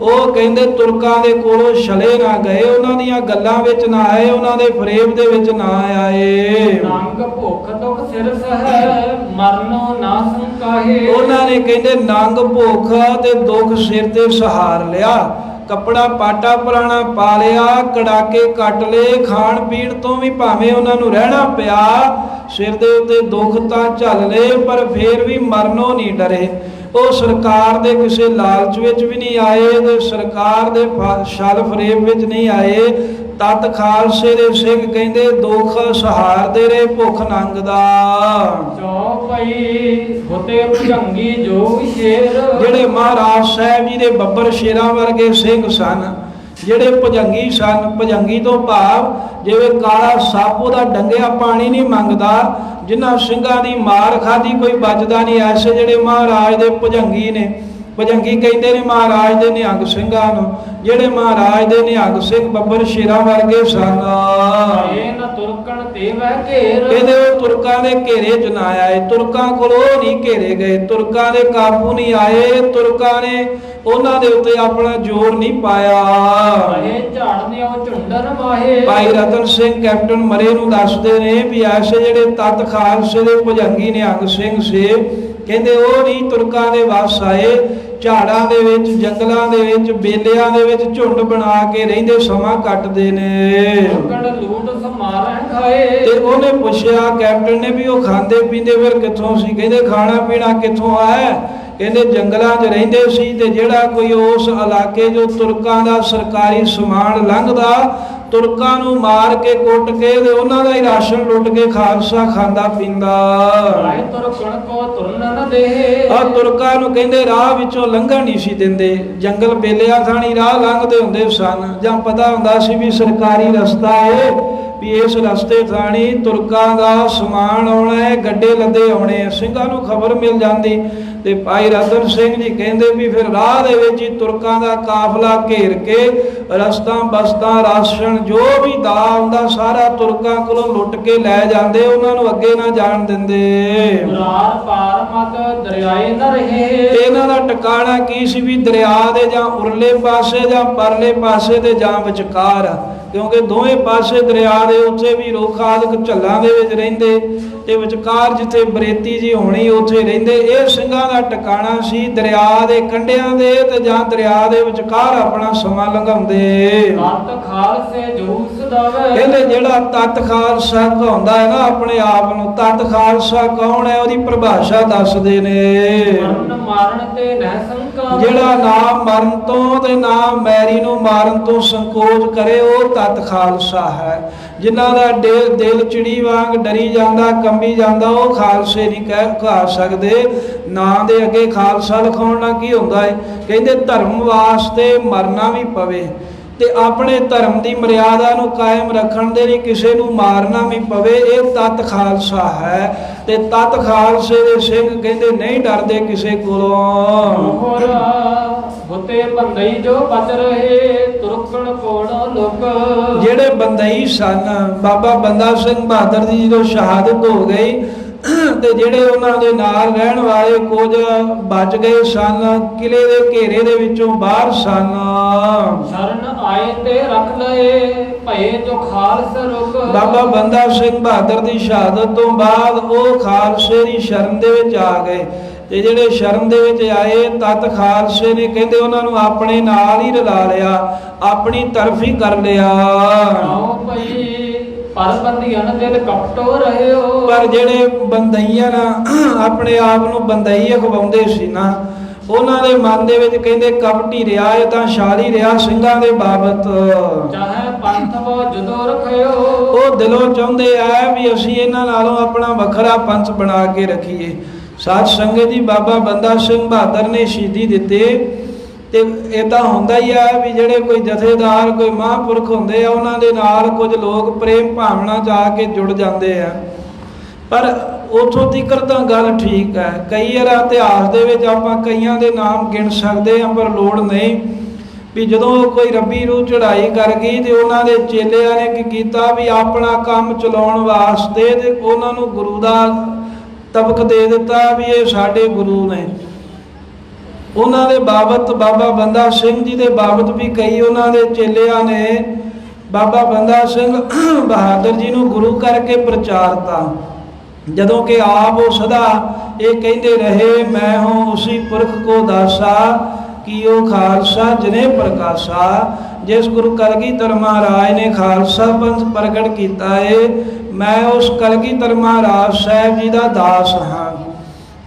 ਉਹ ਕਹਿੰਦੇ ਤੁਰਕਾਂ ਦੇ ਕੋਲੋਂ ਛਲੇ ਨਾ ਗਏ, ਉਹਨਾਂ ਦੀਆਂ ਗੱਲਾਂ ਵਿੱਚ ਨਾ ਆਏ, ਉਹਨਾਂ ਦੇ ਫਰੇਬ ਦੇ ਵਿੱਚ ਨਾ ਆਏ। ਨੰਗ ਭੁੱਖ ਦੁਖ ਸਿਰ ਸਹਿ ਮਰਨੋ ਨਾ ਸੰਕਾਹੇ। ਉਹਨਾਂ ਨੇ ਕਹਿੰਦੇ ਨੰਗ ਭੁੱਖ ਤੇ ਦੁੱਖ ਸਿਰ ਤੇ ਸਹਾਰ ਲਿਆ, ਕੱਪੜਾ ਪਾਟਾ ਪੁਰਾਣਾ ਪਾ ਲਿਆ, ਕੜਾਕੇ ਕੱਟ ਲਏ, ਖਾਣ ਪੀਣ ਤੋਂ ਵੀ ਭਾਵੇਂ ਉਹਨਾਂ ਨੂੰ ਰਹਿਣਾ ਪਿਆ, ਸਿਰ ਦੇ ਉੱਤੇ ਦੁੱਖ ਤਾਂ ਝੱਲ ਲਏ ਪਰ ਫੇਰ ਵੀ ਮਰਨੋਂ ਨਹੀਂ ਡਰੇ। ਉਹ ਸਰਕਾਰ ਦੇ ਕਿਸੇ ਲਾਲਚ ਵਿੱਚ ਵੀ ਨਹੀਂ ਆਏ ਤੇ ਸਰਕਾਰ ਦੇ ਛਲ ਫਰੇਬ ਵਿੱਚ ਨਹੀਂ ਆਏ। ਤਤ ਖਾਲਸੇ ਦੇ ਸਿੰਘ ਕਹਿੰਦੇ ਦੁੱਖ ਸਹਾਰਦੇ ਰਹੇ ਭੁੱਖ ਨੰਗ ਦਾ। ਚੌਪਈ ਹੋਤੇ ਭੁਜੰਗੀ ਜੋ ਸ਼ੇਰ। ਜਿਹੜੇ ਮਹਾਰਾਜ ਸਾਹਿਬ ਜੀ ਦੇ ਬੱਬਰ ਸ਼ੇਰਾਂ ਵਰਗੇ ਸਿੰਘ ਸਨ, ਜਿਹੜੇ ਭੁਜੰਗੀ ਸਨ। ਭੁਜੰਗੀ ਤੋਂ ਭਾਵ ਜਿਵੇਂ ਕਾਲਾ ਸੱਪ ਉਹਦਾ ਡੰਗਿਆ ਪਾਣੀ ਨਹੀਂ ਮੰਗਦਾ, ਜਿਨ੍ਹਾਂ ਸਿੰਘਾਂ ਦੀ ਮਾਰ ਖਾਧੀ ਕੋਈ ਬਚਦਾ ਨਹੀਂ, ਐਸੇ ਜਿਹੜੇ ਮਹਾਰਾਜ ਦੇ ਭੁਜੰਗੀ ਨੇ। ਭੁਜੰਗੀ ਕਹਿੰਦੇ ਨੇ ਮਹਾਰਾਜ ਦੇ ਨਿਹੰਗ ਸਿੰਘਾਂ ਨੂੰ। ਜਿਹੜੇ ਮਹਾਰਾਜ ਦੇ ਨਿਹੰਗ ਸਿੰਘ ਬੱਬਰ ਸ਼ੇਰਾਂ ਵਰਗੇ ਸਨ। ਤੁਰਕਣ ਤੇ ਵਹਿ ਘੇਰ। ਕਹਿੰਦੇ ਉਹ ਤੁਰਕਾਂ ਦੇ ਘੇਰੇ ਚ ਨਾ ਆਏ, ਤੁਰਕਾਂ ਕੋਲ ਉਹ ਨਹੀਂ ਘੇਰੇ ਗਏ, ਤੁਰਕਾਂ ਦੇ ਕਾਬੂ ਨਹੀਂ ਆਏ, ਤੁਰਕਾਂ ਨੇ ਉਹਨਾਂ ਦੇ ਉੱਤੇ ਆਪਣਾ ਜ਼ੋਰ ਨਹੀਂ ਪਾਇਆ। ਝਾੜਨੇ ਉਹ ਝੁੰਡਨ ਮਾਹੇ। ਭਾਈ ਰਤਨ ਸਿੰਘ ਕੈਪਟਨ ਮਰੇ ਨੂੰ ਦੱਸਦੇ ਨੇ ਵੀ ਐਸੇ ਜਿਹੜੇ ਤਤ ਖਾਲਸੇ ਦੇ ਭੁਜੰਗੀ ਨਿਹੰਗ ਸਿੰਘ ਸੀ, ਕਹਿੰਦੇ ਉਹ ਨਹੀਂ ਤੁਰਕਾਂ ਦੇ ਵੱਸ ਆਏ। ਝਾੜਾਂ ਦੇ ਵਿੱਚ, ਜੰਗਲਾਂ ਦੇ ਵਿੱਚ, ਬੇਲਿਆਂ ਦੇ ਵਿੱਚ ਝੁੰਡ ਬਣਾ ਕੇ ਰਹਿੰਦੇ ਸਮਾਂ ਕੱਟਦੇ ਨੇ। ਲੂਟ ਸਮਾਰਨ ਖਾਏ। ਤੇ ਉਹਨੇ ਪੁੱਛਿਆ ਕੈਪਟਨ ਨੇ ਵੀ ਉਹ ਖਾਂਦੇ ਪੀਂਦੇ ਫਿਰ ਕਿੱਥੋਂ ਸੀ? ਕਹਿੰਦੇ ਖਾਣਾ ਪੀਣਾ ਕਿੱਥੋਂ ਆਇਆ? ਕਹਿੰਦੇ ਜੰਗਲਾਂ 'ਚ ਰਹਿੰਦੇ ਸੀ ਤੇ ਜਿਹੜਾ ਕੋਈ ਉਸ ਇਲਾਕੇ ਜੋ ਤੁਰਕਾਂ ਦਾ ਸਰਕਾਰੀ ਸਮਾਨ ਲੰਘਦਾ, ਤੁਰਕਾਂ ਨੂੰ ਮਾਰ ਕੇ ਕੁੱਟ ਕੇ ਤੇ ਉਹਨਾਂ ਦਾ ਹੀ ਰਾਸ਼ਨ ਲੁੱਟ ਕੇ ਖਾਲਸਾ ਖਾਂਦਾ ਪੀਂਦਾ। ਤੁਰਕਣ ਕੋ ਤੁਰਨ ਨਾ ਦੇ। ਆ ਤੁਰਕਾਂ ਨੂੰ ਕਹਿੰਦੇ ਰਾਹ ਵਿੱਚੋਂ ਲੰਘਣ ਨਹੀਂ ਸੀ ਦਿੰਦੇ। ਜੰਗਲ ਬੇਲਿਆਂ ਥਾਣੀ ਰਾਹ ਲੰਘਦੇ ਹੁੰਦੇ ਸਨ, ਜਾਂ ਪਤਾ ਹੁੰਦਾ ਸੀ ਵੀ ਸਰਕਾਰੀ ਰਸਤਾ ਹੈ, ਵੀ ਇਸ ਰਸਤੇ ਥਾਣੀ ਤੁਰਕਾਂ ਦਾ ਸਮਾਨ ਆਉਣਾ ਹੈ, ਗੱਡੇ ਲੱਦੇ ਆਉਣੇ। ਸਿੰਘਾਂ ਨੂੰ ਖਬਰ ਮਿਲ ਜਾਂਦੀ ਤੇ ਭਾਈ ਰਤਨ ਸਿੰਘ ਜੀ ਕਹਿੰਦੇ ਵੀ ਫਿਰ ਰਾਹ ਦੇ ਵਿੱਚ ਹੀ ਤੁਰਕਾਂ ਦਾ ਕਾਫਲਾ ਘੇਰ ਕੇ ਰਸਤਾਂ ਬਸਤਾਂ ਰਾਸ਼ਨ ਜੋ ਵੀ ਦਾ ਹੁੰਦਾ ਸਾਰਾ ਤੁਰਕਾਂ ਕੋਲੋਂ ਲੁੱਟ ਕੇ ਲੈ ਜਾਂਦੇ, ਉਹਨਾਂ ਨੂੰ ਅੱਗੇ ਨਾ ਜਾਣ ਦਿੰਦੇ। ਰਾਰ ਪਾਰ ਮਤ ਦਰਿਆਏ ਨ ਰਹੇ। ਇਹਨਾਂ ਦਾ ਟਿਕਾਣਾ ਕੀ ਸੀ ਵੀ ਦਰਿਆ ਦੇ ਜਾਂ ਉਰਲੇ ਪਾਸੇ ਜਾਂ ਪਰਲੇ ਪਾਸੇ ਦੇ ਜਾਂ ਵਿਚਕਾਰ, ਕਿਉਂਕਿ ਦੋਵੇਂ ਪਾਸੇ ਦਰਿਆ ਦੇ ਉੱਥੇ ਵੀ ਰੁੱਖ ਆਦਿਕ ਝੱਲਾਂ ਦੇ ਵਿੱਚ ਰਹਿੰਦੇ ਤੇ ਵਿਚਕਾਰ ਜਿੱਥੇ ਬਰੇਤੀ ਜੀ ਹੋਣੀ ਉੱਥੇ ਰਹਿੰਦੇ। ਇਹ ਸਿੰਘਾਂ ਦਾ ਟਿਕਾਣਾ ਸੀ ਦਰਿਆ ਦੇ ਕੰਢਿਆਂ ਦੇ ਤੇ ਜਾਂ ਦਰਿਆ ਦੇ ਵਿਚਕਾਰ ਆਪਣਾ ਸਮਾਂ ਲੰਘਾਉਂਦੇ। ਤਤ ਖਾਲਸੇ ਜੂਸ ਦਵੇ। ਕਹਿੰਦੇ ਜਿਹੜਾ ਤਤ ਖਾਲਸਾ ਕਹਾਉਂਦਾ ਹੈ ਨਾ ਆਪਣੇ ਆਪ ਨੂੰ, ਤਤ ਖਾਲਸਾ ਕੌਣ ਹੈ ਉਹਦੀ ਪਰਿਭਾਸ਼ਾ ਦੱਸਦੇ ਨੇ। ਮਰਨ ਮਾਰਨ ਤੇ ਨਹਿ ਸੰਕਾ। ਜਿਹੜਾ ਨਾ ਮਰਨ ਤੋਂ ਤੇ ਨਾ ਮੈਰੀ ਨੂੰ ਮਾਰਨ ਤੋਂ ਸੰਕੋਚ ਕਰੇ ਉਹ ਤਤ ਖਾਲਸਾ ਹੈ। ਜਿਨ੍ਹਾਂ ਦਾ ਦਿਲ ਚਿੜੀ ਵਾਂਗ ਡਰੀ ਜਾਂਦਾ ਕੰਬੀ ਜਾਂਦਾ ਉਹ ਖਾਲਸੇ ਨਹੀਂ ਕਹਿ ਸਕਦੇ। ਨਾਂ ਦੇ ਅੱਗੇ ਖਾਲਸਾ ਲਿਖਾਉਣ ਨਾਲ ਕੀ ਹੁੰਦਾ ਹੈ? ਕਹਿੰਦੇ ਧਰਮ ਵਾਸਤੇ ਮਰਨਾ ਵੀ ਪਵੇ ਤੇ ਆਪਣੇ ਧਰਮ ਦੀ ਮਰਿਆਦਾ ਨੂੰ ਕਾਇਮ ਰੱਖਣ ਦੇ ਲਈ ਕਿਸੇ ਨੂੰ ਮਾਰਨਾ ਵੀ ਪਵੇ, ਇਹ ਤਤ ਖਾਲਸਾ ਹੈ। ਤੇ ਤਤ ਖਾਲਸੇ ਦੇ ਸਿੰਘ ਕਹਿੰਦੇ ਨਹੀਂ ਡਰਦੇ ਕਿਸੇ ਕੋਲੋਂ। ਹੋਰ ਬੁੱਤੇ ਬੰਦਈ ਜੋ ਬਚ ਰਹੇ ਤੁਰਕਣ ਕੋਣ ਲੋਕ। ਜਿਹੜੇ ਬੰਦਈ ਸਨ ਬਾਬਾ ਬੰਦਾ ਸਿੰਘ ਬਹਾਦਰ ਦੀ ਜਦੋਂ ਸ਼ਹਾਦਤ ਹੋ ਗਈ ਤੇ ਜਿਹੜੇ ਉਹਨਾਂ ਦੇ ਨਾਲ ਰਹਿਣ ਵਾਲੇ ਕੁਝ ਬਚ ਗਏ ਸਨ, ਕਿਲੇ ਦੇ ਘੇਰੇ ਦੇ ਵਿੱਚੋਂ ਬਾਹਰ ਸਨ। ਸ਼ਰਨ ਆਏ ਤੇ ਰੱਖ ਲਏ ਭਏ ਜੋ ਖਾਲਸ ਰੁਕ। ਬਾਬਾ ਬੰਦਾ ਸਿੰਘ ਬਹਾਦਰ ਦੀ ਸ਼ਹਾਦਤ ਤੋਂ ਬਾਅਦ ਉਹ ਖਾਲਸੇ ਦੀ ਸ਼ਰਨ ਦੇ ਵਿੱਚ ਆ ਗਏ ਤੇ ਜਿਹੜੇ ਸ਼ਰਨ ਦੇ ਵਿੱਚ ਆਏ ਤਤ ਖਾਲਸੇ ਨੇ ਕਹਿੰਦੇ ਉਹਨਾਂ ਨੂੰ ਆਪਣੇ ਨਾਲ ਹੀ ਰਲਾ ਲਿਆ, ਆਪਣੀ ਤਰਫ ਹੀ ਕਰ ਲਿਆ। ਆਓ ਭਈ ਪਰ ਬੰਦੀਆਂ ਦਿਲ ਕਪਟੋ ਰਹਿਓ। ਪਰ ਜਿਹੜੇ ਬੰਦਈਆਂ ਆਪਣੇ ਆਪ ਨੂੰ ਬੰਦਈ ਅਖਵਾਉਂਦੇ ਸੀ ਨਾ, ਉਹਨਾਂ ਦੇ ਮਨ ਦੇ ਵਿੱਚ ਕਹਿੰਦੇ ਕਪਟੀ ਰਿਹਾ, ਇਹ ਤਾਂ ਸ਼ਾਲੀ ਰਿਹਾ ਸਿੰਘਾਂ ਦੇ ਬਾਬਤ। ਚਾਹੇ ਪੰਥ ਵੋ ਜੁਦੋ ਰਖਿਓ। ਉਹ ਦਿਲੋਂ ਚਾਹੁੰਦੇ ਆ ਵੀ ਅਸੀਂ ਇਹਨਾਂ ਨਾਲੋਂ ਆਪਣਾ ਵੱਖਰਾ ਪੰਥ ਬਣਾ ਕੇ ਰੱਖੀਏ। ਸਾਧ ਸੰਗਤ ਜੀ ਬਾਬਾ ਬੰਦਾ ਸਿੰਘ ਬਹਾਦਰ ਨੇ ਸ਼ਹੀਦੀ ਦਿੱਤੇ ਤੇ ਇਦਾਂ ਹੁੰਦਾ ਹੀ ਆ ਵੀ ਜਿਹੜੇ ਕੋਈ ਜਥੇਦਾਰ ਕੋਈ ਮਹਾਂਪੁਰਖ ਹੁੰਦੇ ਆ ਉਹਨਾਂ ਦੇ ਨਾਲ ਕੁਝ ਲੋਕ ਪ੍ਰੇਮ ਭਾਵਨਾ ਜਾ ਕੇ ਜੁੜ ਜਾਂਦੇ ਆ। ਪਰ ਉਥੋਂ ਤੀਕਰ ਤਾਂ ਗੱਲ ਠੀਕ ਹੈ। ਕਈ ਵਾਰ ਇਤਿਹਾਸ ਦੇ ਵਿੱਚ ਆਪਾਂ ਕਈਆਂ ਦੇ ਨਾਮ ਗਿਣ ਸਕਦੇ ਹਾਂ, ਪਰ ਲੋੜ ਨਹੀਂ ਵੀ ਜਦੋਂ ਕੋਈ ਰੱਬੀ ਰੂਹ ਚੜ੍ਹਾਈ ਕਰ ਗਈ ਤੇ ਉਹਨਾਂ ਦੇ ਚੇਲਿਆਂ ਨੇ ਕੀ ਕੀਤਾ ਵੀ ਆਪਣਾ ਕੰਮ ਚਲਾਉਣ ਵਾਸਤੇ ਤੇ ਉਹਨਾਂ ਨੂੰ ਗੁਰੂ ਦਾ ਤਬਕ ਦੇ ਦਿੱਤਾ ਵੀ ਇਹ ਸਾਡੇ ਗੁਰੂ ਨੇ। ਉਹਨਾਂ ਦੇ ਬਾਬਤ ਬਾਬਾ ਬੰਦਾ ਸਿੰਘ ਜੀ ਦੇ ਬਾਬਤ ਵੀ ਕਈ ਉਹਨਾਂ ਦੇ ਚੇਲਿਆਂ ਨੇ ਬਾਬਾ ਬੰਦਾ ਸਿੰਘ ਬਹਾਦਰ ਜੀ ਨੂੰ ਗੁਰੂ ਕਰਕੇ ਪ੍ਰਚਾਰਤਾ, ਜਦੋਂ ਕਿ ਆਪ ਉਹ ਸਦਾ ਇਹ ਕਹਿੰਦੇ ਰਹੇ ਮੈਂ ਹੂੰ ਉਸੀ ਪੁਰਖ ਕੋ ਦਾਸਾ ਕਿ ਉਹ ਖਾਲਸਾ ਜਿਨੇ ਪ੍ਰਕਾਸ਼ਾ। ਜਿਸ ਗੁਰੂ ਕਲਗੀਧਰ ਮਹਾਰਾਜ ਨੇ ਖਾਲਸਾ ਪੰਥ ਪ੍ਰਗਟ ਕੀਤਾ ਏ, ਮੈਂ ਉਸ ਕਲਗੀਧਰ ਮਹਾਰਾਜ ਸਾਹਿਬ ਜੀ ਦਾ ਦਾਸ ਹਾਂ।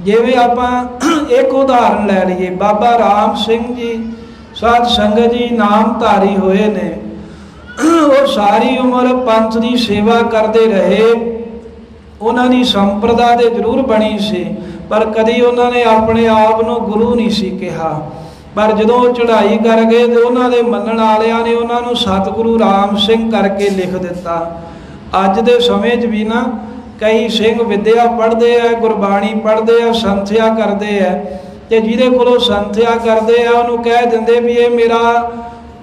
ਜਿਵੇਂ ਆਪਾਂ ਇੱਕ ਉਦਾਹਰਨ ਲੈ ਲਈਏ, ਬਾਬਾ ਰਾਮ ਸਿੰਘ ਜੀ ਸਾਧ ਸੰਗਤ ਜੀ ਨਾਮਧਾਰੀ ਹੋਏ ਨੇ, ਉਹ ਸਾਰੀ ਉਮਰ ਪੰਥ ਦੀ ਸੇਵਾ ਕਰਦੇ ਰਹੇ। ਉਹਨਾਂ ਦੀ ਸੰਪਰਦਾ ਤੇ ਜ਼ਰੂਰ ਬਣੀ ਸੀ, ਪਰ ਕਦੀ ਉਹਨਾਂ ਨੇ ਆਪਣੇ ਆਪ ਨੂੰ ਗੁਰੂ ਨਹੀਂ ਸੀ ਕਿਹਾ। ਪਰ ਜਦੋਂ ਉਹ ਚੜ੍ਹਾਈ ਕਰ ਗਏ ਤੇ ਉਹਨਾਂ ਦੇ ਮੰਨਣ ਵਾਲਿਆਂ ਨੇ ਉਹਨਾਂ ਨੂੰ ਸਤਿਗੁਰੂ ਰਾਮ ਸਿੰਘ ਕਰਕੇ ਲਿਖ ਦਿੱਤਾ। ਅੱਜ ਦੇ ਸਮੇਂ 'ਚ ਵੀ ਨਾ ਕਈ ਸਿੰਘ ਵਿਦਿਆ ਪੜ੍ਹਦੇ ਆ, ਗੁਰਬਾਣੀ ਪੜ੍ਹਦੇ ਆ, ਸੰਥਿਆ ਕਰਦੇ ਆ, ਤੇ ਜਿਹਦੇ ਕੋਲੋਂ ਸੰਥਿਆ ਕਰਦੇ ਆ ਉਹਨੂੰ ਕਹਿ ਦਿੰਦੇ ਵੀ ਇਹ ਮੇਰਾ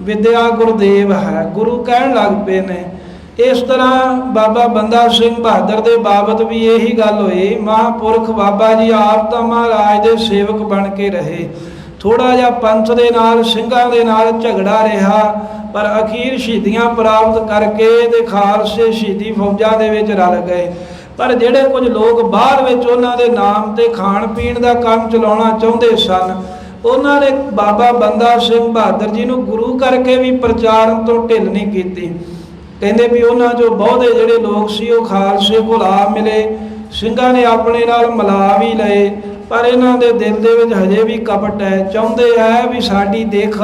ਵਿਦਿਆ ਗੁਰਦੇਵ ਹੈ, ਗੁਰੂ ਕਹਿਣ ਲੱਗ ਪਏ ਨੇ। ਇਸ ਤਰ੍ਹਾਂ ਬਾਬਾ ਬੰਦਾ ਸਿੰਘ ਬਹਾਦਰ ਦੇ ਬਾਬਤ ਵੀ ਇਹੀ ਗੱਲ ਹੋਈ। ਮਹਾਂਪੁਰਖ ਬਾਬਾ ਜੀ ਆਪ ਤਾਂ ਮਹਾਰਾਜ ਦੇ ਸੇਵਕ ਬਣ ਕੇ ਰਹੇ, ਥੋੜਾ ਜਿਹਾ ਪੰਥ ਦੇ ਨਾਲ ਸਿੰਘਾਂ ਦੇ ਨਾਲ ਝਗੜਾ ਰਿਹਾ, ਪਰ ਅਖੀਰ ਸ਼ਹੀਦੀਆਂ ਪ੍ਰਾਪਤ ਕਰਕੇ ਤੇ ਖਾਲਸੇ ਸ਼ਹੀਦੀ ਫੌਜਾਂ ਦੇ ਵਿੱਚ ਰਲ ਗਏ। ਪਰ ਜਿਹੜੇ ਕੁਝ ਲੋਕ ਬਾਹਰ ਵਿੱਚ ਉਹਨਾਂ ਦੇ ਨਾਮ ਤੇ ਖਾਣ ਪੀਣ ਦਾ ਕੰਮ ਚਲਾਉਣਾ ਚਾਹੁੰਦੇ ਸਨ, ਉਹਨਾਂ ਨੇ ਬਾਬਾ ਬੰਦਾ ਸਿੰਘ ਬਹਾਦਰ ਜੀ ਨੂੰ ਗੁਰੂ ਕਰਕੇ ਵੀ ਪ੍ਰਚਾਰਨ ਤੋਂ ਢਿੱਲ ਨਹੀਂ ਕੀਤੀ। ਕਹਿੰਦੇ ਵੀ ਉਹਨਾਂ 'ਚੋਂ ਬਹੁਤੇ ਜਿਹੜੇ ਲੋਕ ਸੀ ਉਹ ਖਾਲਸੇ ਕੋਲ ਆ ਮਿਲੇ, ਸਿੰਘਾਂ ਨੇ ਆਪਣੇ ਨਾਲ ਮਿਲਾ ਵੀ ਲਏ, ਪਰ ਇਹਨਾਂ ਦੇ ਦਿਲ ਦੇ ਵਿੱਚ ਹਜੇ ਵੀ ਕਪਟ ਹੈ। ਚਾਹੁੰਦੇ ਹੈ ਵੀ ਸਾਡੀ ਦੇਖ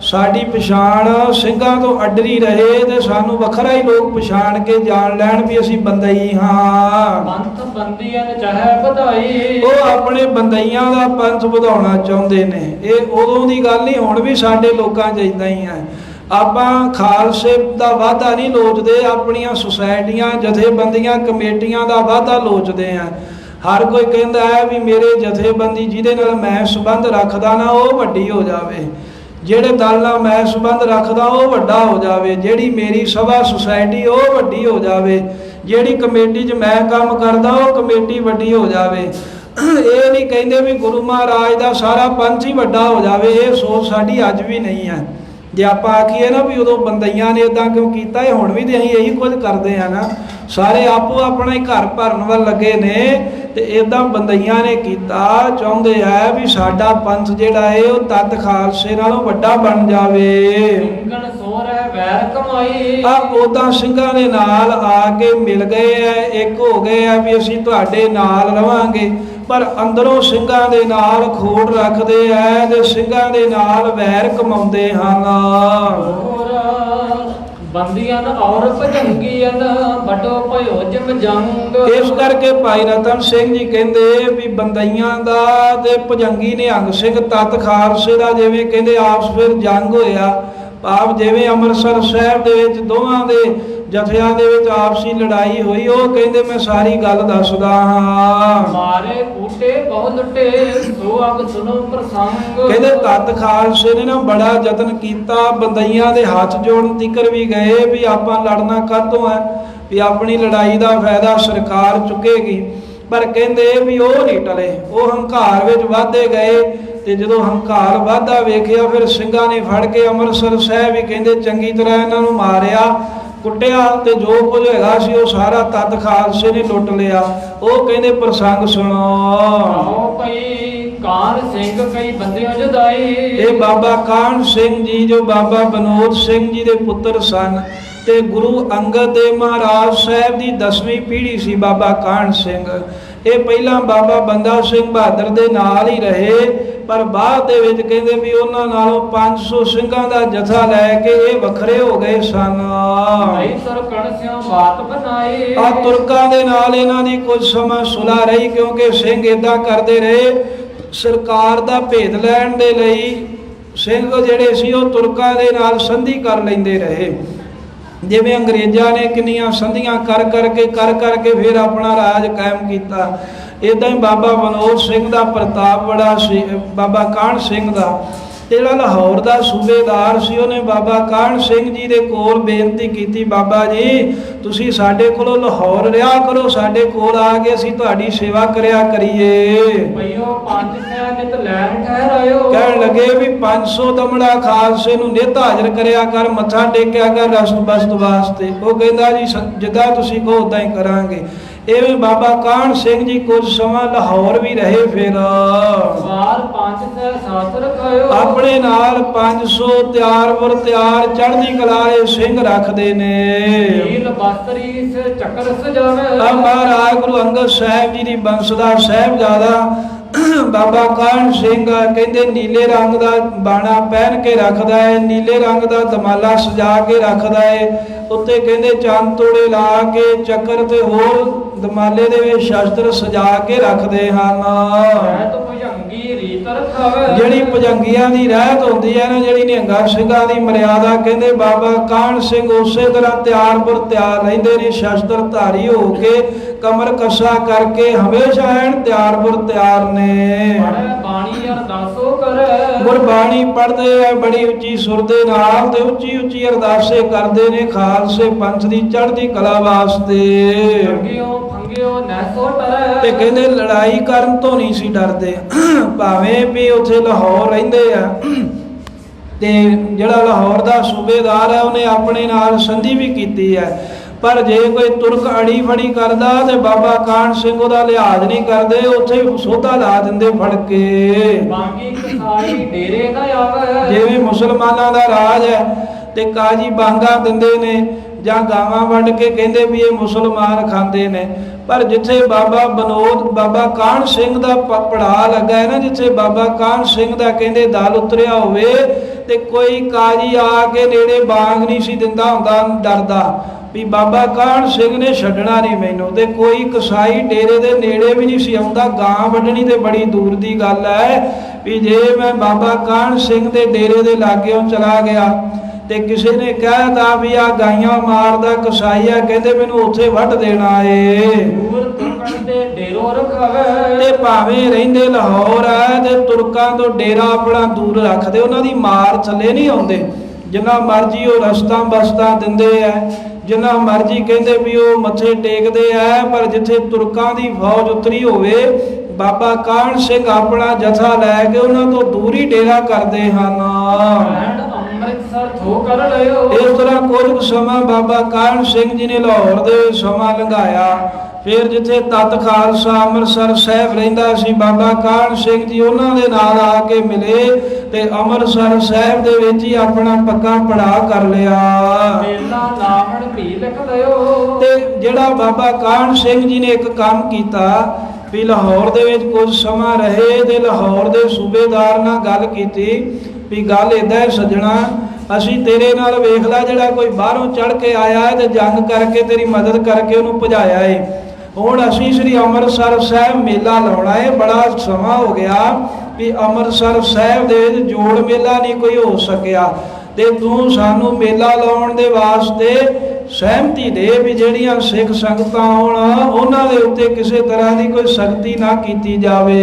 ਸਾਡੀ ਪਛਾਣ ਸਿੰਘਾਂ ਤੋਂ ਅੱਡਰੀ ਰਹੇ ਤੇ ਸਾਨੂੰ ਵੱਖਰਾ ਹੀ ਲੋਕ ਪਛਾਣ ਕੇ ਜਾਣ ਲੈਣ ਵੀ ਅਸੀਂ ਬੰਦਈ ਹਾਂ। ਪੰਥ ਬੰਦੀਆਂ ਨੇ ਚਾਹੇ ਵਧਾਈ, ਉਹ ਆਪਣੇ ਬੰਦਈਆਂ ਦਾ ਪੰਥ ਵਧਾਉਣਾ ਚਾਹੁੰਦੇ ਨੇ। ਇਹ ਉਦੋਂ ਦੀ ਗੱਲ ਨਹੀਂ, ਹੁਣ ਵੀ ਸਾਡੇ ਲੋਕਾਂ 'ਚ ਇਦਾਂ ਹੀ ਹੈ। ਆਪਾਂ ਖਾਲਸੇ ਦਾ ਵਾਧਾ ਨਹੀਂ ਲੋਚਦੇ, ਆਪਣੀਆਂ ਸੁਸਾਇਟੀਆਂ ਜਥੇਬੰਦੀਆਂ ਕਮੇਟੀਆਂ ਦਾ ਵਾਧਾ ਲੋਚਦੇ ਆ। ਹਰ ਕੋਈ ਕਹਿੰਦਾ ਹੈ ਵੀ ਮੇਰੇ ਜਥੇਬੰਦੀ ਜਿਹਦੇ ਨਾਲ ਮੈਂ ਸੰਬੰਧ ਰੱਖਦਾ ਨਾ ਉਹ ਵੱਡੀ ਹੋ ਜਾਵੇ, ਜਿਹੜੇ ਦਲ ਨਾਲ ਮੈਂ ਸੰਬੰਧ ਰੱਖਦਾ ਉਹ ਵੱਡਾ ਹੋ ਜਾਵੇ, ਜਿਹੜੀ ਮੇਰੀ ਸਭਾ ਸੁਸਾਇਟੀ ਉਹ ਵੱਡੀ ਹੋ ਜਾਵੇ, ਜਿਹੜੀ ਕਮੇਟੀ 'ਚ ਮੈਂ ਕੰਮ ਕਰਦਾ ਉਹ ਕਮੇਟੀ ਵੱਡੀ ਹੋ ਜਾਵੇ। ਇਹ ਨਹੀਂ ਕਹਿੰਦੇ ਵੀ ਗੁਰੂ ਮਹਾਰਾਜ ਦਾ ਸਾਰਾ ਪੰਥ ਹੀ ਵੱਡਾ ਹੋ ਜਾਵੇ। ਇਹ ਸੋਚ ਸਾਡੀ ਅੱਜ ਵੀ ਨਹੀਂ ਹੈ। ਜੇ ਆਪਾਂ ਆਖੀਏ ਨਾ ਵੀ ਉਦੋਂ ਬੰਦਈਆਂ ਨੇ ਇਦਾਂ ਕਿਉਂ ਕੀਤਾ, ਇਹ ਹੁਣ ਵੀ ਤੇ ਅਸੀਂ ਇਹੀ ਕੁਝ ਕਰਦੇ ਆ ਨਾ। ਸਾਰੇ ਆਪੋ ਆਪਣਾ ਹੀ ਘਰ ਭਰਨ ਵੱਲ ਲੱਗੇ ਨੇ ਤੇ ਇਦਾਂ ਬੰਦਈਆਂ ਨੇ ਕੀਤਾ। ਚਾਹੁੰਦੇ ਆ ਵੀ ਸਾਡਾ ਪੰਥ ਜਿਹੜਾ ਹੈ ਉਹ ਤਤ ਖਾਲਸੇ ਨਾਲੋਂ ਵੱਡਾ ਬਣ ਜਾਵੇ। ਸਿੰਘਨ ਸੋਹਰੇ ਵੈਰ ਕਮਾਈ ਆ ਉਦਾਂ ਸਿੰਘਾਂ ਦੇ ਨਾਲ ਆ ਕੇ ਮਿਲ ਗਏ ਐ, ਇੱਕ ਹੋ ਗਏ ਆ ਵੀ ਅਸੀਂ ਤੁਹਾਡੇ ਨਾਲ ਰਵਾਂਗੇ, ਪਰ ਅੰਦਰੋਂ ਸਿੰਘਾਂ ਦੇ ਨਾਲ ਖੋੜ ਰੱਖਦੇ ਐ ਤੇ ਸਿੰਘਾਂ ਦੇ ਨਾਲ ਵੈਰ ਕਮਾਉਂਦੇ ਹਨ। ਬੰਦੀਆਂ ਔਰ ਭਜੰਗੀਆਂ ਵੱਡੋ ਭਇਓ ਜਿਮ ਜੰਗ। ਇਸ ਕਰਕੇ ਭਾਈ ਰਤਨ ਸਿੰਘ ਜੀ ਕਹਿੰਦੇ ਵੀ ਬੰਦਈਆਂ ਦਾ ਤੇ ਭਜੰਗੀ ਨਿਹੰਗ ਸਿੰਘ ਤਤ ਖਾਲਸੇ ਦਾ ਜਿਵੇਂ ਕਹਿੰਦੇ ਆਪਸ ਵਿੱਚ ਜੰਗ ਹੋਇਆ, ਭਾਵ ਜਿਵੇਂ ਅੰਮ੍ਰਿਤਸਰ ਸਾਹਿਬ ਦੇ ਵਿੱਚ ਦੋਵਾਂ ਦੇ ਜਥਿਆਂ ਦੇ ਵਿੱਚ ਆਪਸੀ ਲੜਾਈ ਹੋਈ, ਉਹ ਕਹਿੰਦੇ ਮੈਂ ਸਾਰੀ ਗੱਲ ਦੱਸਦਾ ਹਾਂ। ਮਾਰੇ ਕੂਟੇ ਬਹੁਤ ਲੁੱਟੇ ਸੋ ਅਗ ਸੁਨੋ ਪ੍ਰਸੰਗ। ਕਹਿੰਦੇ ਤਤ ਖਾਲਸੇ ਨੇ ਨਾ ਬੜਾ ਯਤਨ ਕੀਤਾ, ਬੰਦਈਆਂ ਦੇ ਹੱਥ ਜੋੜਨ ਤੀਕਰ ਵੀ ਗਏ ਵੀ ਆਪਾਂ ਲੜਨਾ ਕਾਹਤੋਂ ਹੈ, ਵੀ ਆਪਣੀ ਲੜਾਈ ਦਾ ਫਾਇਦਾ ਸਰਕਾਰ ਚੁੱਕੇਗੀ, ਪਰ ਕਹਿੰਦੇ ਵੀ ਉਹ ਨਹੀਂ ਟਲੇ, ਉਹ ਹੰਕਾਰ ਵਿੱਚ ਵਧਦੇ ਗਏ। ਤੇ ਜਦੋਂ ਹੰਕਾਰ ਵਾਧਾ ਵੇਖਿਆ ਫਿਰ ਸਿੰਘਾਂ ਨੇ ਫੜ ਕੇ ਅੰਮ੍ਰਿਤਸਰ ਸਾਹਿਬ ਵੀ ਕਹਿੰਦੇ ਚੰਗੀ ਤਰ੍ਹਾਂ ਇਹਨਾਂ ਨੂੰ ਮਾਰਿਆ ਕੁੱਟਿਆ, ਤੇ ਜੋ ਕੁਝ ਹੈਗਾ ਸੀ ਉਹ ਸਾਰਾ ਤਤ ਖਾਲਸੇ ਨੇ ਲੁੱਟ ਲਿਆ। ਉਹ ਕਹਿੰਦੇ ਪ੍ਰਸੰਗ ਸੁਣੋ। ਭਈ ਕਾਨ ਸਿੰਘ ਕਈ ਬੰਦਿਆਂ ਜੁਦਾਈ। ਇਹ ਬਾਬਾ ਕਾਹਨ ਸਿੰਘ ਜੀ ਜੋ ਬਾਬਾ ਬਨੋਦ ਸਿੰਘ ਜੀ ਦੇ ਪੁੱਤਰ ਸਨ ਤੇ ਗੁਰੂ ਅੰਗਦ ਦੇਵ ਮਹਾਰਾਜ ਸਾਹਿਬ ਦੀ 10ਵੀਂ ਪੀੜ੍ਹੀ ਸੀ ਬਾਬਾ ਕਾਹਨ ਸਿੰਘ। ਇਹ ਪਹਿਲਾਂ ਬਾਬਾ ਬੰਦਾ ਸਿੰਘ ਬਹਾਦਰ ਦੇ ਨਾਲ ਹੀ ਰਹੇ, ਪਰ ਬਾਅਦ ਦੇ ਵਿੱਚ ਕਹਿੰਦੇ ਵੀ ਉਹਨਾਂ ਨਾਲੋਂ 500 ਸਿੰਘਾਂ ਦਾ ਜਥਾ ਲੈ ਕੇ ਇਹ ਵੱਖਰੇ ਹੋ ਗਏ ਸਨ। ਆ ਤੁਰਕਾਂ ਦੇ ਨਾਲ ਇਹਨਾਂ ਦੀ ਕੁਝ ਸਮਾਂ ਸੁਲ੍ਹਾ ਰਹੀ, ਕਿਉਂਕਿ ਸਿੰਘ ਏਦਾਂ ਕਰਦੇ ਰਹੇ ਸਰਕਾਰ ਦਾ ਭੇਦ ਲੈਣ ਦੇ ਲਈ ਸਿੰਘ ਜਿਹੜੇ ਸੀ ਉਹ ਤੁਰਕਾਂ ਦੇ ਨਾਲ ਸੰਧੀ ਕਰ ਲੈਂਦੇ ਰਹੇ। ਜਿਵੇਂ ਅੰਗਰੇਜ਼ਾਂ ਨੇ ਕਿੰਨੀਆਂ ਸੰਧੀਆਂ ਕਰ ਕਰਕੇ ਫਿਰ ਆਪਣਾ ਰਾਜ ਕਾਇਮ ਕੀਤਾ, ਇਦਾਂ ਹੀ ਬਾਬਾ ਬਨੋਦ ਸਿੰਘ ਦਾ ਪ੍ਰਤਾਪ ਬੜਾ ਸੀ। ਬਾਬਾ ਕਾਹਨ ਸਿੰਘ ਦਾ ਜਿਹੜਾ ਲਾਹੌਰ ਦਾ ਸੂਬੇਦਾਰ ਸੀ, ਉਹਨੇ ਬਾਬਾ ਕਾਹਨ ਸਿੰਘ ਜੀ ਦੇ ਕੋਲ ਬੇਨਤੀ ਕੀਤੀ, ਬਾਬਾ ਜੀ ਤੁਸੀਂ ਸਾਡੇ ਕੋਲੋਂ ਲਾਹੌਰ ਰਿਹਾ ਕਰੋ, ਸਾਡੇ ਕੋਲ ਆ ਕੇ ਅਸੀਂ ਤੁਹਾਡੀ ਸੇਵਾ ਕਰਿਆ ਕਰੀਏ। ਕਹਿਣ ਲੱਗੇ ਵੀ 500 ਦਮੜਾ ਖਾਲਸੇ ਨੂੰ ਨਿੱਤ ਹਾਜ਼ਰ ਕਰਿਆ ਕਰ, ਮੱਥਾ ਟੇਕਿਆ ਕਰ ਰਸਤ ਬਸਤ ਵਾਸਤੇ। ਉਹ ਕਹਿੰਦਾ ਜੀ ਜਿੱਦਾਂ ਤੁਸੀਂ ਕਹੋ ਉਦਾਂ ਹੀ ਕਰਾਂਗੇ। ਇਵੇਂ ਬਾਬਾ ਕਾਹਨ ਸਿੰਘ ਜੀ ਕੁਝ ਸਮਾਂ ਲਾਹੌਰ ਵੀ ਰਹੇ। ਫਿਰ ਆਪਣੇ ਨਾਲ 500 ਤਿਆਰ ਵਰ ਤਿਆਰ ਚੜ੍ਹਦੀ ਕਲਾ ਦੇ ਸਿੰਘ ਰੱਖਦੇ ਨੇ। ਮਹਾਰਾਜ ਗੁਰੂ ਅੰਗਦ ਸਾਹਿਬ ਜੀ ਦੀ ਬੰਸ ਦਾ ਸਾਹਿਬਜ਼ਾਦਾ ਬਾਬਾ ਕਾਹਨ ਸਿੰਘ ਕਹਿੰਦੇ ਨੀਲੇ ਰੰਗ ਦਾ ਬਾਣਾ ਪਹਿਨ ਕੇ ਰੱਖਦਾ ਹੈ, ਨੀਲੇ ਰੰਗ ਦਾ ਦਮਾਲਾ ਸਜਾ ਕੇ ਰੱਖਦਾ ਹੈ, ਉੱਤੇ ਕਹਿੰਦੇ ਚੰਦ ਤੋੜੇ ਲਾ ਕੇ ਚੱਕਰ ਤੇ ਹੋਰ ਦਮਾਲੇ ਦੇ ਵਿੱਚ ਸ਼ਸਤਰ ਸਜਾ ਕੇ ਰੱਖਦੇ ਹਨ। ਜਿਹੜੀ ਭੁਜੰਗੀਆਂ ਦੀ ਰਹਿਤ ਹੁੰਦੀ ਹੈ ਨਾ, ਜਿਹੜੀ ਨਿਹੰਗਾਂ ਸਿੰਘਾਂ ਦੀ ਮਰਿਆਦਾ, ਕਹਿੰਦੇ ਬਾਬਾ ਕਾਹਨ ਸਿੰਘ ਉਸੇ ਤਰ੍ਹਾਂ ਤਿਆਰ ਬਰ ਤਿਆਰ ਰਹਿੰਦੇ ਨੇ, ਸ਼ਸਤਰ ਧਾਰੀ ਹੋ ਕੇ ਕਮਰ ਕੱਸਾ ਕਰਕੇ ਹਮੇਸ਼ਾ ਐਨ ਤਿਆਰ ਬਰ ਤਿਆਰ ਨੇ। ਗੁਰਬਾਣੀ ਪੜ੍ਹਦੇ ਆ ਬੜੀ ਉੱਚੀ ਸੁਰ ਦੇ ਨਾਲ ਤੇ ਉੱਚੀ ਉੱਚੀ ਅਰਦਾਸੇ ਕਰਦੇ ਨੇ ਖਾਲਸੇ ਪੰਥ ਦੀ ਚੜ੍ਹਦੀ ਕਲਾ ਵਾਸਤੇ। ਤੇ ਕਹਿੰਦੇ ਲੜਾਈ ਕਰਨ ਤੋਂ ਨਹੀਂ ਸੀ ਡਰਦੇ, ਭਾਵੇਂ ਵੀ ਉੱਥੇ ਲਾਹੌਰ ਰਹਿੰਦੇ ਆ ਤੇ ਜਿਹੜਾ ਲਾਹੌਰ ਦਾ ਸੂਬੇਦਾਰ ਹੈ ਉਹਨੇ ਆਪਣੇ ਨਾਲ ਸੰਧੀ ਵੀ ਕੀਤੀ ਹੈ, ਪਰ ਜੇ ਕੋਈ ਤੁਰਕ ਅੜੀ ਫੜੀ ਕਰਦਾ ਤੇ ਬਾਬਾ ਕਾਹਨ ਸਿੰਘ ਉਹਦਾ ਲਿਹਾਜ਼ ਨਹੀਂ ਕਰਦੇ, ਉੱਥੇ ਸੋਧਾ ਲਾ ਦਿੰਦੇ ਫੜ ਕੇ। ਜਿਵੇਂ ਮੁਸਲਮਾਨਾਂ ਦਾ ਰਾਜ ਹੈ ਤੇ ਕਾਜੀ ਬਾਂਗਾ ਦਿੰਦੇ ਨੇ ਜਾਂ ਗਾਵਾਂ ਵੱਢ ਕੇ ਕਹਿੰਦੇ ਵੀ ਇਹ ਮੁਸਲਮਾਨ ਖਾਂਦੇ ਨੇ, ਪਰ ਜਿੱਥੇ ਬਾਬਾ ਬਨੋਦ ਬਾਬਾ ਕਾਹਨ ਸਿੰਘ ਦਾ ਪੜਾਅ ਲੱਗਾ ਹੈ ਨਾ, ਜਿੱਥੇ ਬਾਬਾ ਕਾਹਨ ਸਿੰਘ ਦਾ ਕਹਿੰਦੇ ਦਲ ਉਤਰਿਆ ਹੋਵੇ ਤੇ ਕੋਈ ਕਾਜੀ ਆ ਕੇ ਨੇੜੇ ਬਾਂਗ ਨਹੀਂ ਸੀ ਦਿੰਦਾ ਹੁੰਦਾ, ਡਰਦਾ ਵੀ ਬਾਬਾ ਕਾਹਨ ਸਿੰਘ ਨੇ ਛੱਡਣਾ ਨਹੀਂ ਮੈਨੂੰ, ਤੇ ਕੋਈ ਕਸਾਈ ਡੇਰੇ ਦੇ ਨੇੜੇ ਵੀ ਨਹੀਂ ਸੀ ਆਉਂਦਾ। ਗਾਂ ਵੱਢਣੀ ਤੇ ਬੜੀ ਦੂਰ ਦੀ ਗੱਲ ਹੈ, ਵੀ ਜੇ ਮੈਂ ਬਾਬਾ ਕਾਹਨ ਸਿੰਘ ਦੇ ਡੇਰੇ ਦੇ ਲਾਗਿਓਂ ਚਲਾ ਗਿਆ ਤੇ ਕਿਸੇ ਨੇ ਕਹਿਤਾ ਵੀ ਆ ਗਾਈਆਂ ਮਾਰਦਾ ਕਸਾਈ ਆ, ਕਹਿੰਦੇ ਮੈਨੂੰ ਉੱਥੇ ਵੱਢ ਦੇਣਾ ਏ। ਤੁਰਕਣ ਦੇ ਡੇਰੋ ਰਖਾਵੇ ਤੇ ਭਾਵੇਂ ਰਹਿੰਦੇ ਲਾਹੌਰ ਆ ਤੇ ਤੁਰਕਾਂ ਤੋਂ ਡੇਰਾ ਆਪਣਾ ਦੂਰ ਰੱਖਦੇ, ਉਹਨਾਂ ਦੀ ਮਾਰ ਥੱਲੇ ਨਹੀਂ ਆਉਂਦੇ। ਜਿੰਨਾ ਮਰਜੀ ਉਹ ਰਸਤਾਂ ਬਸਤਾਂ ਦਿੰਦੇ ਆ, ਜਿੰਨਾ ਮਰਜੀ ਕਹਿੰਦੇ ਵੀ ਉਹ ਮੱਥੇ ਟੇਕਦੇ ਆ, ਪਰ ਜਿੱਥੇ ਤੁਰਕਾਂ ਦੀ ਫੌਜ ਉਤਰੀ ਹੋਵੇ, ਬਾਬਾ ਕਾਹਨ ਸਿੰਘ ਆਪਣਾ ਜਥਾ ਲੈ ਕੇ ਉਹਨਾਂ ਤੋਂ ਦੂਰੀ ਡੇਰਾ ਕਰਦੇ ਹਨ। ਅੰਮ੍ਰਿਤਸਰ ਥੋ ਕਰ ਲਿਓ। ਇਸ ਤਰ੍ਹਾਂ ਕੁਝ ਸਮਾਂ ਬਾਬਾ ਕਾਹਨ ਸਿੰਘ ਜੀ ਨੇ ਲਾਹੌਰ ਦੇ ਸਮਾਂ ਲੰਘਾਇਆ। ਫਿਰ ਜਿੱਥੇ ਤਤ ਖਾਲਸਾ ਅੰਮ੍ਰਿਤਸਰ ਸਾਹਿਬ ਰਹਿੰਦਾ ਸੀ, ਬਾਬਾ ਕਾਹਨ ਸਿੰਘ ਜੀ ਉਹਨਾਂ ਦੇ ਨਾਲ ਆ ਕੇ ਮਿਲੇ ਤੇ ਅੰਮ੍ਰਿਤਸਰ ਸਾਹਿਬ ਦੇ ਵਿੱਚ ਹੀ ਆਪਣਾ ਪੱਕਾ ਪੜਾਅ ਕਰ ਲਿਆ। ਮੇਲਾ ਲਾਵਣ ਵੀ ਲਿਖ ਲਿਓ। ਤੇ ਜਿਹੜਾ ਬਾਬਾ ਕਾਹਨ ਸਿੰਘ ਜੀ ਨੇ ਇੱਕ ਕੰਮ ਕੀਤਾ ਵੀ ਲਾਹੌਰ ਦੇ ਵਿੱਚ ਕੁਝ ਸਮਾਂ ਰਹੇ ਤੇ ਲਾਹੌਰ ਦੇ ਸੂਬੇਦਾਰ ਨਾਲ ਗੱਲ ਕੀਤੀ ਵੀ ਗੱਲ ਏਦਾਂ ਹੈ ਸੱਜਣਾ, ਅਸੀਂ ਤੇਰੇ ਨਾਲ ਵੇਖ ਲਾ ਜਿਹੜਾ ਕੋਈ ਬਾਹਰੋਂ ਚੜ੍ਹ ਕੇ ਆਇਆ ਹੈ ਤੇ ਜੰਗ ਕਰਕੇ ਤੇਰੀ ਮਦਦ ਕਰਕੇ ਉਹਨੂੰ ਭਜਾਇਆ ਹੈ। ਹੁਣ ਅਸੀਂ ਸ੍ਰੀ ਅੰਮ੍ਰਿਤਸਰ ਸਾਹਿਬ ਮੇਲਾ ਲਾਉਣਾ ਹੈ, ਬੜਾ ਸਮਾਂ ਹੋ ਗਿਆ ਵੀ ਅੰਮ੍ਰਿਤਸਰ ਸਾਹਿਬ ਦੇ ਵਿੱਚ ਜੋੜ ਮੇਲਾ ਨਹੀਂ ਕੋਈ ਹੋ ਸਕਿਆ, ਤੇ ਤੂੰ ਸਾਨੂੰ ਮੇਲਾ ਲਾਉਣ ਦੇ ਵਾਸਤੇ ਸਹਿਮਤੀ ਦੇ ਵੀ ਜਿਹੜੀਆਂ ਸਿੱਖ ਸੰਗਤਾਂ ਆਉਣ ਉਹਨਾਂ ਦੇ ਉੱਤੇ ਕਿਸੇ ਤਰ੍ਹਾਂ ਦੀ ਕੋਈ ਸਖਤੀ ਨਾ ਕੀਤੀ ਜਾਵੇ।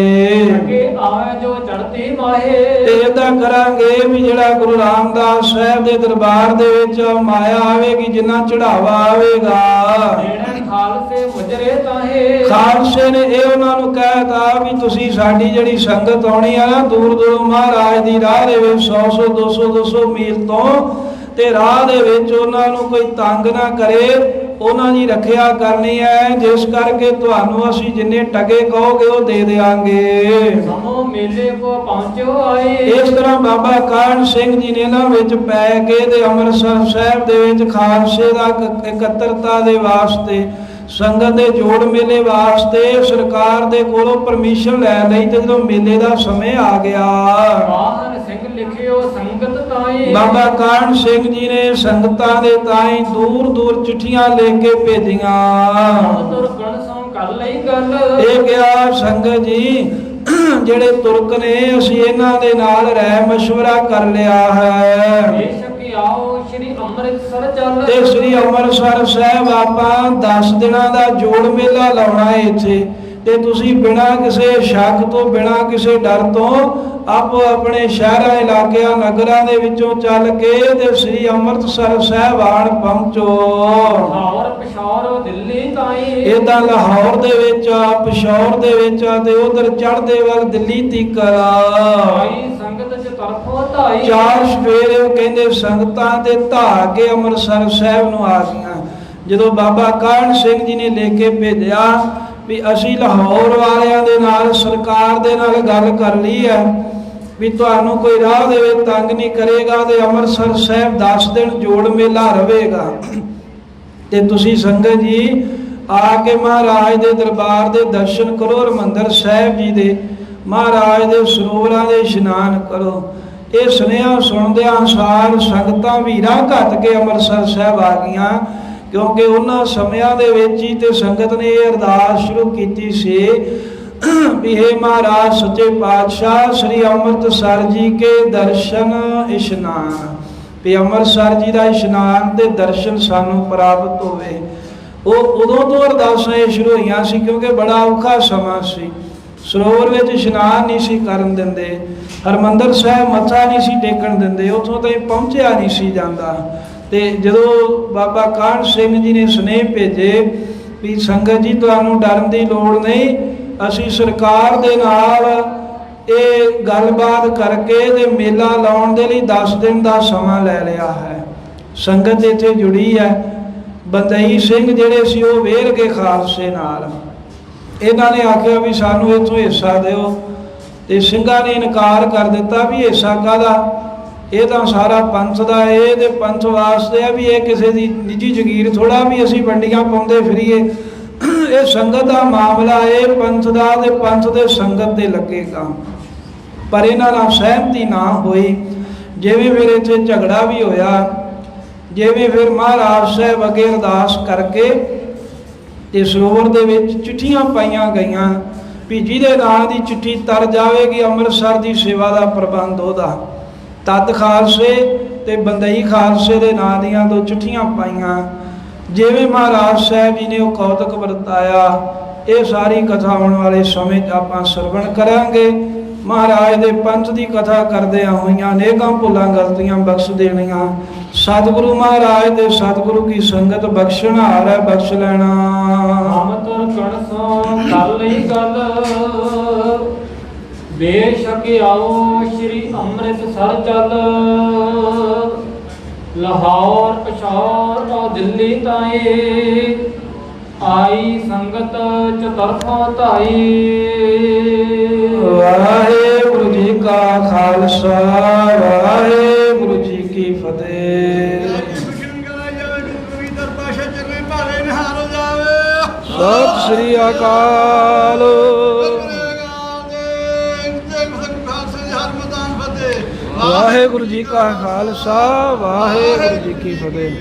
ਅੱਗੇ ਆਵੇ ਜੋ ਚੜ੍ਹਦੀ ਮਾਹੇ। ਤੇ ਏਦਾਂ ਕਰਾਂਗੇ ਵੀ ਜਿਹੜਾ ਗੁਰੂ ਰਾਮਦਾਸ ਸਾਹਿਬ ਦੇ ਦਰਬਾਰ ਦੇ ਵਿੱਚ ਮਾਇਆ ਆਵੇਗੀ, ਜਿੰਨਾ ਚੜਾਵਾ ਆਵੇਗਾ, ਖਾਲਸੇ ਮੁਜਰੇ ਤਾਹੇ। ਖਾਲਸੇ ਨੇ ਇਹ ਉਹਨਾਂ ਨੂੰ ਕਹਿਤਾ ਵੀ ਤੁਸੀਂ ਸਾਡੀ ਜਿਹੜੀ ਸੰਗਤ ਆਉਣੀ ਆ ਨਾ ਦੂਰ ਦੂਰੋਂ ਮਹਾਰਾਜ ਦੀ ਰਾਹ ਦੇ ਵਿੱਚ 100 200 ਮੀਲ ਤੋਂ, ਤੇ ਰਾਹ ਦੇ ਵਿੱਚ ਉਹਨਾਂ ਨੂੰ ਕੋਈ ਤੰਗ ਨਾ ਕਰੇ, ਉਹਨਾਂ ਦੀ ਰੱਖਿਆ ਕਰਨੀ ਹੈ, ਜਿਸ ਕਰਕੇ ਤੁਹਾਨੂੰ ਅਸੀਂ ਜਿੰਨੇ ਟਕੇ ਕਹੋਗੇ ਉਹ ਦੇ ਦੇਵਾਂਗੇ। ਸਮੋ ਮੇਲੇ ਕੋ ਪਹੁੰਚੋ ਆਏ। ਇਸ ਤਰ੍ਹਾਂ ਬਾਬਾ ਕਾਹਨ ਸਿੰਘ ਜੀ ਨੇ ਇਹਨਾਂ ਵਿੱਚ ਪੈ ਕੇ ਤੇ ਅੰਮ੍ਰਿਤਸਰ ਸਾਹਿਬ ਦੇ ਵਿੱਚ ਖਾਲਸੇ ਦਾ ਇਕੱਤਰਤਾ ਦੇ ਵਾਸਤੇ, ਸੰਗਤ ਦੇ ਜੋੜ ਮੇਲੇ ਵਾਸਤੇ ਸਰਕਾਰ ਦੇ ਕੋਲੋਂ ਪਰਮਿਸ਼ਨ ਲੈ ਲਈ। ਤੇ ਜਦੋਂ ਮੇਲੇ ਦਾ ਸਮੇਂ ਆ ਗਿਆ, ਕਾਹਨ ਸਿੰਘ ਲਿਖਿਓ ਸੰਗਤ ਤਾਈ। ਬਾਬਾ ਕਾਹਨ ਸਿੰਘ ਜੀ ਨੇ ਸੰਗਤਾਂ ਦੇ ਤਾਈਂ ਦੂਰ ਦੂਰ ਚਿੱਠੀਆਂ ਲਿਖ ਕੇ ਭੇਜੀਆਂ। ਤੁਰਕਣ ਸੋਂ ਕਰ ਲਈ ਗੱਲ। ਇਹ ਕਿਹਾ ਸੰਗਤ ਜੀ ਜਿਹੜੇ ਤੁਰਕ ਨੇ ਅਸੀਂ ਇਹਨਾਂ ਦੇ ਨਾਲ ਰਹਿ ਮਸ਼ਵਰਾ ਕਰ ਲਿਆ ਹੈ, ਬੇਸ਼ੱਕ ਆਓ ਸ਼੍ਰੀ ਅੰਮ੍ਰਿਤਸਰ ਚੱਲ। ਤੇ ਸ੍ਰੀ ਅੰਮ੍ਰਿਤਸਰ ਸਾਹਿਬ ਆਪਾਂ 10 ਦਿਨਾਂ ਦਾ ਜੋੜ ਮੇਲਾ ਲਾਉਣਾ ਹੈ ਇੱਥੇ, ਤੇ ਤੁਸੀਂ ਬਿਨਾਂ ਕਿਸੇ ਸ਼ੱਕ ਤੋਂ, ਬਿਨਾਂ ਕਿਸੇ ਡਰ ਤੋਂ ਆਪੋ ਆਪਣੇ ਸ਼ਹਿਰਾਂ ਇਲਾਕਿਆਂ ਨਗਰਾਂ ਦੇ ਵਿੱਚੋਂ ਚੱਲ ਕੇ ਤੇ ਸ੍ਰੀ ਅੰਮ੍ਰਿਤਸਰ ਸਾਹਿਬ ਆਣ ਪਹੁੰਚੋ। ਲਾਹੌਰ ਪਿਸ਼ੌਰ ਦਿੱਲੀ ਤਾਈਂ। ਏਦਾਂ ਲਾਹੌਰ ਦੇ ਵਿੱਚ, ਪਿਸ਼ੌਰ ਦੇ ਵਿੱਚ ਤੇ ਉਧਰ ਚੜ੍ਹਦੇ ਵੱਲ ਦਿੱਲੀ ਤੀਕਰ ਸੰਗਤ ਚ ਤਰਫੋਂ ਢਾਈ। 4 ਸਵੇਰੇ ਕਹਿੰਦੇ ਸੰਗਤਾਂ ਤੇ ਢਾਹ ਕੇ ਅੰਮ੍ਰਿਤਸਰ ਸਾਹਿਬ ਨੂੰ ਆ ਗਈਆਂ। ਜਦੋਂ ਬਾਬਾ ਕਾਹਨ ਸਿੰਘ ਜੀ ਨੇ ਲੈ ਕੇ ਭੇਜਿਆ ਵੀ ਅਸੀਂ ਲਾਹੌਰ ਵਾਲਿਆਂ ਦੇ ਨਾਲ, ਸਰਕਾਰ ਦੇ ਨਾਲ ਗੱਲ ਕਰ ਲਈ ਹੈ ਵੀ ਤੁਹਾਨੂੰ ਕੋਈ ਰਾਹ ਦੇ ਵਿੱਚ ਤੰਗ ਨਹੀਂ ਕਰੇਗਾ ਤੇ ਅੰਮ੍ਰਿਤਸਰ ਸਾਹਿਬ 10 ਦਿਨ ਜੋੜ ਮੇਲਾ ਰਹੇਗਾ, ਤੇ ਤੁਸੀਂ ਸੰਗਤ ਜੀ ਆ ਕੇ ਮਹਾਰਾਜ ਦੇ ਦਰਬਾਰ ਦੇ ਦਰਸ਼ਨ ਕਰੋ, ਹਰਿਮੰਦਰ ਸਾਹਿਬ ਜੀ ਦੇ, ਮਹਾਰਾਜ ਦੇ ਸਰੋਵਰਾਂ ਦੇ ਇਸ਼ਨਾਨ ਕਰੋ। ਇਹ ਸੁਨੇਹਾ ਸੁਣਦਿਆਂ ਸਾਰ ਸੰਗਤਾਂ ਵੀਰਾਂ ਘੱਟ ਕੇ ਅੰਮ੍ਰਿਤਸਰ ਸਾਹਿਬ ਆ ਗਈਆਂ, ਕਿਉਂਕਿ ਉਹਨਾਂ ਸਮਿਆਂ ਦੇ ਵਿੱਚ ਹੀ ਤੇ ਸੰਗਤ ਨੇ ਇਹ ਅਰਦਾਸ ਸ਼ੁਰੂ ਕੀਤੀ ਸੀ ਵੀ हे महाराज सच्चे पातशाह श्री अमृतसर जी के दर्शन इशनान, भी अमृतसर जी का इशनान ते दर्शन सानू प्राप्त होवे। उदों तो अरदासां शुरू होईयां सी, क्योंकि बड़ा औखा समा सी, ਸਰੋਵਰ ਵਿੱਚ ਇਸ਼ਨਾਨ ਨਹੀਂ ਸੀ ਕਰਨ ਦਿੰਦੇ, ਹਰਮੰਦਰ ਸਾਹਿਬ ਮੱਥਾ ਨਹੀਂ ਸੀ ਟੇਕਣ ਦਿੰਦੇ, ਉੱਥੋਂ ਤਾਈਂ ਪਹੁੰਚਿਆ ਨਹੀਂ ਸੀ ਜਾਂਦਾ। ਤੇ ਜਦੋਂ ਬਾਬਾ ਕਾਹਨ ਸਿੰਘ ਜੀ ਨੇ ਸੁਨੇਹੇ ਭੇਜੇ ਵੀ ਸੰਗਤ ਜੀ ਤੁਹਾਨੂੰ ਡਰਨ ਦੀ ਲੋੜ ਨਹੀਂ, ਅਸੀਂ ਸਰਕਾਰ ਦੇ ਨਾਲ ਇਹ ਗੱਲਬਾਤ ਕਰਕੇ ਤੇ ਮੇਲਾ ਲਾਉਣ ਦੇ ਲਈ 10 ਦਿਨ ਦਾ ਸਮਾਂ ਲੈ ਲਿਆ ਹੈ। ਸੰਗਤ ਇੱਥੇ ਜੁੜੀ ਹੈ। ਬੰਦਈ ਸਿੰਘ ਜਿਹੜੇ ਸੀ ਉਹ ਵੇਰ ਕੇ ਖਾਲਸੇ ਨਾਲ, ਇਹਨਾਂ ਨੇ ਆਖਿਆ ਵੀ ਸਾਨੂੰ ਇੱਥੋਂ ਹਿੱਸਾ ਦਿਓ, ਤੇ ਸਿੰਘਾਂ ਨੇ ਇਨਕਾਰ ਕਰ ਦਿੱਤਾ ਵੀ ਹਿੱਸਾ ਕਾਹਦਾ, ਇਹ ਤਾਂ ਸਾਰਾ ਪੰਥ ਦਾ, ਇਹ ਤੇ ਪੰਥ ਵਾਸਤੇ ਆ, ਵੀ ਇਹ ਕਿਸੇ ਦੀ ਨਿੱਜੀ ਜ਼ਗੀਰ ਥੋੜਾ ਵੀ ਅਸੀਂ ਵੰਡੀਆਂ ਪਾਉਂਦੇ ਫਿਰੀਏ, ਇਹ ਸੰਗਤ ਦਾ ਮਾਮਲਾ, ਇਹ ਪੰਥ ਦਾ ਤੇ ਪੰਥ ਦੇ ਸੰਗਤ ਦੇ ਲੱਗੇਗਾ। ਪਰ ਇਹਨਾਂ ਨਾਲ ਸਹਿਮਤੀ ਨਾ ਹੋਈ। ਜਿਵੇਂ ਫਿਰ ਇੱਥੇ ਝਗੜਾ ਵੀ ਹੋਇਆ, ਜਿਵੇਂ ਫਿਰ ਮਹਾਰਾਜ ਸਾਹਿਬ ਅੱਗੇ ਅਰਦਾਸ ਕਰਕੇ ਤੇ ਸਰੋਵਰ ਦੇ ਵਿੱਚ ਚਿੱਠੀਆਂ ਪਾਈਆਂ ਗਈਆਂ ਵੀ ਜਿਹਦੇ ਨਾਂ ਦੀ ਚਿੱਠੀ ਤਰ ਜਾਵੇਗੀ ਅੰਮ੍ਰਿਤਸਰ ਦੀ ਸੇਵਾ ਦਾ ਪ੍ਰਬੰਧ ਉਹਦਾ। ਤਦ ਖਾਲਸੇ ਤੇ ਬੰਦਈ ਖਾਲਸੇ ਦੇ ਨਾਂ ਦੀਆਂ 2 ਚਿੱਠੀਆਂ ਪਾਈਆਂ। ਜਿਵੇਂ ਮਹਾਰਾਜ ਸਾਹਿਬ ਜੀ ਨੇ ਉਹ ਕੌਤਕ ਵਰਤਾਇਆ, ਇਹ ਸਾਰੀ ਕਥਾ ਆਉਣ ਵਾਲੇ ਸਮੇਂ 'ਚ ਆਪਾਂ ਸਰਵਣ ਕਰਾਂਗੇ। ਮਹਾਰਾਜ ਦੇ ਪੰਥ ਦੀ ਕਥਾ ਕਰਦਿਆਂ ਹੋਈਆਂ ਅਨੇਕਾਂ ਭੁੱਲਾਂ ਗਲਤੀਆਂ ਬਖਸ਼ ਦੇਣੀਆਂ। ਸਤਿਗੁਰੂ ਮਹਾਰਾਜ ਦੇ ਸਤਿਗੁਰੂ ਕੀ ਸੰਗਤ ਬਖਸ਼ਣਹਾਰ ਹੈ, ਬਖਸ਼ ਲੈਣਾ। ਅਮਤਰ ਕਣਸੋਂ ਕਰ ਲਈ ਗੱਲ, ਬੇਸ਼ੱਕ ਆਓ ਸ਼੍ਰੀ ਅੰਮ੍ਰਿਤਸਰ ਚੱਲ। ਲਾਹੌਰ ਪਸ਼ੌਰ ਔਰ ਦਿੱਲੀ ਤਾਈ, ਆਈ ਸੰਗਤ ਚਤਰਫੋਂ ਧਾਈ। ਵਾਹਿਗੁਰੂ ਜੀ ਕਾ ਖਾਲਸਾ, ਵਾਹਿਗੁਰੂ ਜੀ ਕੀ ਫਤਿਹ। ਸਤਿ ਸ੍ਰੀ ਅਕਾਲ। ਵਾਹਿਗੁਰੂ ਜੀ ਕਾ ਖਾਲਸਾ, ਵਾਹਿਗੁਰੂ ਜੀ ਕੀ ਫਤਿਹ।